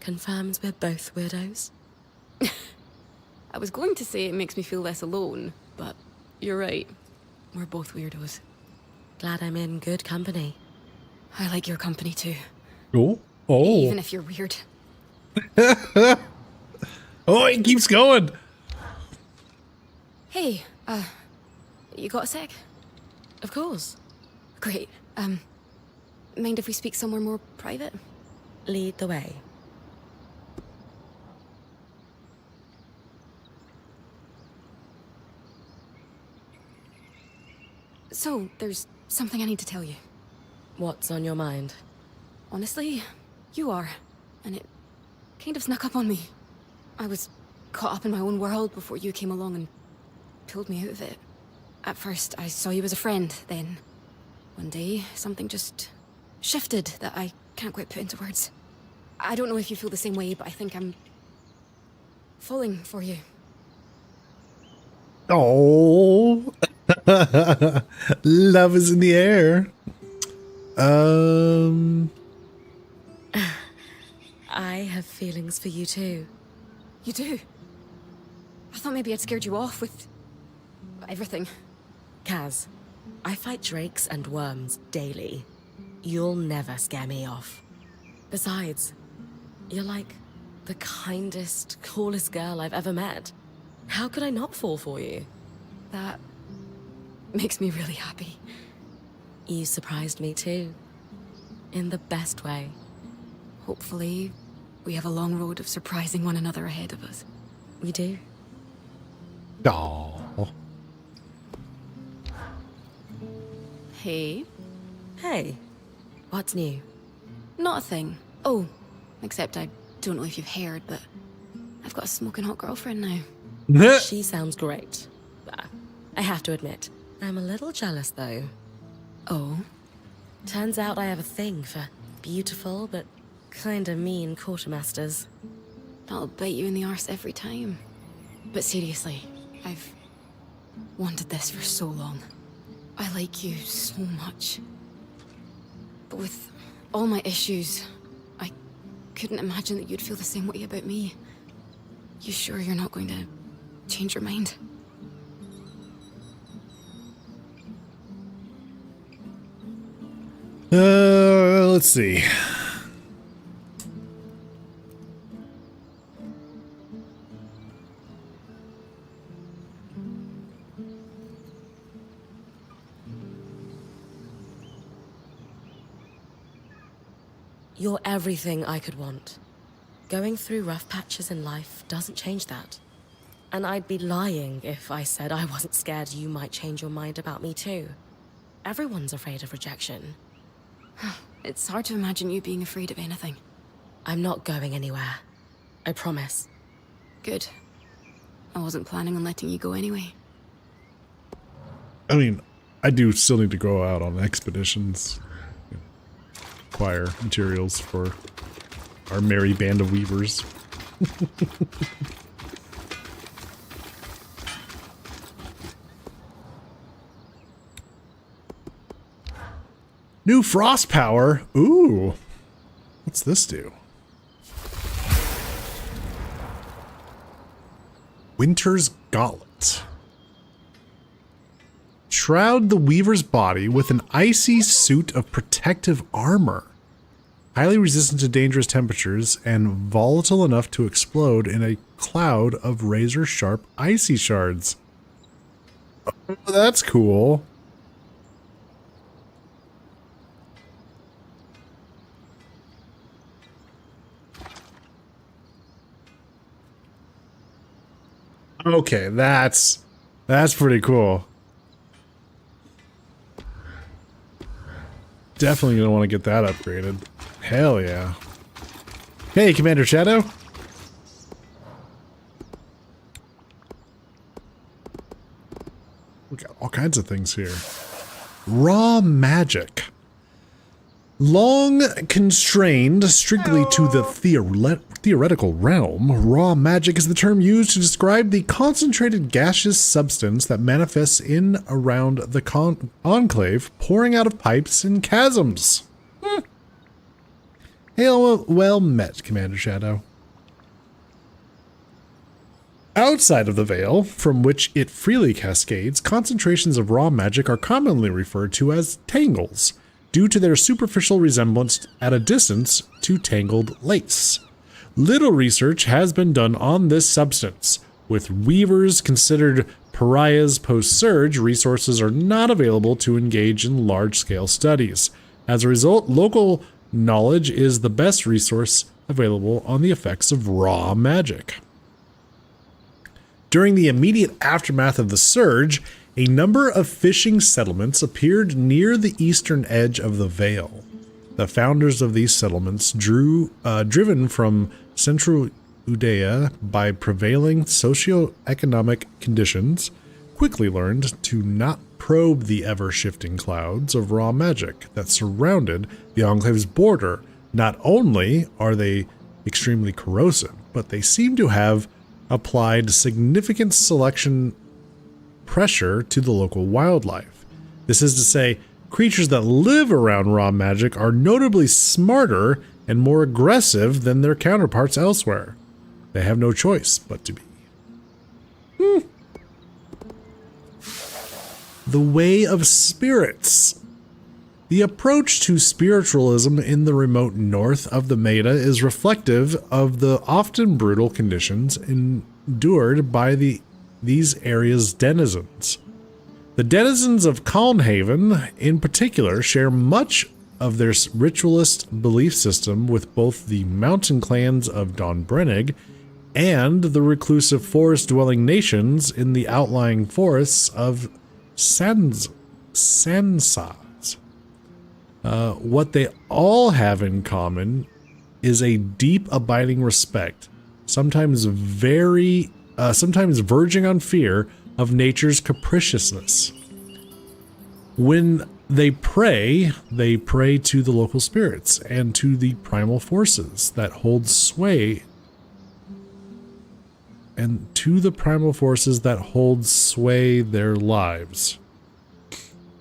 confirms we're both weirdos. I was going to say it makes me feel less alone, but you're right. We're both weirdos. Glad I'm in good company. I like your company too. Oh. Oh. Even if you're weird. Oh, it keeps going. Hey, you got a sec? Of course. Great. Mind if we speak somewhere more private? Lead the way. So, there's something I need to tell you. What's on your mind? Honestly, you are. And it kind of snuck up on me. I was caught up in my own world before you came along and pulled me out of it. At first, I saw you as a friend, then one day, something just shifted that I can't quite put into words. I don't know if you feel the same way, but I think I'm falling for you. Oh. Love is in the air. have feelings for you too. You do? I thought maybe I'd scared you off with everything. Kaz, I fight drakes and worms daily. You'll never scare me off. Besides, you're like the kindest, coolest girl I've ever met. How could I not fall for you? That makes me really happy. You surprised me too. In the best way. Hopefully, we have a long road of surprising one another ahead of us. We do. Aww. Hey. Hey, what's new? Not a thing. Oh, except I don't know if you've heard, but I've got a smoking hot girlfriend now. She sounds great. I have to admit, I'm a little jealous though. Oh? Turns out I have a thing for beautiful but kinda mean quartermasters. That'll bite you in the arse every time. But seriously, I've wanted this for so long. I like you so much. But with all my issues, I couldn't imagine that you'd feel the same way about me. You sure you're not going to change your mind? Let's see. You're everything I could want. Going through rough patches in life doesn't change that. And I'd be lying if I said I wasn't scared you might change your mind about me too. Everyone's afraid of rejection. It's hard to imagine you being afraid of anything. I'm not going anywhere. I promise. Good. I wasn't planning on letting you go anyway. I mean, I do still need to go out on expeditions. Acquire materials for our merry band of weavers. New frost power. Ooh. What's this do? Winter's Gauntlet. Shroud the weaver's body with an icy suit of protective armor. Highly resistant to dangerous temperatures and volatile enough to explode in a cloud of razor-sharp icy shards. Oh, that's cool. Okay, that's pretty cool. Definitely gonna want to get that upgraded. Hell yeah. Hey, Commander Shadow. We got all kinds of things here. Raw magic. Long constrained strictly to the theoretical realm, raw magic is the term used to describe the concentrated gaseous substance that manifests in around the enclave, pouring out of pipes and chasms. Hail, well met, Commander Shadow. Outside of the veil, from which it freely cascades, concentrations of raw magic are commonly referred to as tangles, due to their superficial resemblance at a distance to tangled lace. Little research has been done on this substance. With weavers considered pariahs post-surge, resources are not available to engage in large-scale studies. As a result, local knowledge is the best resource available on the effects of raw magic. During the immediate aftermath of the surge, a number of fishing settlements appeared near the eastern edge of the Vale. The founders of these settlements, driven from central Udea by prevailing socio-economic conditions, quickly learned to not probe the ever-shifting clouds of raw magic that surrounded the Enclave's border. Not only are they extremely corrosive, but they seem to have applied significant selection pressure to the local wildlife. This is to say, creatures that live around raw magic are notably smarter and more aggressive than their counterparts elsewhere. They have no choice but to be. The Way of Spirits. The approach to spiritualism in the remote north of the Maida is reflective of the often brutal conditions endured by these areas' denizens. The denizens of Calnhaven, in particular, share much of their ritualist belief system with both the mountain clans of Donbrennig and the reclusive forest-dwelling nations in the outlying forests of Sansas. What they all have in common is a deep, abiding respect, sometimes verging on fear of nature's capriciousness. When they pray to the local spirits and to the primal forces that hold sway their lives.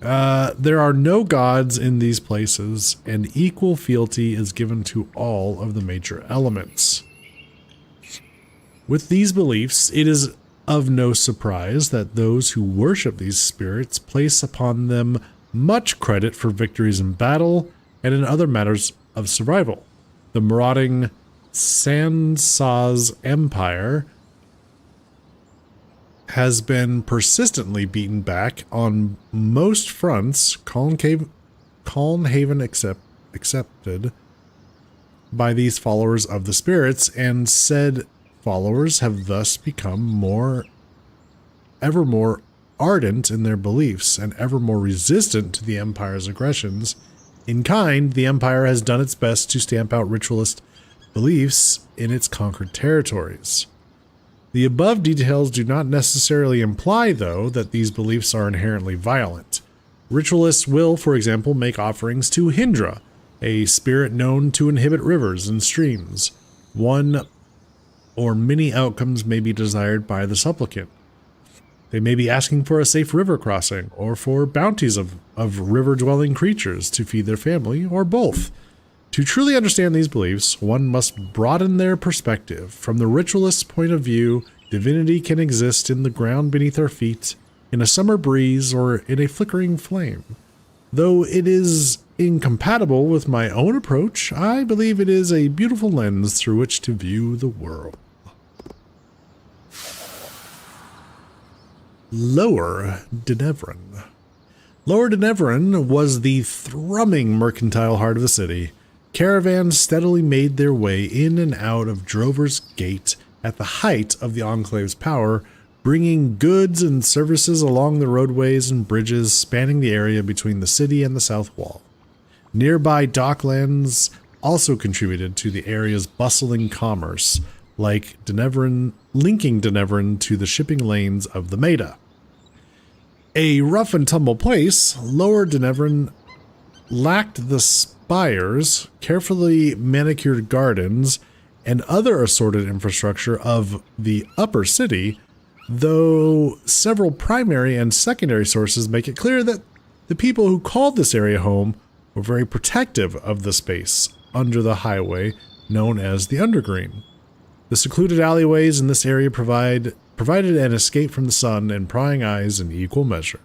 There are no gods in these places, and equal fealty is given to all of the major elements. With these beliefs, it is of no surprise that those who worship these spirits place upon them much credit for victories in battle and in other matters of survival. The marauding Sansas Empire has been persistently beaten back on most fronts, Calnhaven accepted, by these followers of the spirits, and said followers have thus become ever more ardent in their beliefs and ever more resistant to the Empire's aggressions. In kind, the Empire has done its best to stamp out ritualist beliefs in its conquered territories. The above details do not necessarily imply, though, that these beliefs are inherently violent. Ritualists will, for example, make offerings to Hindra, a spirit known to inhabit rivers and streams. One or many outcomes may be desired by the supplicant. They may be asking for a safe river crossing, or for bounties of river-dwelling creatures to feed their family, or both. To truly understand these beliefs, one must broaden their perspective. From the ritualist's point of view, divinity can exist in the ground beneath our feet, in a summer breeze, or in a flickering flame. Though it is incompatible with my own approach, I believe it is a beautiful lens through which to view the world. Lower Denevran. Lower Denevran was the thrumming mercantile heart of the city. Caravans steadily made their way in and out of Drover's Gate at the height of the Enclave's power, bringing goods and services along the roadways and bridges spanning the area between the city and the South Wall. Nearby docklands also contributed to the area's bustling commerce, linking Denevran to the shipping lanes of the Maida. A rough and tumble place, Lower Denevran lacked the spires, carefully manicured gardens, and other assorted infrastructure of the upper city, though several primary and secondary sources make it clear that the people who called this area home were very protective of the space under the highway known as the Undergreen. The secluded alleyways in this area provided an escape from the sun and prying eyes in equal measure.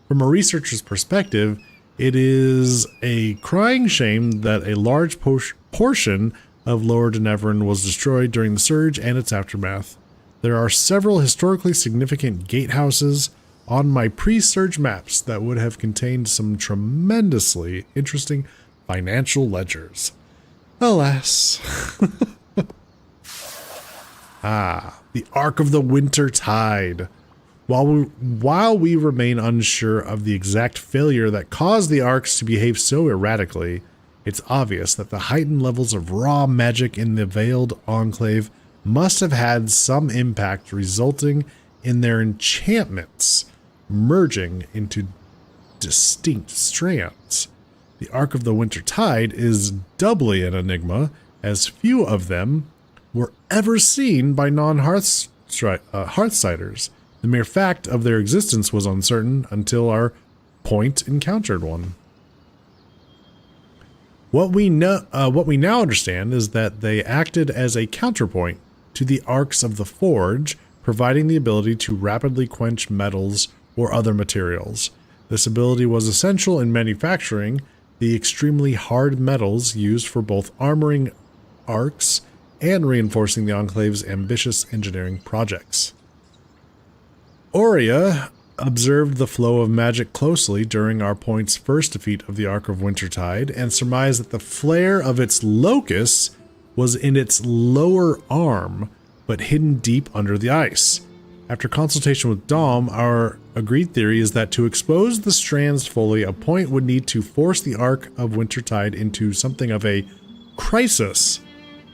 From a researcher's perspective, it is a crying shame that a large portion of Lower Denevran was destroyed during the surge and its aftermath. There are several historically significant gatehouses on my pre-surge maps that would have contained some tremendously interesting financial ledgers. Alas. The Ark of the Winter Tide. While we remain unsure of the exact failure that caused the Arks to behave so erratically, it's obvious that the heightened levels of raw magic in the Veiled Enclave must have had some impact, resulting in their enchantments merging into distinct strands. The Ark of the Winter Tide is doubly an enigma, as few of them were ever seen by non-Hearthsiders. The mere fact of their existence was uncertain until our point encountered one. What we now understand is that they acted as a counterpoint to the arcs of the forge, providing the ability to rapidly quench metals or other materials. This ability was essential in manufacturing the extremely hard metals used for both armoring arcs and reinforcing the Enclave's ambitious engineering projects. Aurea observed the flow of magic closely during our point's first defeat of the Ark of Wintertide and surmised that the flare of its locus was in its lower arm, but hidden deep under the ice. After consultation with Dom, our agreed theory is that to expose the strands fully, a point would need to force the Ark of Wintertide into something of a crisis.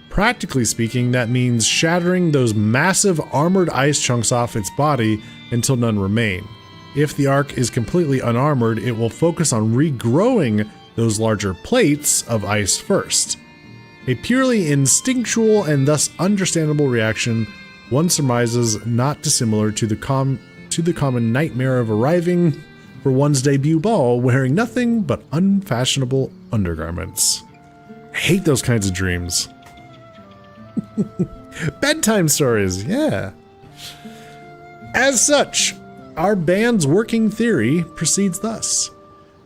Practically speaking, that means shattering those massive armored ice chunks off its body until none remain. If the Ark is completely unarmored, it will focus on regrowing those larger plates of ice first. A purely instinctual and thus understandable reaction, one surmises not dissimilar to the common nightmare of arriving for one's debut ball wearing nothing but unfashionable undergarments. I hate those kinds of dreams. Bedtime stories, yeah. As such, our band's working theory proceeds thus.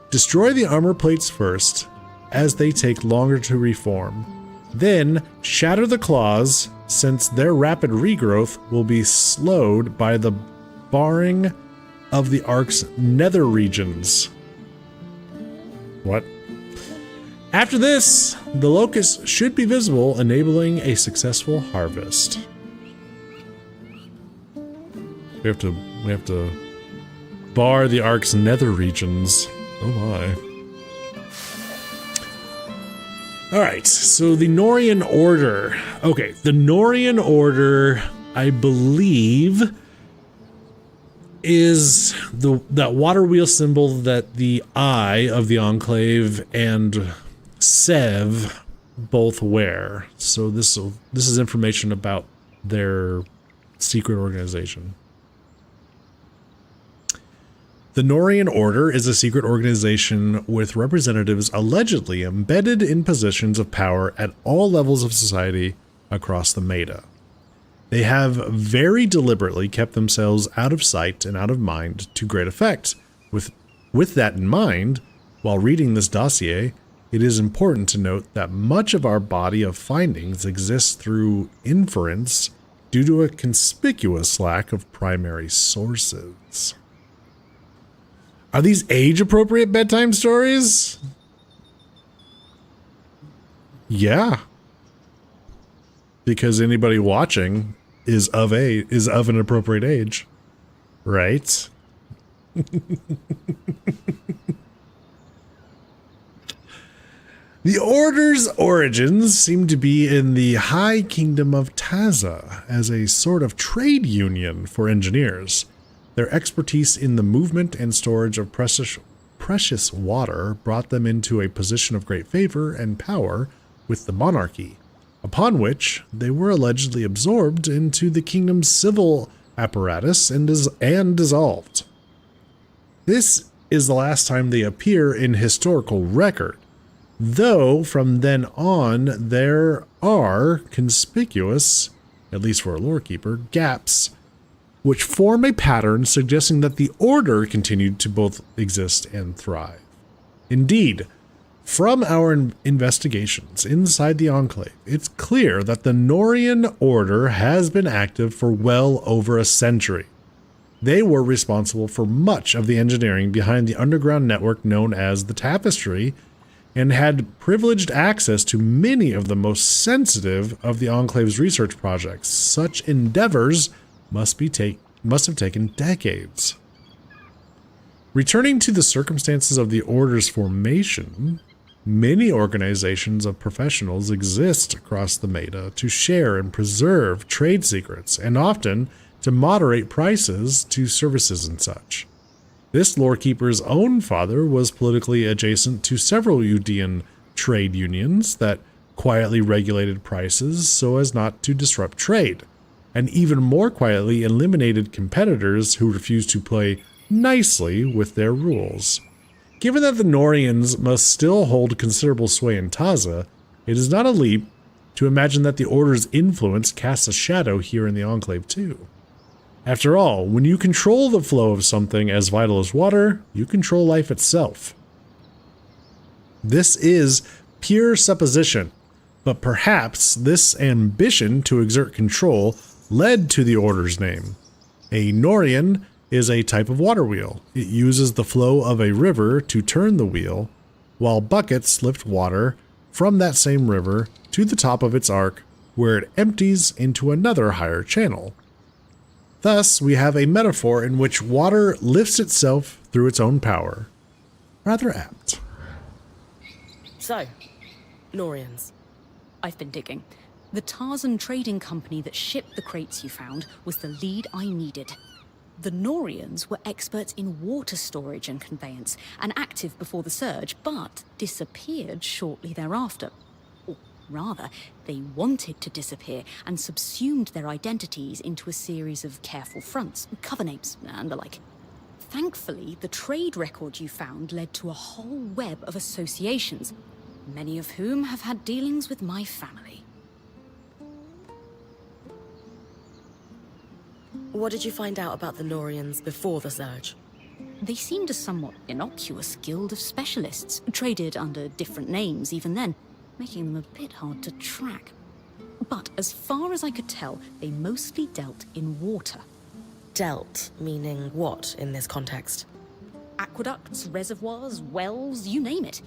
Destroy the armor plates first, as they take longer to reform. Then, shatter the claws, since their rapid regrowth will be slowed by the barring of the Ark's nether regions. What? After this, the locust should be visible, enabling a successful harvest. We have to bar the Ark's nether regions. Oh my. Alright, so the Norian Order. Okay, the Norian Order, I believe, is that water wheel symbol that the Eye of the Enclave and Sev both wear. So this is information about their secret organization. The Norian Order is a secret organization with representatives allegedly embedded in positions of power at all levels of society across the Meta. They have very deliberately kept themselves out of sight and out of mind to great effect. With that in mind, while reading this dossier, it is important to note that much of our body of findings exists through inference due to a conspicuous lack of primary sources. Are these age-appropriate bedtime stories? Yeah. Because anybody watching is of an appropriate age, right? The Order's origins seem to be in the High Kingdom of Taza as a sort of trade union for engineers. Their expertise in the movement and storage of precious water brought them into a position of great favor and power with the monarchy, upon which they were allegedly absorbed into the kingdom's civil apparatus and dissolved. This is the last time they appear in historical record, though from then on there are conspicuous, at least for a lorekeeper, gaps which form a pattern suggesting that the Order continued to both exist and thrive. Indeed, from our investigations inside the Enclave, it's clear that the Norian Order has been active for well over a century. They were responsible for much of the engineering behind the underground network known as the Tapestry, and had privileged access to many of the most sensitive of the Enclave's research projects. Such endeavors must have taken decades. Returning to the circumstances of the Order's formation, many organizations of professionals exist across the Meta to share and preserve trade secrets, and often to moderate prices to services and such. This lorekeeper's own father was politically adjacent to several Eudean trade unions that quietly regulated prices so as not to disrupt trade, and even more quietly eliminated competitors who refused to play nicely with their rules. Given that the Norians must still hold considerable sway in Taza, it is not a leap to imagine that the Order's influence casts a shadow here in the Enclave too. After all, when you control the flow of something as vital as water, you control life itself. This is pure supposition, but perhaps this ambition to exert control led to the Order's name. A Norian is a type of water wheel. It uses the flow of a river to turn the wheel, while buckets lift water from that same river to the top of its arc, where it empties into another higher channel. Thus, we have a metaphor in which water lifts itself through its own power. Rather apt. So, Norians. I've been digging. The Tarzan trading company that shipped the crates you found was the lead I needed. The Norians were experts in water storage and conveyance, and active before the surge, but disappeared shortly thereafter. Or rather, they wanted to disappear and subsumed their identities into a series of careful fronts, cover names, and the like. Thankfully, the trade record you found led to a whole web of associations, many of whom have had dealings with my family. What did you find out about the Norians before the surge? They seemed a somewhat innocuous guild of specialists, traded under different names even then, making them a bit hard to track. But as far as I could tell, they mostly dealt in water. Dealt, meaning what in this context? Aqueducts, reservoirs, wells, you name it.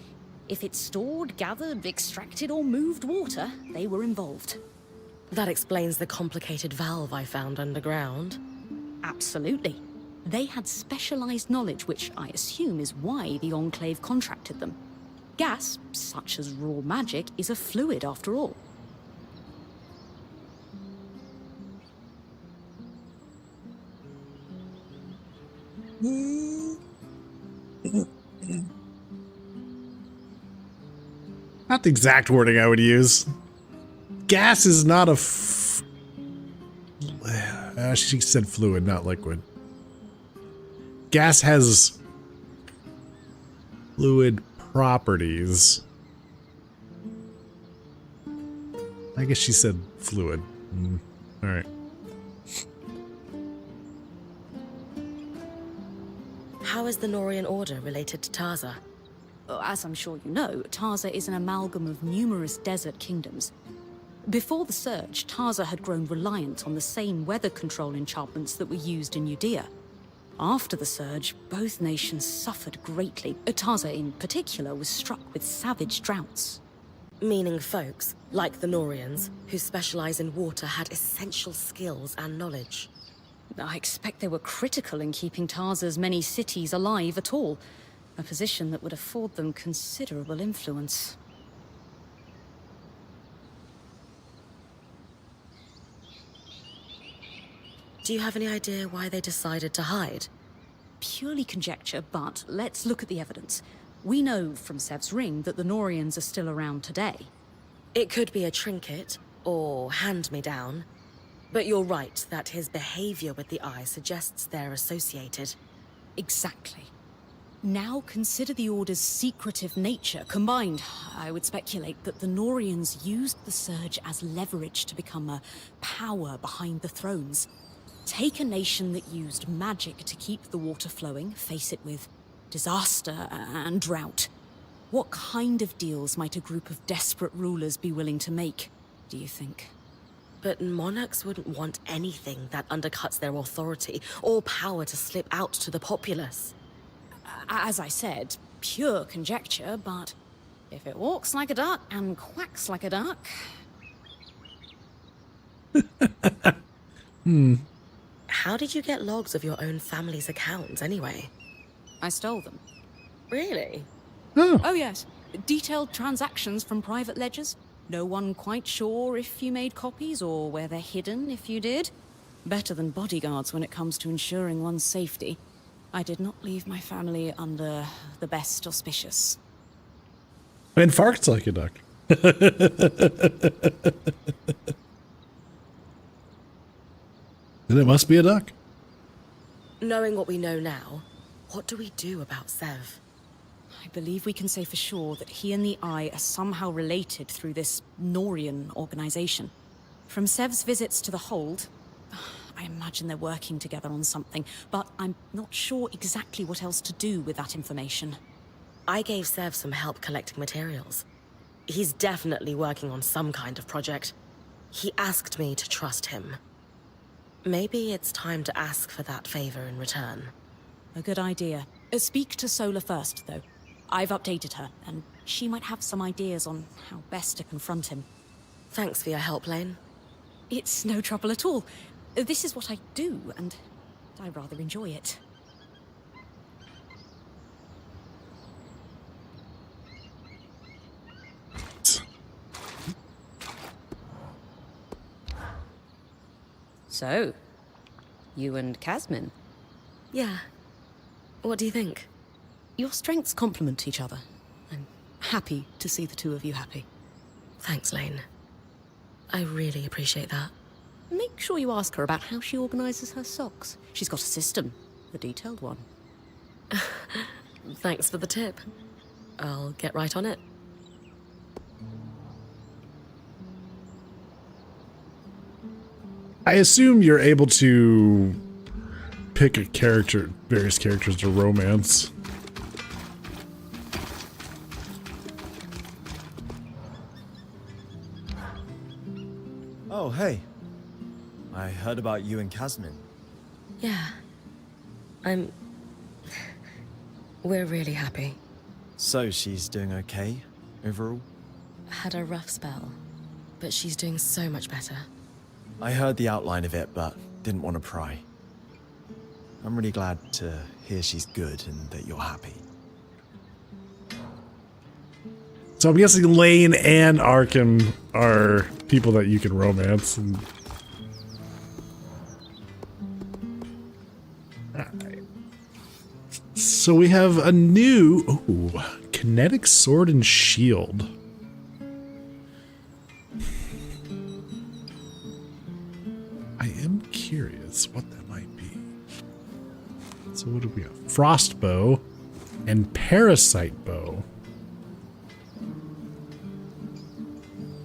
If it stored, gathered, extracted, or moved water, they were involved. That explains the complicated valve I found underground. Absolutely. They had specialized knowledge, which I assume is why the Enclave contracted them. Gas, such as raw magic, is a fluid after all. Not the exact wording I would use. Gas is not a she said fluid, not liquid. Gas has fluid properties. I guess she said fluid. All right. How is the Norian Order related to Taza? As I'm sure you know, Taza is an amalgam of numerous desert kingdoms. Before the surge, Taza had grown reliant on the same weather control enchantments that were used in Judea. After the surge, both nations suffered greatly. Taza in particular was struck with savage droughts. Meaning folks, like the Norians, who specialize in water, had essential skills and knowledge. I expect they were critical in keeping Taza's many cities alive at all, a position that would afford them considerable influence. Do you have any idea why they decided to hide? Purely conjecture, but let's look at the evidence. We know from Sev's ring that the Norians are still around today. It could be a trinket, or hand-me-down. But you're right that his behavior with the eye suggests they're associated. Exactly. Now consider the Order's secretive nature combined. I would speculate that the Norians used the surge as leverage to become a power behind the thrones. Take a nation that used magic to keep the water flowing, face it with disaster and drought. What kind of deals might a group of desperate rulers be willing to make, do you think? But monarchs wouldn't want anything that undercuts their authority or power to slip out to the populace. As I said, pure conjecture, but if it walks like a duck and quacks like a duck... How did you get logs of your own family's accounts, anyway? I stole them. Really? Oh yes. Detailed transactions from private ledgers. No one quite sure if you made copies or where they're hidden if you did. Better than bodyguards when it comes to ensuring one's safety. I did not leave my family under the best auspicious. And farts like a duck. Then it must be a duck. Knowing what we know now, what do we do about Sev? I believe we can say for sure that he and the Eye are somehow related through this Norian organization. From Sev's visits to the Hold, I imagine they're working together on something, but I'm not sure exactly what else to do with that information. I gave Sev some help collecting materials. He's definitely working on some kind of project. He asked me to trust him. Maybe it's time to ask for that favor in return. A good idea. Speak to Sola first, though. I've updated her, and she might have some ideas on how best to confront him. Thanks for your help, Lane. It's no trouble at all. This is what I do, and I rather enjoy it. So, you and Casmin? Yeah. What do you think? Your strengths complement each other. I'm happy to see the two of you happy. Thanks, Lane. I really appreciate that. Make sure you ask her about how she organizes her socks. She's got a system, a detailed one. Thanks for the tip. I'll get right on it. I assume you're able to pick a character, various characters to romance. Oh, hey. I heard about you and Casmin. Yeah. We're really happy. So she's doing okay, overall? Had a rough spell, but she's doing so much better. I heard the outline of it, but didn't want to pry. I'm really glad to hear she's good and that you're happy. So I'm guessing Lane and Arkham are people that you can romance. And... Alright. So we have a new kinetic sword and shield. I am curious what that might be. So what do we have? Frost bow and parasite bow.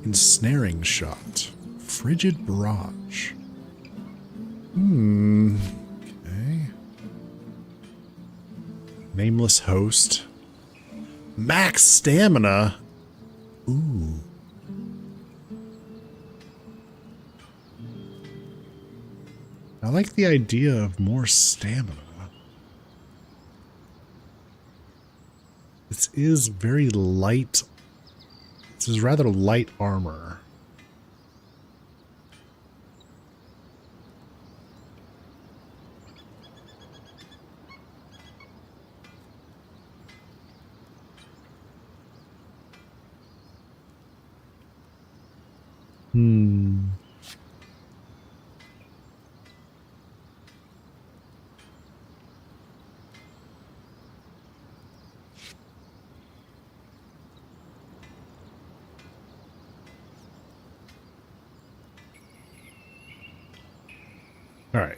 Ensnaring shot. Frigid barrage. Okay. Nameless host. Max stamina. Ooh. I like the idea of more stamina. This is very light. This is rather light armor. All right.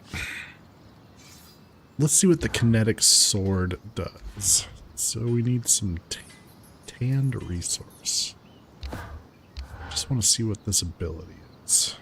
Let's see what the kinetic sword does. So we need some tanned resource. Just want to see what this ability is.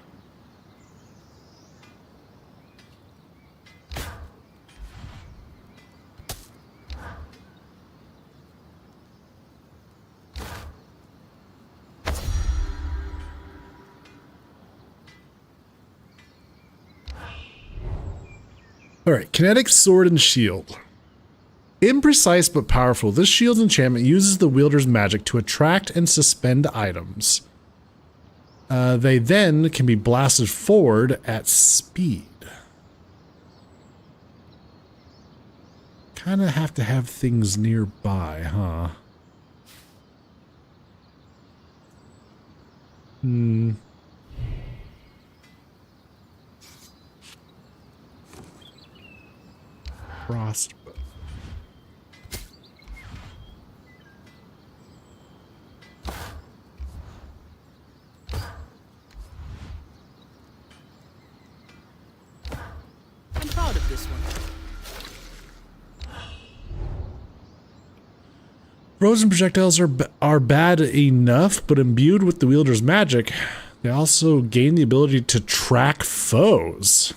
Alright, kinetic sword and shield. Imprecise but powerful, this shield's enchantment uses the wielder's magic to attract and suspend items. They then can be blasted forward at speed. Kind of have to have things nearby, huh? Crossbow. I'm proud of this one. Frozen projectiles are bad enough, but imbued with the wielder's magic, they also gain the ability to track foes.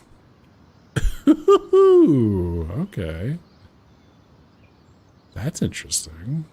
Okay. That's interesting.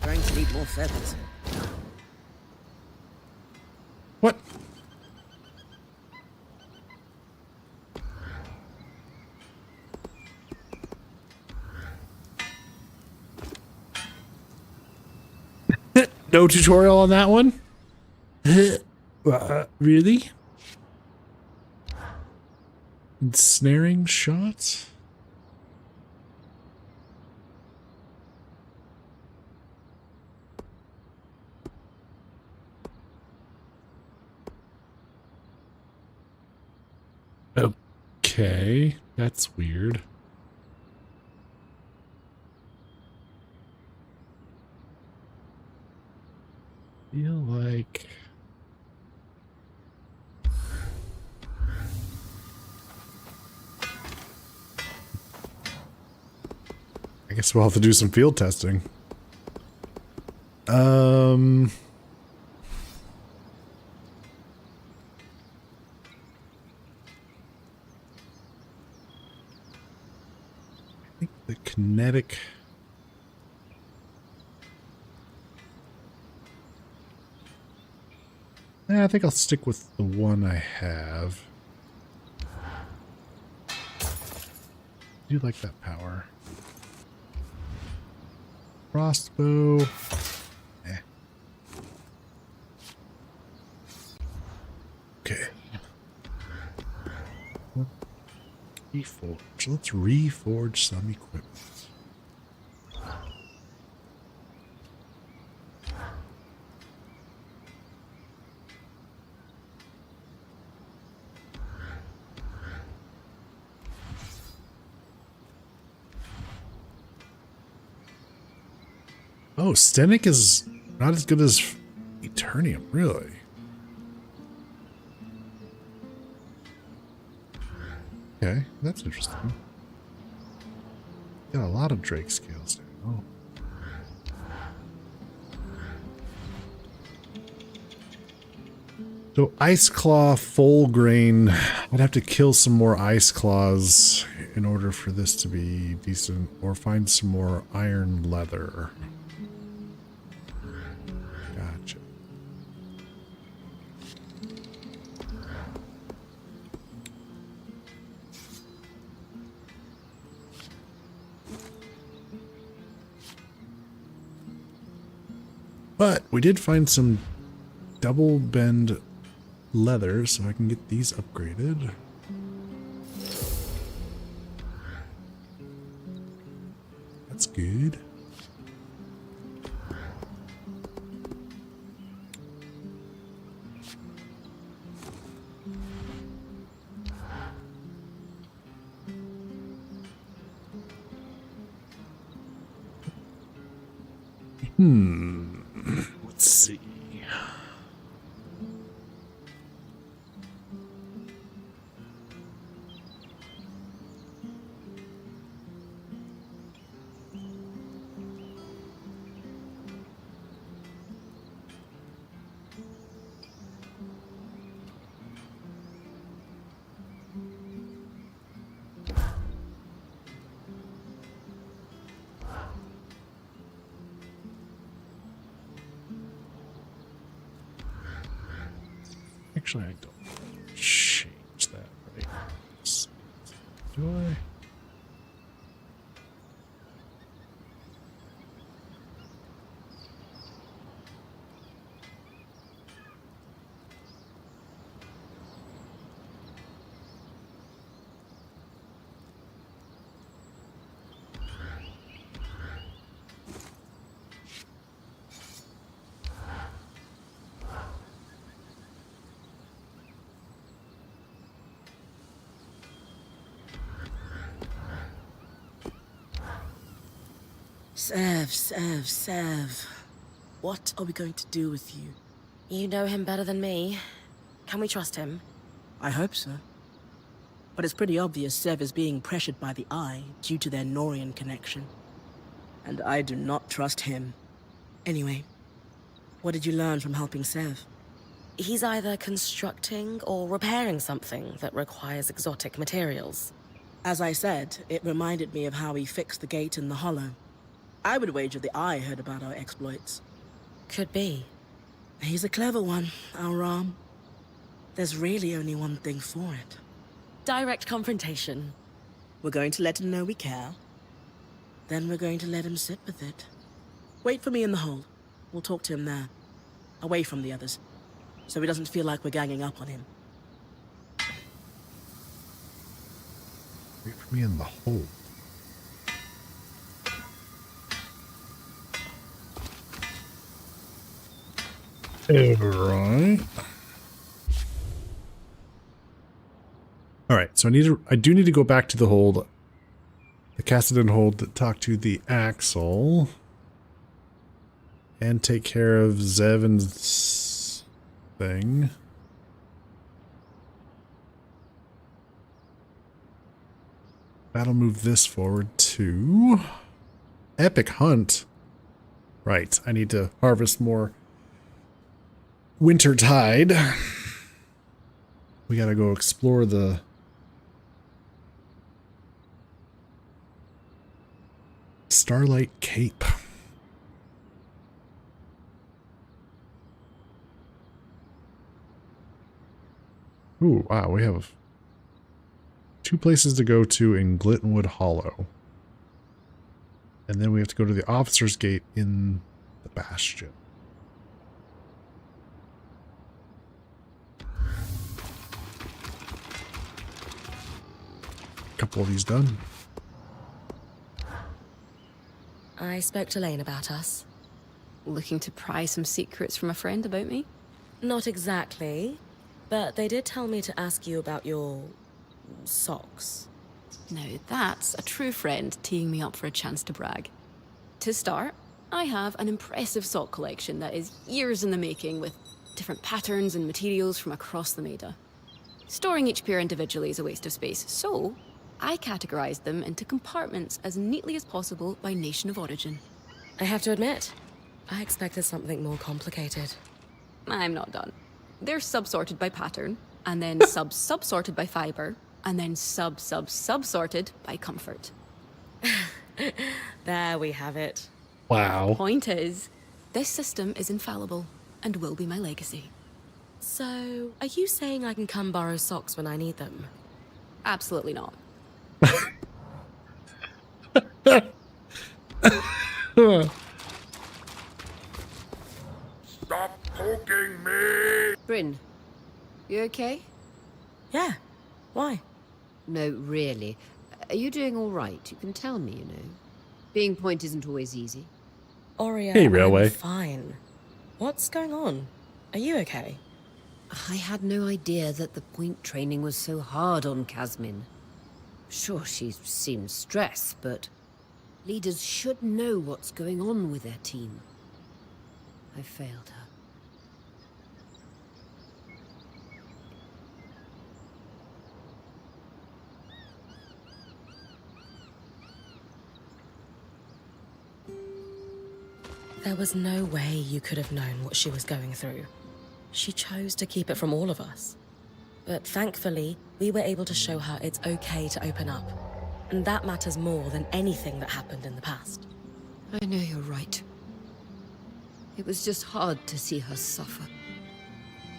Going to need more feathers. What? No tutorial on that one? Really? Ensnaring shots? Okay, that's weird. Feel like I guess we'll have to do some field testing. I think the kinetic. I think I'll stick with the one I have. I do like that power. Crossbow. Okay. Reforge. Let's reforge some equipment. Oh, Stenic is not as good as Eternium, really. Okay, that's interesting. Got a lot of Drake scales now. So Ice Claw full grain. I'd have to kill some more Ice Claws in order for this to be decent, or find some more iron leather. Gotcha. But we did find some double bend leather, so I can get these upgraded. That's good. Let's see. Actually, I don't change that right. Do I? Sev. What are we going to do with you? You know him better than me. Can we trust him? I hope so. But it's pretty obvious Sev is being pressured by the Eye due to their Norian connection. And I do not trust him. Anyway, what did you learn from helping Sev? He's either constructing or repairing something that requires exotic materials. As I said, it reminded me of how he fixed the gate in the Hollow. I would wager the Eye heard about our exploits. Could be. He's a clever one, our Ram. There's really only one thing for it. Direct confrontation. We're going to let him know we care. Then we're going to let him sit with it. Wait for me in the hold. We'll talk to him there. Away from the others. So he doesn't feel like we're ganging up on him. Wait for me in the hole. Alright. Alright, so I do need to go back to the hold. The Cassidon hold to talk to the Axle. And take care of Zevin's thing. That'll move this forward to Epic Hunt. Right, I need to harvest more Winter Tide. We gotta go explore the Starlight Cape. Ooh, wow, we have 2 places to go to in Glittenwood Hollow. And then we have to go to the Officer's Gate in the Bastion. Couple of these done. I spoke to Lane about us. Looking to pry some secrets from a friend about me? Not exactly, but they did tell me to ask you about your socks. Now that's a true friend teeing me up for a chance to brag. To start, I have an impressive sock collection that is years in the making with different patterns and materials from across the Maida. Storing each pair individually is a waste of space, so I categorized them into compartments as neatly as possible by nation of origin. I have to admit, I expected something more complicated. I'm not done. They're sub-sorted by pattern, and then sub-sub-sorted by fiber, and then sub-sub-sub-sorted by comfort. There we have it. Wow. Point is, this system is infallible, and will be my legacy. So, are you saying I can come borrow socks when I need them? Absolutely not. Stop poking me! Bryn, you okay? Yeah. Why? No, really. Are you doing all right? You can tell me, you know. Being point isn't always easy. Aurea, Hey, Railway. I'm fine. What's going on? Are you okay? I had no idea that the point training was so hard on Casmin. Sure, she seems stressed, but leaders should know what's going on with their team. I failed her. There was no way you could have known what she was going through. She chose to keep it from all of us. But thankfully, we were able to show her it's okay to open up. And that matters more than anything that happened in the past. I know you're right. It was just hard to see her suffer.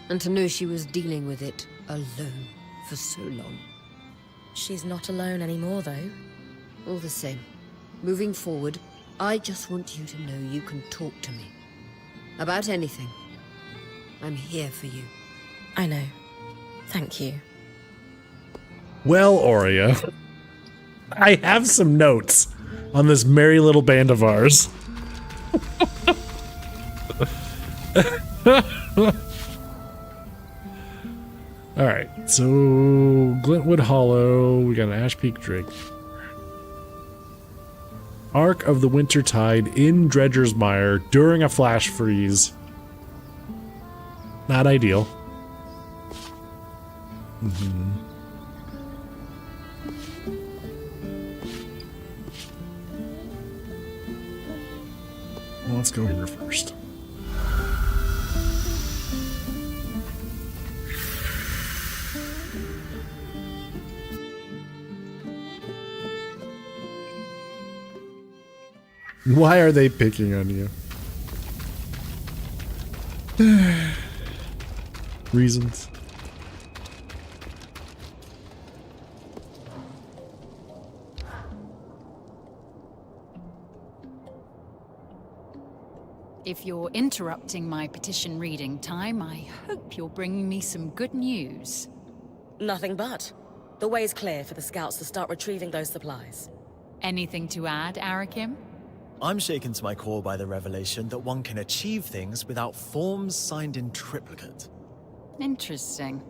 And to know she was dealing with it alone for so long. She's not alone anymore, though. All the same, moving forward, I just want you to know you can talk to me. About anything. I'm here for you. I know. Thank you. Well, Aurea, I have some notes on this merry little band of ours. Alright, so Glintwood Hollow, we got an Ash Peak Drake. Ark of the Wintertide in Dredger's Mire during a flash freeze. Not ideal. Well, let's go here first. Why are they picking on you? Reasons. If you're interrupting my petition reading time, I hope you're bringing me some good news. Nothing but. The way's clear for the scouts to start retrieving those supplies. Anything to add, Arakim? I'm shaken to my core by the revelation that one can achieve things without forms signed in triplicate. Interesting.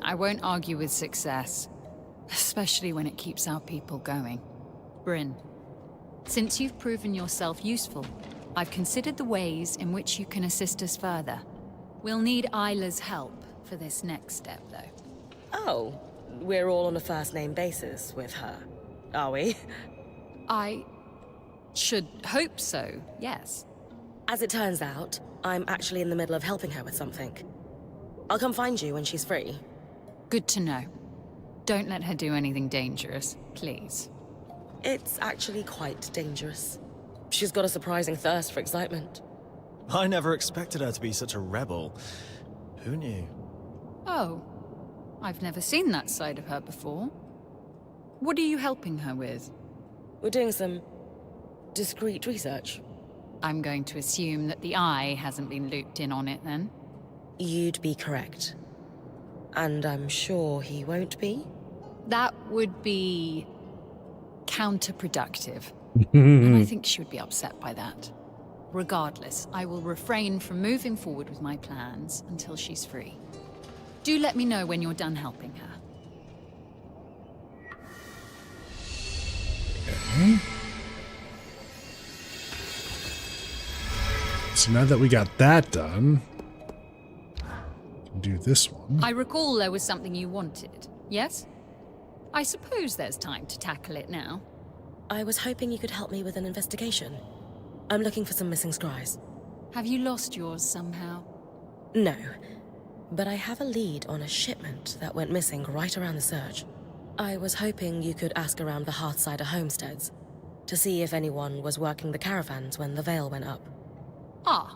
I won't argue with success, especially when it keeps our people going. Bryn, since you've proven yourself useful, I've considered the ways in which you can assist us further. We'll need Isla's help for this next step, though. Oh, we're all on a first-name basis with her, are we? I should hope so, yes. As it turns out, I'm actually in the middle of helping her with something. I'll come find you when she's free. Good to know. Don't let her do anything dangerous, please. It's actually quite dangerous. She's got a surprising thirst for excitement. I never expected her to be such a rebel. Who knew? Oh, I've never seen that side of her before. What are you helping her with? We're doing some discreet research. I'm going to assume that the Eye hasn't been looped in on it, then? You'd be correct. And I'm sure he won't be? That would be counterproductive. And I think she would be upset by that. Regardless, I will refrain from moving forward with my plans until she's free. Do let me know when you're done helping her. Okay. So now that we got that done, we can do this one. I recall there was something you wanted, yes? I suppose there's time to tackle it now. I was hoping you could help me with an investigation. I'm looking for some missing scries. Have you lost yours somehow? No, but I have a lead on a shipment that went missing right around the surge. I was hoping you could ask around the Hearthsider homesteads to see if anyone was working the caravans when the veil went up. Ah,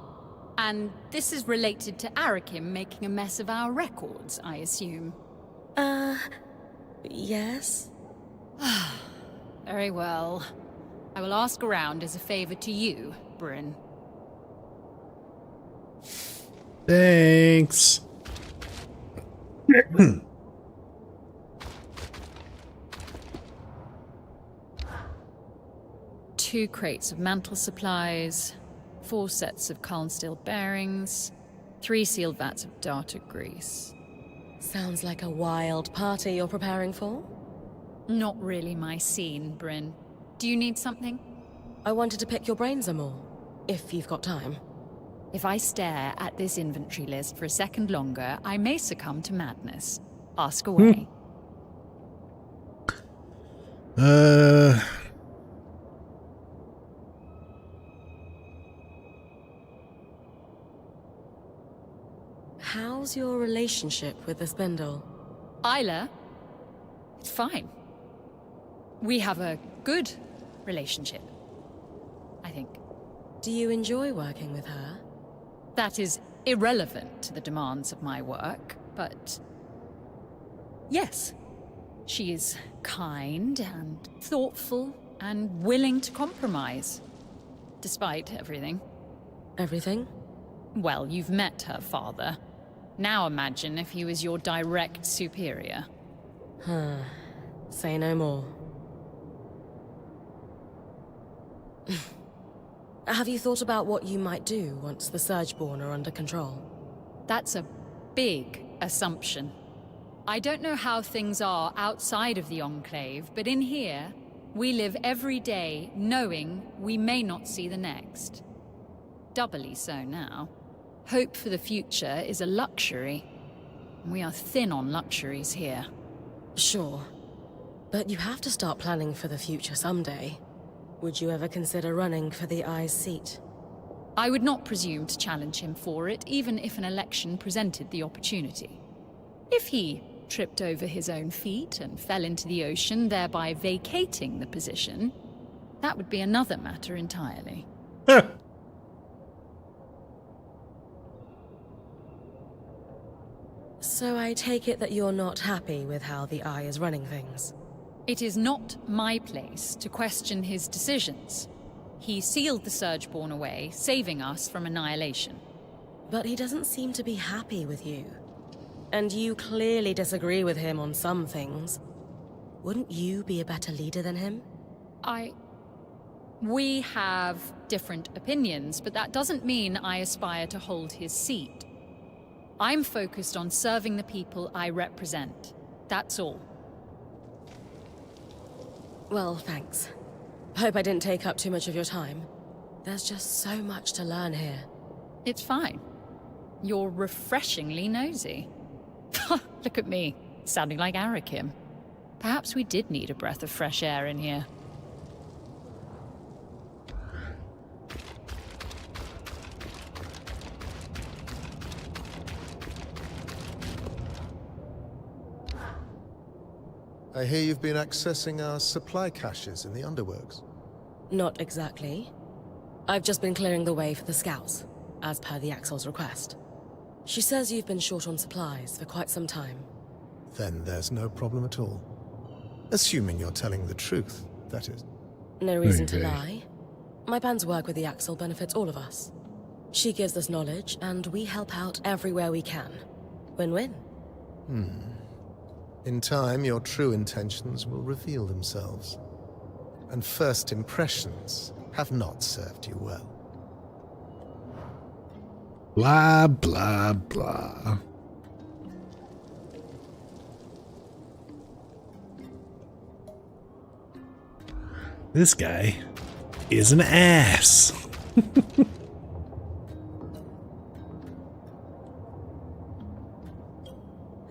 and this is related to Arakim making a mess of our records, I assume. Yes? Very well. I will ask around as a favor to you, Bryn. Thanks. 2 crates of mantle supplies, 4 sets of Calm Steel bearings, 3 sealed vats of darter grease. Sounds like a wild party you're preparing for. Not really my scene, Bryn. Do you need something? I wanted to pick your brains some more, if you've got time. If I stare at this inventory list for a second longer, I may succumb to madness. Ask away. How's your relationship with the spindle? Isla? It's fine. We have a good relationship, I think. Do you enjoy working with her? That is irrelevant to the demands of my work, but yes. She is kind and thoughtful and willing to compromise, despite everything. Everything? Well, you've met her father. Now imagine if he was your direct superior. Say no more. Have you thought about what you might do once the Surgeborn are under control? That's a big assumption. I don't know how things are outside of the Enclave, but in here, We live every day knowing we may not see the next. Doubly so now. Hope for the future is a luxury. We are thin on luxuries here. Sure. But you have to start planning for the future someday. Would you ever consider running for the Eye's seat? I would not presume to challenge him for it, even if an election presented the opportunity. If he tripped over his own feet and fell into the ocean, thereby vacating the position, that would be another matter entirely. So I take it that you're not happy with how the Eye is running things? It is not my place to question his decisions. He sealed the Surgeborn away, saving us from annihilation. But he doesn't seem to be happy with you. And you clearly disagree with him on some things. Wouldn't you be a better leader than him? We have different opinions, but that doesn't mean I aspire to hold his seat. I'm focused on serving the people I represent. That's all. Well, thanks. Hope I didn't take up too much of your time. There's just so much to learn here. It's fine. You're refreshingly nosy. Look at me, sounding like Arakim. Perhaps we did need a breath of fresh air in here. I hear you've been accessing our supply caches in the underworks. Not exactly. I've just been clearing the way for the scouts, as per the Axel's request. She says you've been short on supplies for quite some time. Then there's no problem at all. Assuming you're telling the truth, that is. No reason to lie. My band's work with the Axel benefits all of us. She gives us knowledge, and we help out everywhere we can. Win-win. In time, your true intentions will reveal themselves. And first impressions have not served you well. Blah, blah, blah. This guy is an ass.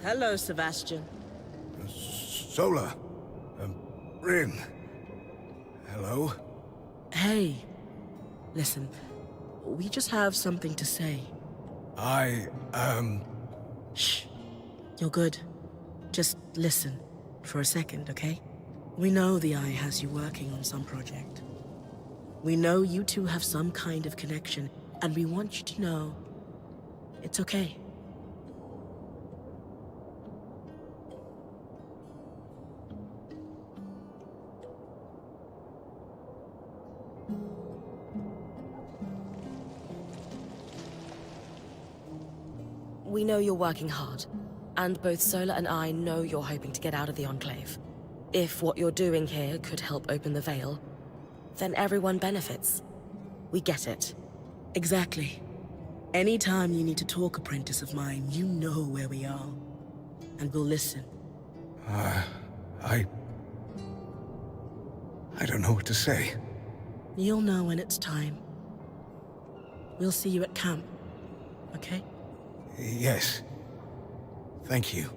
Hello, Sebastian. Sola. Rin. Hello? Hey. Listen, we just have something to say. Shh. You're good. Just listen for a second, okay? We know the Eye has you working on some project. We know you two have some kind of connection, and we want you to know it's okay. We know you're working hard, and both Sola and I know you're hoping to get out of the Enclave. If what you're doing here could help open the Veil, then everyone benefits. We get it. Exactly. Anytime you need to talk, apprentice of mine, you know where we are. And we'll listen. I don't know what to say. You'll know when it's time. We'll see you at camp, okay? Yes. Thank you.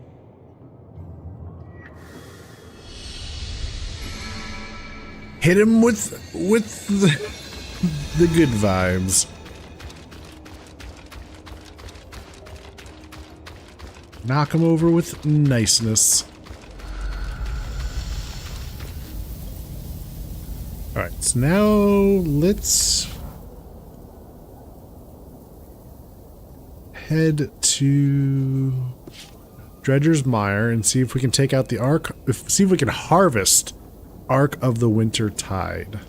Hit him with the good vibes. Knock him over with niceness. All right, so now let's head to Dredger's Mire and see if we can take out the Ark. See if we can harvest Ark of the Winter Tide.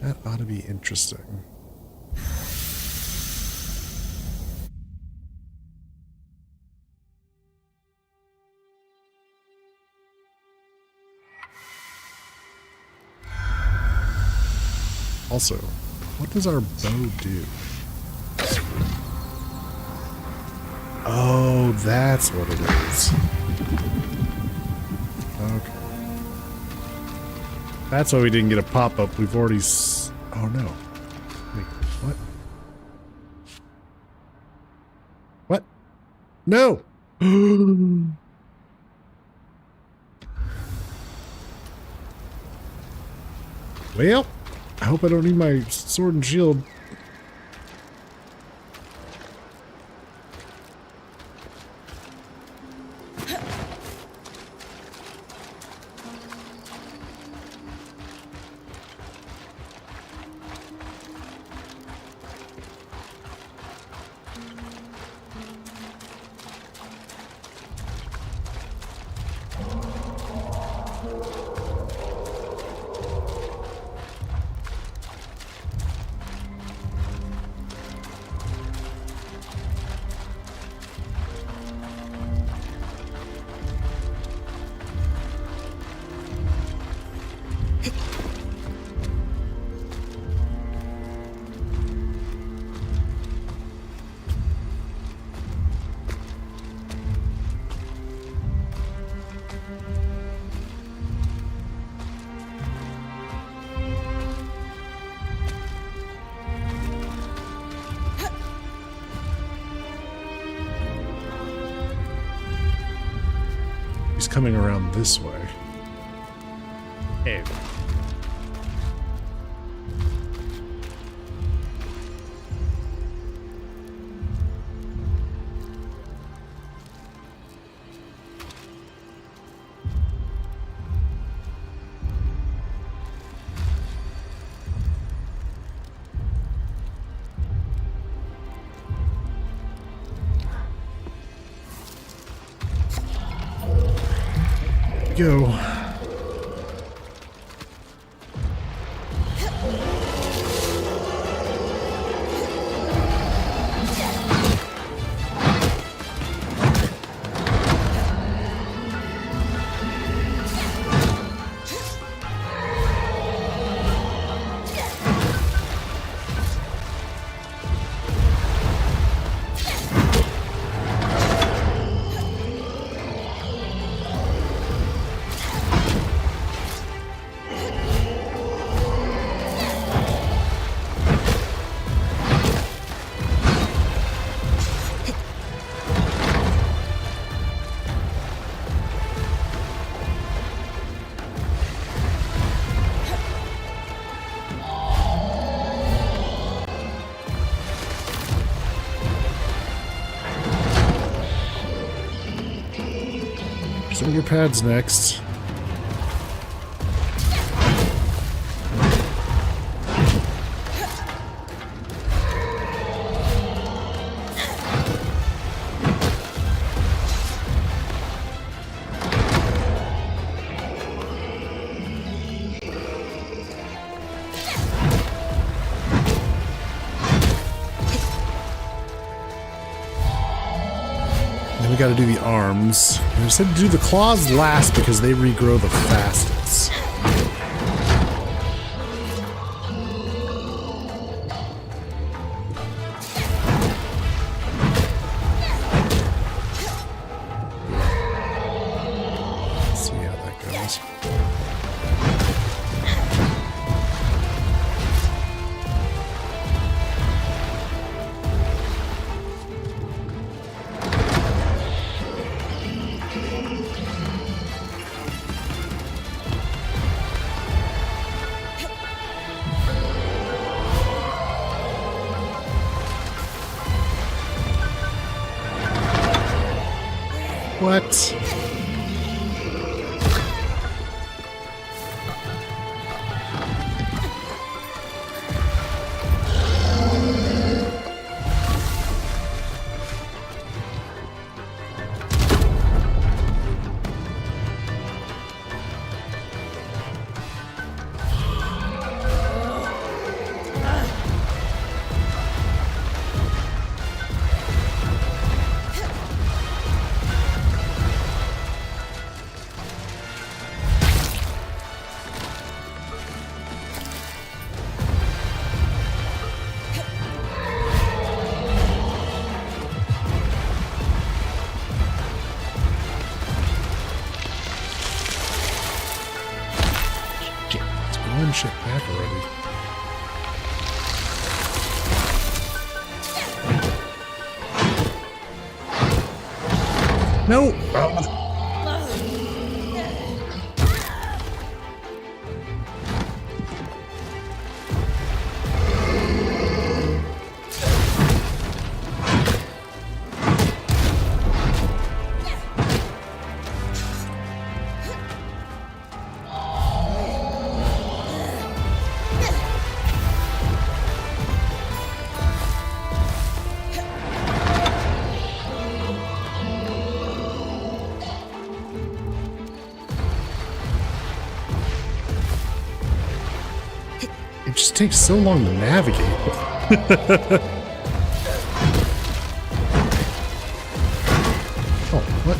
That ought to be interesting. Also, what does our bow do? Oh, that's what it is. Okay. That's why we didn't get a pop-up. We've already oh no. Wait, what? What? No! Well, I hope I don't need my sword and shield. He's coming around this way. Hey. Go. So your pad's next. Then we got to do the arms. And I said to do the claws last because they regrow the fastest. Let's see how that goes. What? No! It just takes so long to navigate. Oh, what?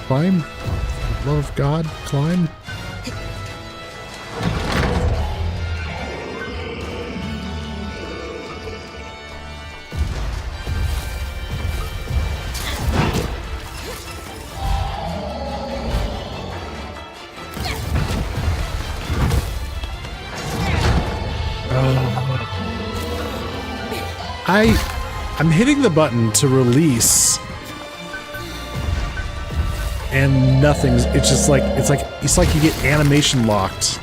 Climb? For the love of God, climb? I'm hitting the button to release, and nothing's. It's just like it's like you get animation locked.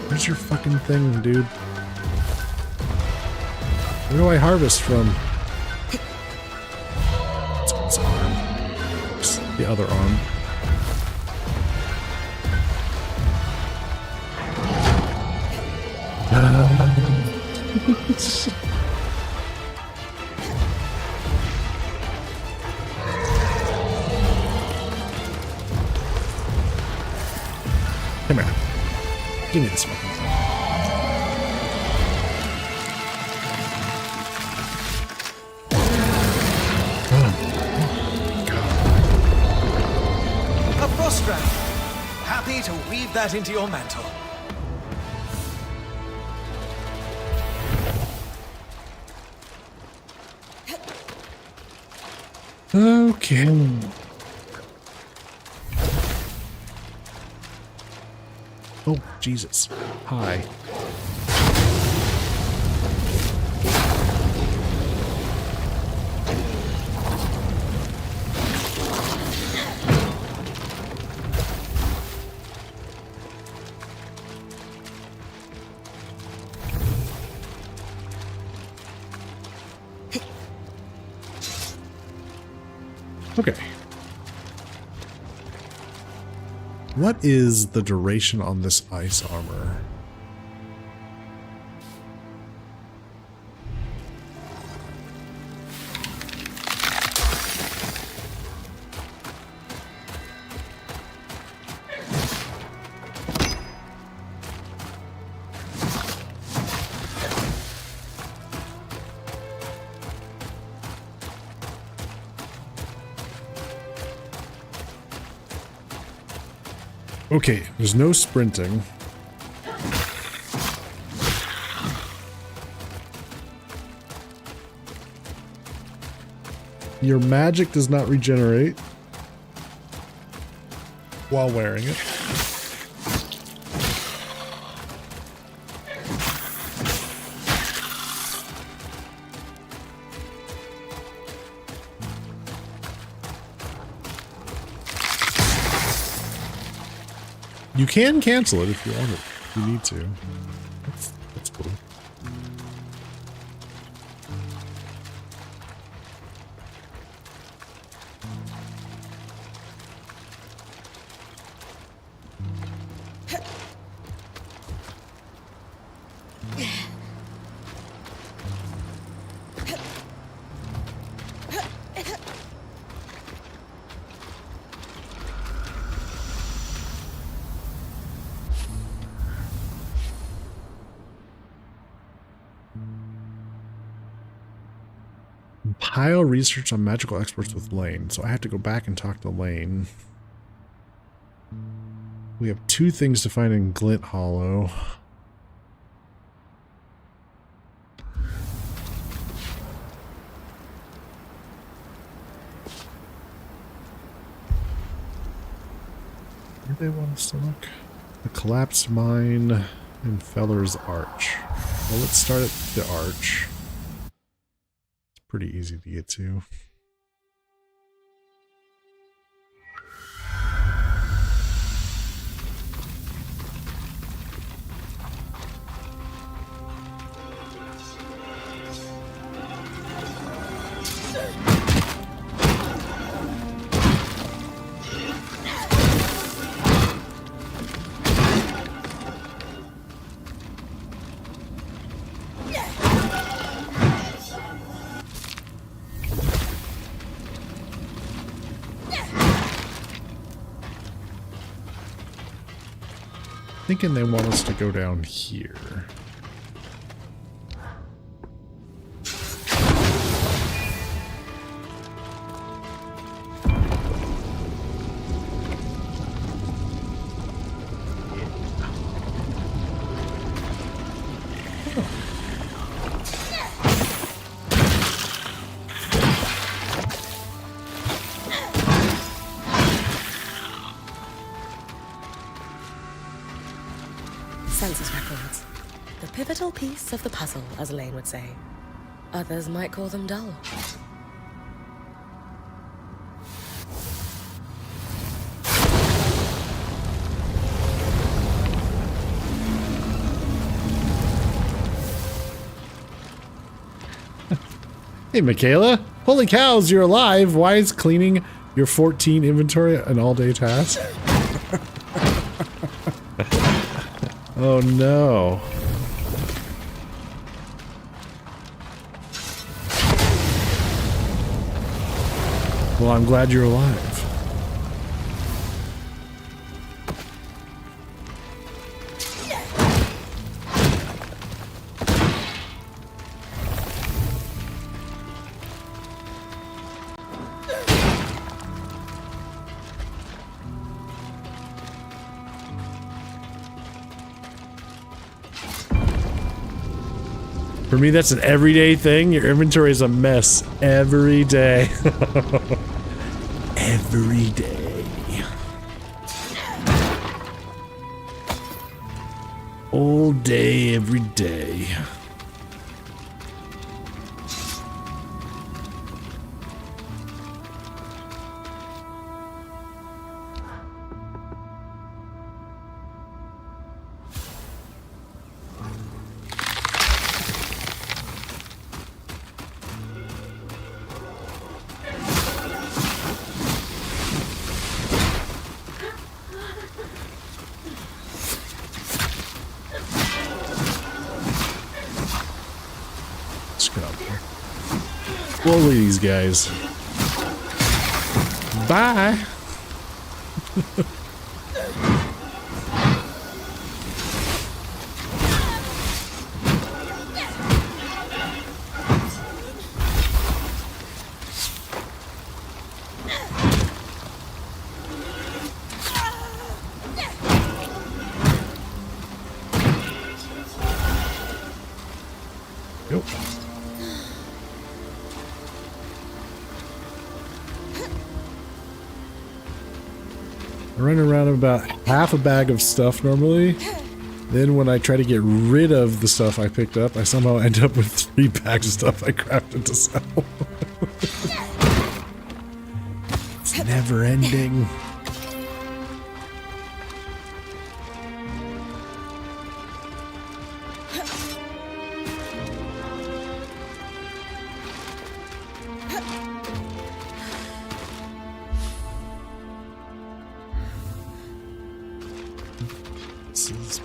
Where's your fucking thing, dude? Where do I harvest from? It's arm. It's the other arm. Come here. Give me this one. Strand. Happy to weave that into your mantle. Okay. Oh, Jesus. Hi. Okay. What is the duration on this ice armor? Okay, there's no sprinting. Your magic does not regenerate while wearing it. You can cancel it if you want it. If you need to. That's cool. Compile research on magical experts with Lane. So I have to go back and talk to Lane. We have 2 things to find in Glint Hollow. Where do they want us to look? The Collapsed Mine and Feller's Arch. Well, let's start at the Arch. It's pretty easy to get to. Thinking they want us to go down here. Census records. The pivotal piece of the puzzle, as Elaine would say. Others might call them dull. Hey, Michaela. Holy cows, you're alive. Why is cleaning your 14 inventory an all-day task? Oh no. Well, I'm glad you're alive. For me, that's an everyday thing. Your inventory is a mess every day. Every day. All day, every day. We'll leave these guys. Bye. Yep. I run around with about half a bag of stuff normally. Then when I try to get rid of the stuff I picked up, I somehow end up with 3 bags of stuff I crafted to sell. It's never ending. This is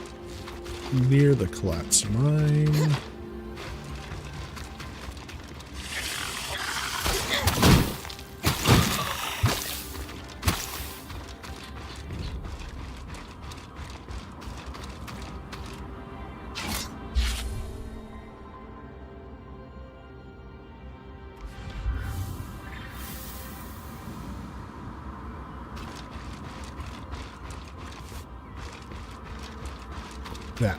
near the collapsed mine. that.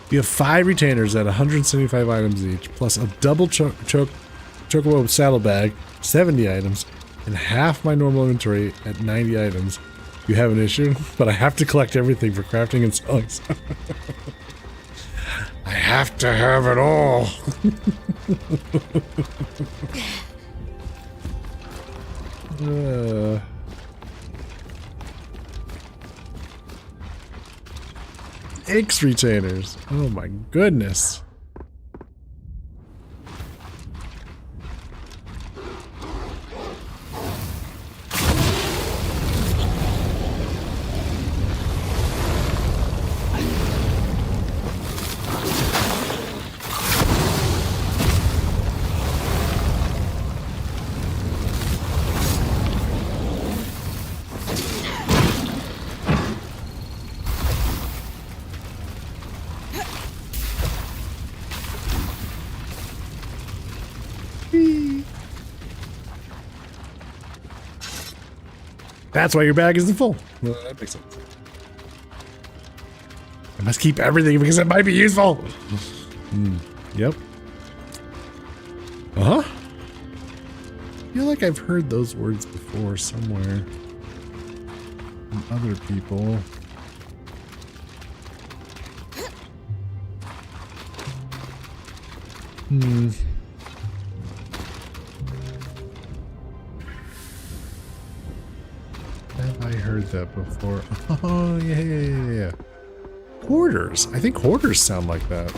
You have 5 retainers at 175 items each, plus a double chocobo saddlebag, 70 items, and half my normal inventory at 90 items. You have an issue, but I have to collect everything for crafting and selling stuff. I have to have it all. X retainers. Oh my goodness. That's why your bag isn't full. Well, that makes sense. I must keep everything because it might be useful. Yep. I feel like I've heard those words before somewhere from other people. Have I heard that before? Oh, yeah. Hoarders. I think hoarders sound like that.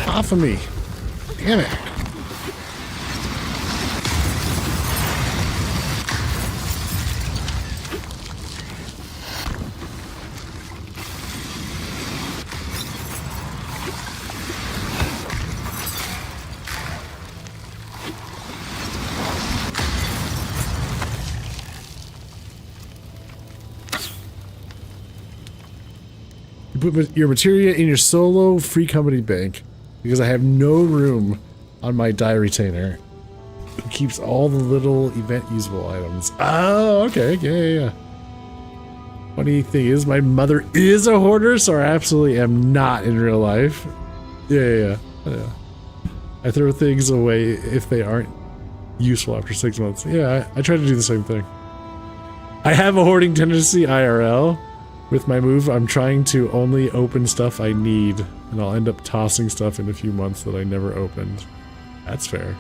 Off of me. Damn it. You put your materia in your solo free company bank. Because I have no room on my die retainer. It keeps all the little event usable items. Oh, okay. Yeah. Funny thing is, my mother is a hoarder, so I absolutely am not in real life. Yeah. I throw things away if they aren't useful after 6 months. Yeah, I try to do the same thing. I have a hoarding tendency IRL. With my move, I'm trying to only open stuff I need, and I'll end up tossing stuff in a few months that I never opened. That's fair.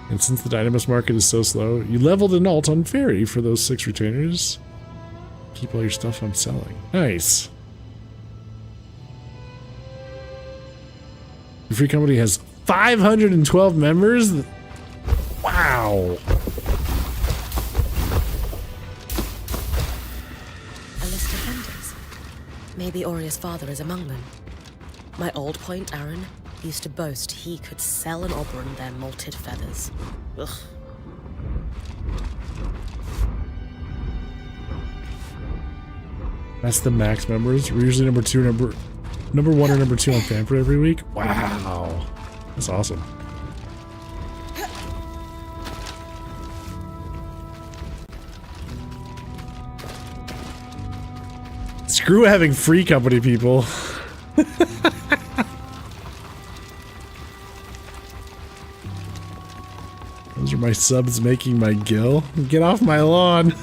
And since the Dynamis market is so slow, you leveled an alt on Fairy for those 6 retainers. Keep all your stuff I'm selling. Nice. Your free company has 512 members? Wow. Maybe Oria's father is among them. My old point, Aaron, used to boast he could sell an Oberon their molted feathers. Ugh. That's the max members. We're usually number 1 or number 2 on Fanford every week. Wow. That's awesome. Screw having free company, people. Those are my subs making my gill. Get off my lawn.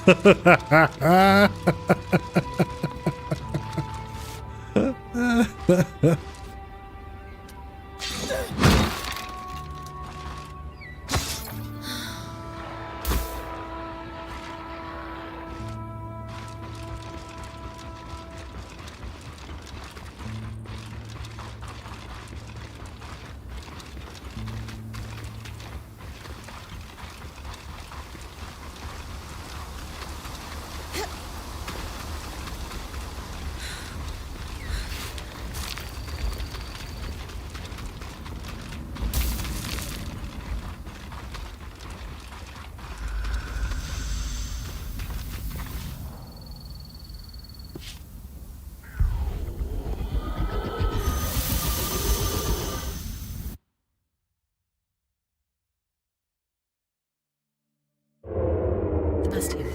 Sebastian.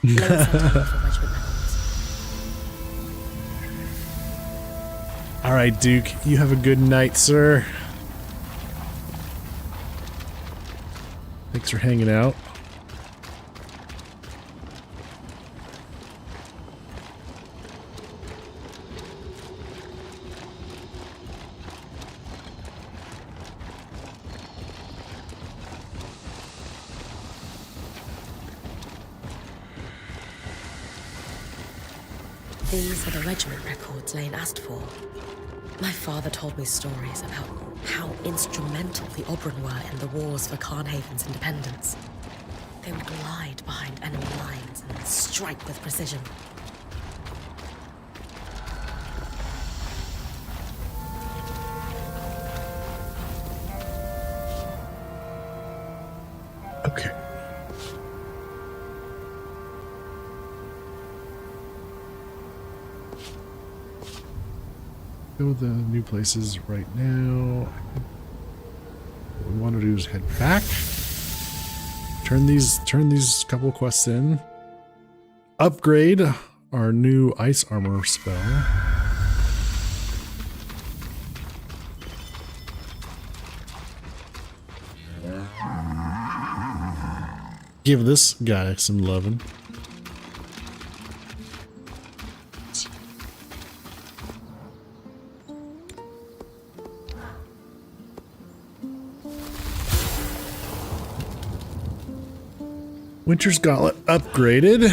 Lower center for Wedgwood Records. All right, Duke. You have a good night, sir. Thanks for hanging out. These are the regiment records Lane asked for. My father told me stories about how instrumental the Oberon were in the wars for Carnhaven's independence. They would glide behind enemy lines and strike with precision. Okay. Go with the new places right now. What we want to do is head back. Turn these couple quests in. Upgrade our new ice armor spell. Give this guy some loving. Winter's Gauntlet upgraded.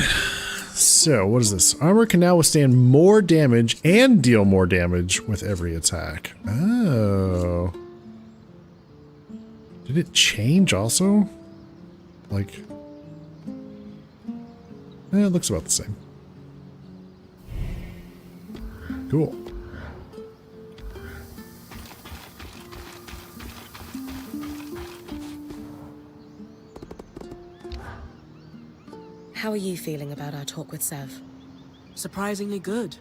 So, what is this? Armor can now withstand more damage and deal more damage with every attack. Oh. Did it change also? Like... it looks about the same. Cool. How are you feeling about our talk with Sev? Surprisingly good.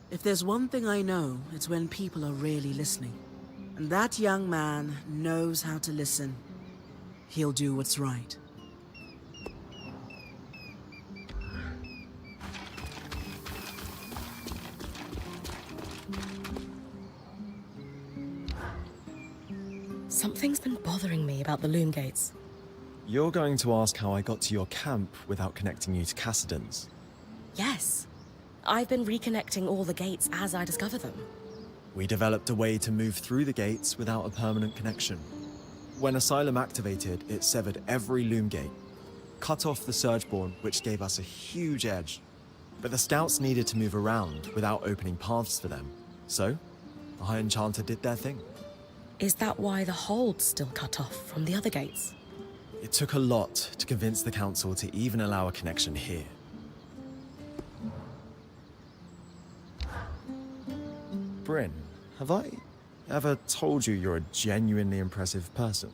If there's one thing I know, it's when people are really listening. And that young man knows how to listen. He'll do what's right. Something's been bothering me about the loom gates. You're going to ask how I got to your camp without connecting you to Cassidon's? Yes. I've been reconnecting all the gates as I discover them. We developed a way to move through the gates without a permanent connection. When Asylum activated, it severed every loom gate, cut off the Surgeborn, which gave us a huge edge. But the scouts needed to move around without opening paths for them. So, the High Enchanter did their thing. Is that why the hold's still cut off from the other gates? It took a lot to convince the Council to even allow a connection here. Bryn, have I ever told you you're a genuinely impressive person?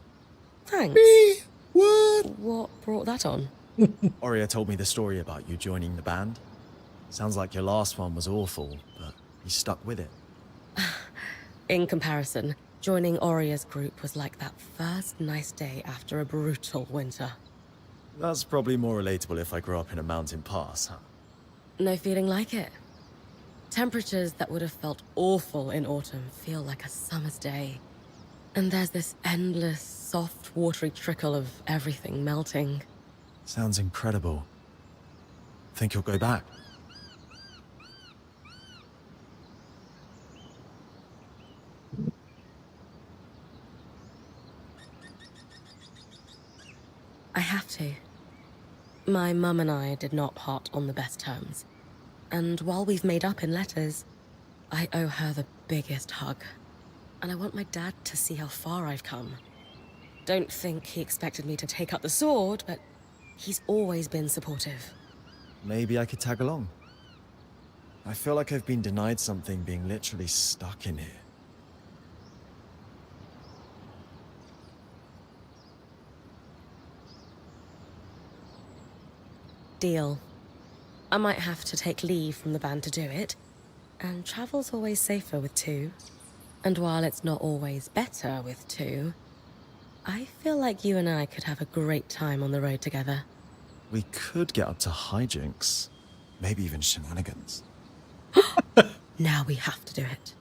Thanks. Me? What? What brought that on? Oria told me the story about you joining the band. Sounds like your last one was awful, but you stuck with it. In comparison, joining Oria's group was like that first nice day after a brutal winter. That's probably more relatable if I grew up in a mountain pass, huh? No feeling like it. Temperatures that would have felt awful in autumn feel like a summer's day. And there's this endless, soft, watery trickle of everything melting. Sounds incredible. Think you'll go back? I have to. My mum and I did not part on the best terms. And while we've made up in letters, I owe her the biggest hug. And I want my dad to see how far I've come. Don't think he expected me to take up the sword, but he's always been supportive. Maybe I could tag along. I feel like I've been denied something being literally stuck in here. Deal. I might have to take leave from the band to do it, and travel's always safer with two. And while it's not always better with two, I feel like you and I could have a great time on the road together. We could get up to hijinks. Maybe even shenanigans. Now we have to do it.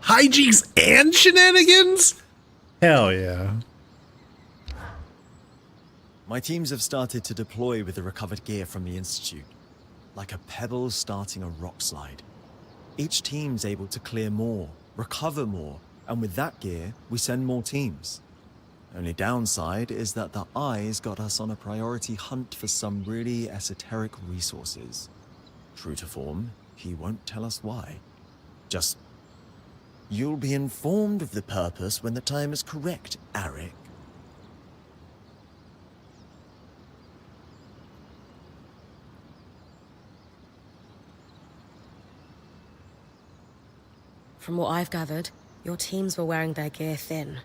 Hijinks and shenanigans? Hell yeah. My teams have started to deploy with the recovered gear from the Institute, like a pebble starting a rock slide. Each team's able to clear more, recover more, and with that gear, we send more teams. Only downside is that the Eye's got us on a priority hunt for some really esoteric resources. True to form, he won't tell us why. Just, you'll be informed of the purpose when the time is correct, Arik. From what I've gathered, your teams were wearing their gear thin.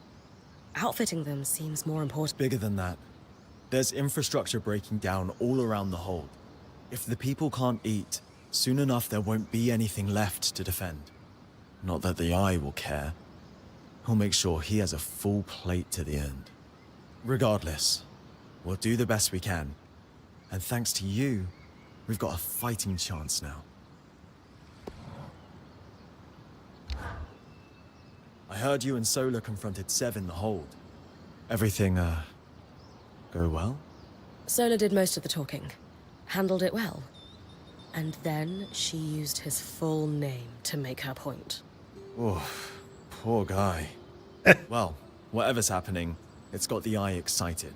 Outfitting them seems more important. Bigger than that. There's infrastructure breaking down all around the hold. If the people can't eat, soon enough there won't be anything left to defend. Not that the Eye will care. He'll make sure he has a full plate to the end. Regardless, we'll do the best we can. And thanks to you, we've got a fighting chance now. I heard you and Sola confronted Sev in the hold. Everything, go well? Sola did most of the talking. Handled it well. And then she used his full name to make her point. Oh, poor guy. Well, whatever's happening, it's got the Eye excited.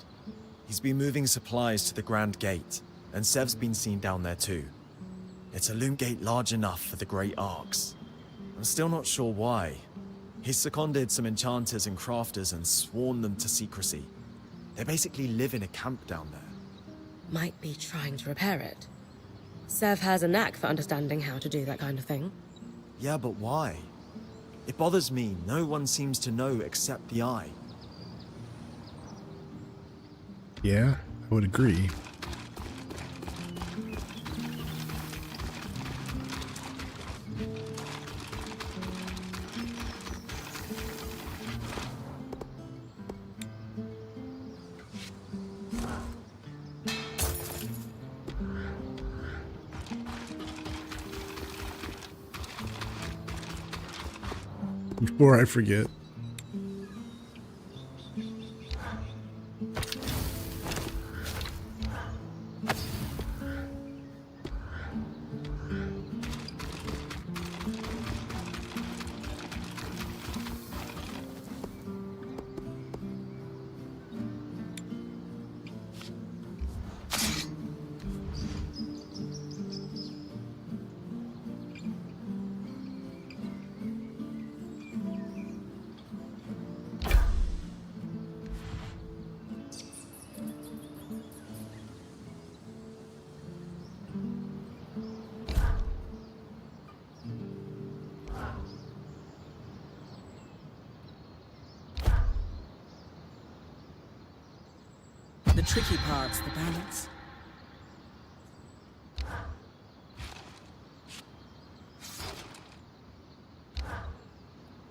He's been moving supplies to the Grand Gate, and Sev's been seen down there too. It's a loom gate large enough for the Great Arcs. I'm still not sure why. He's seconded some enchanters and crafters and sworn them to secrecy. They basically live in a camp down there. Might be trying to repair it. Sev has a knack for understanding how to do that kind of thing. Yeah, but why? It bothers me no one seems to know except the Eye. Yeah, I would agree. Before I forget. The tricky part's the balance.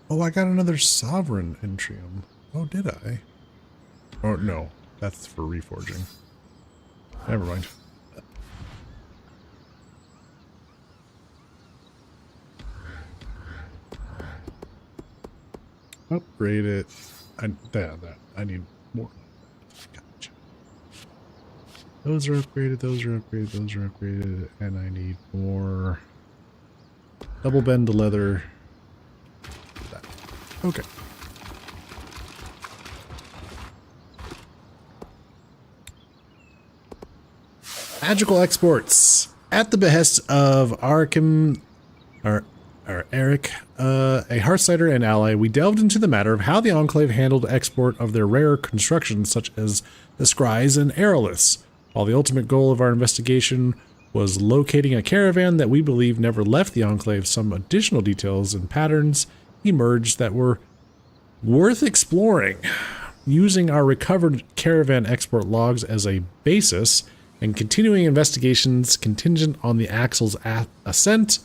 Oh, I got another Sovereign Entrium. Oh, did I? Oh, no. That's for reforging. Never mind. upgrade it. I need more. Gotcha. Those are upgraded, those are upgraded, those are upgraded, and I need more double bend to leather. That. Okay. Magical exports. At the behest of Arkham, or Eric, a Hearthsider and ally, we delved into the matter of how the Enclave handled export of their rare constructions such as the Scries and Aeroliths, while the ultimate goal of our investigation was locating a caravan that we believe never left the Enclave. Some additional details and patterns emerged that were worth exploring. Using our recovered caravan export logs as a basis, and continuing investigations contingent on the Axle's ascent,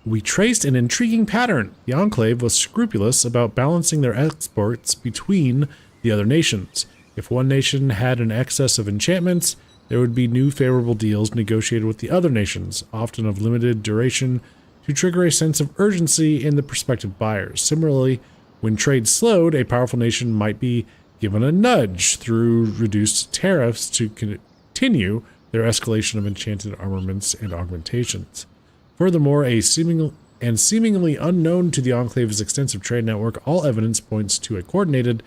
we traced an intriguing pattern. The Enclave was scrupulous about balancing their exports between the other nations. If one nation had an excess of enchantments, there would be new favorable deals negotiated with the other nations, often of limited duration, to trigger a sense of urgency in the prospective buyers. Similarly, when trade slowed, a powerful nation might be given a nudge through reduced tariffs to continue their escalation of enchanted armaments and augmentations. Furthermore, seemingly unknown to the Enclave's extensive trade network, all evidence points to a coordinated,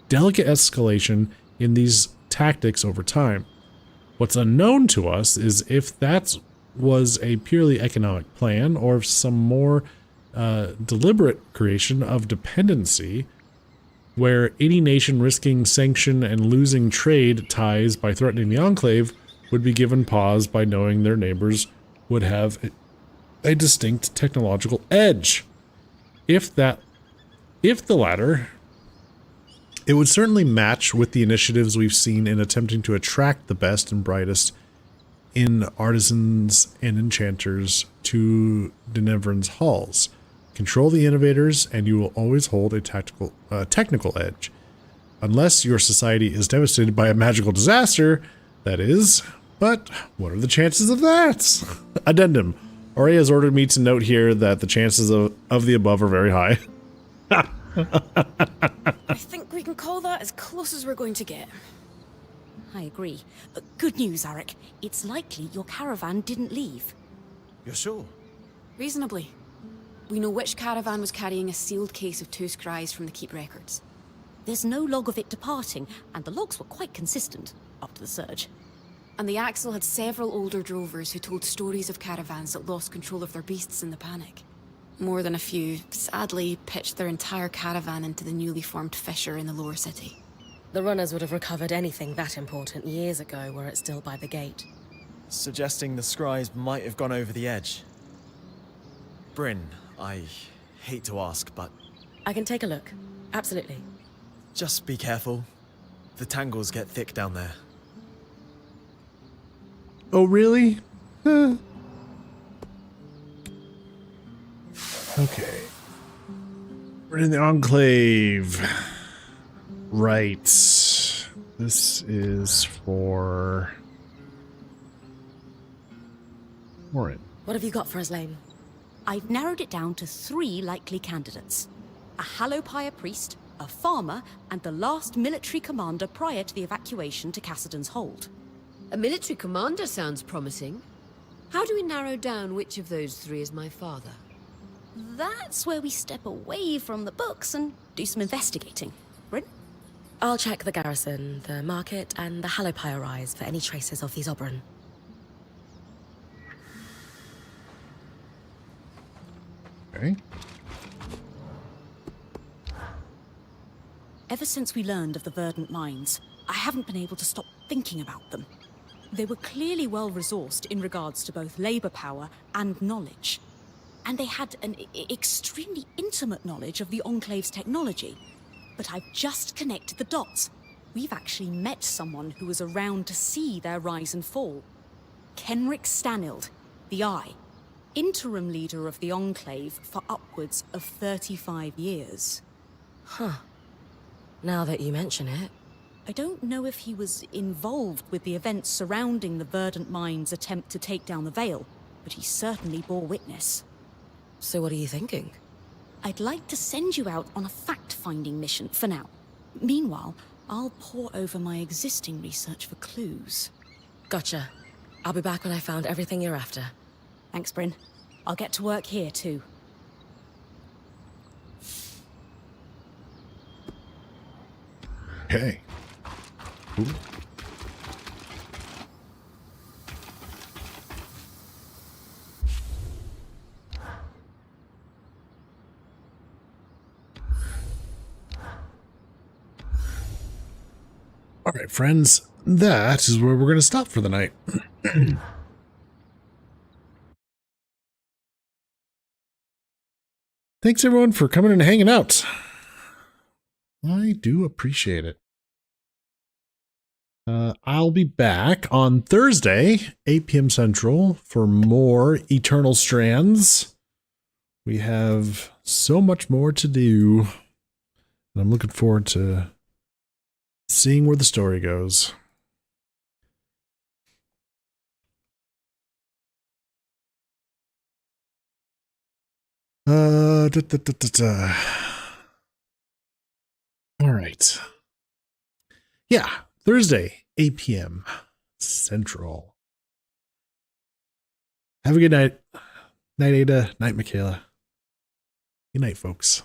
delicate escalation in these tactics over time. What's unknown to us is if that was a purely economic plan or if some more deliberate creation of dependency where any nation risking sanction and losing trade ties by threatening the Enclave would be given pause by knowing their neighbors would have a distinct technological edge. If the latter, it would certainly match with the initiatives we've seen in attempting to attract the best and brightest in artisans and enchanters to Denevran's halls. Control the innovators, and you will always hold a technical edge. Unless your society is devastated by a magical disaster, that is. But what are the chances of that? Addendum. Ori has ordered me to note here that the chances of the above are very high. I think we can call that as close as we're going to get. I agree. Good news, Arik. It's likely your caravan didn't leave. You're sure? Reasonably. We know which caravan was carrying a sealed case of 2 scries from the Keep records. There's no log of it departing, and the logs were quite consistent after the surge. And the Axle had several older drovers who told stories of caravans that lost control of their beasts in the panic. More than a few, sadly, pitched their entire caravan into the newly formed fissure in the lower city. The runners would have recovered anything that important years ago were it still by the gate. Suggesting the Scries might have gone over the edge. Bryn, I hate to ask, but... I can take a look. Absolutely. Just be careful. The tangles get thick down there. Oh, really? Okay. We're in the Enclave. Right. This is for... Warren. What have you got for us, Lane? I've narrowed it down to 3 likely candidates. A Hallowpire priest, a farmer, and the last military commander prior to the evacuation to Cassidon's Hold. A military commander sounds promising. How do we narrow down which of those 3 is my father? That's where we step away from the books and do some investigating. Bryn? I'll check the garrison, the market, and the Hallowpire Rise for any traces of these Oberon. Okay. Ever since we learned of the Verdant Mines, I haven't been able to stop thinking about them. They were clearly well-resourced in regards to both labor power and knowledge. And they had an extremely intimate knowledge of the Enclave's technology. But I've just connected the dots. We've actually met someone who was around to see their rise and fall. Kenric Stanild, the Eye, interim leader of the Enclave for upwards of 35 years. Huh. Now that you mention it. I don't know if he was involved with the events surrounding the Verdant Mines' attempt to take down the Veil, but he certainly bore witness. So what are you thinking? I'd like to send you out on a fact-finding mission for now. Meanwhile, I'll pore over my existing research for clues. Gotcha. I'll be back when I found everything you're after. Thanks, Bryn. I'll get to work here, too. Okay. Ooh. All right, friends, that is where we're going to stop for the night. Thanks, everyone, for coming and hanging out. I do appreciate it. I'll be back on Thursday, 8 p.m. Central, for more Eternal Strands. We have so much more to do, and I'm looking forward to seeing where the story goes. All right. Yeah, Thursday, 8 p.m. Central. Have a good night. Night, Ada. Night, Michaela. Good night, folks.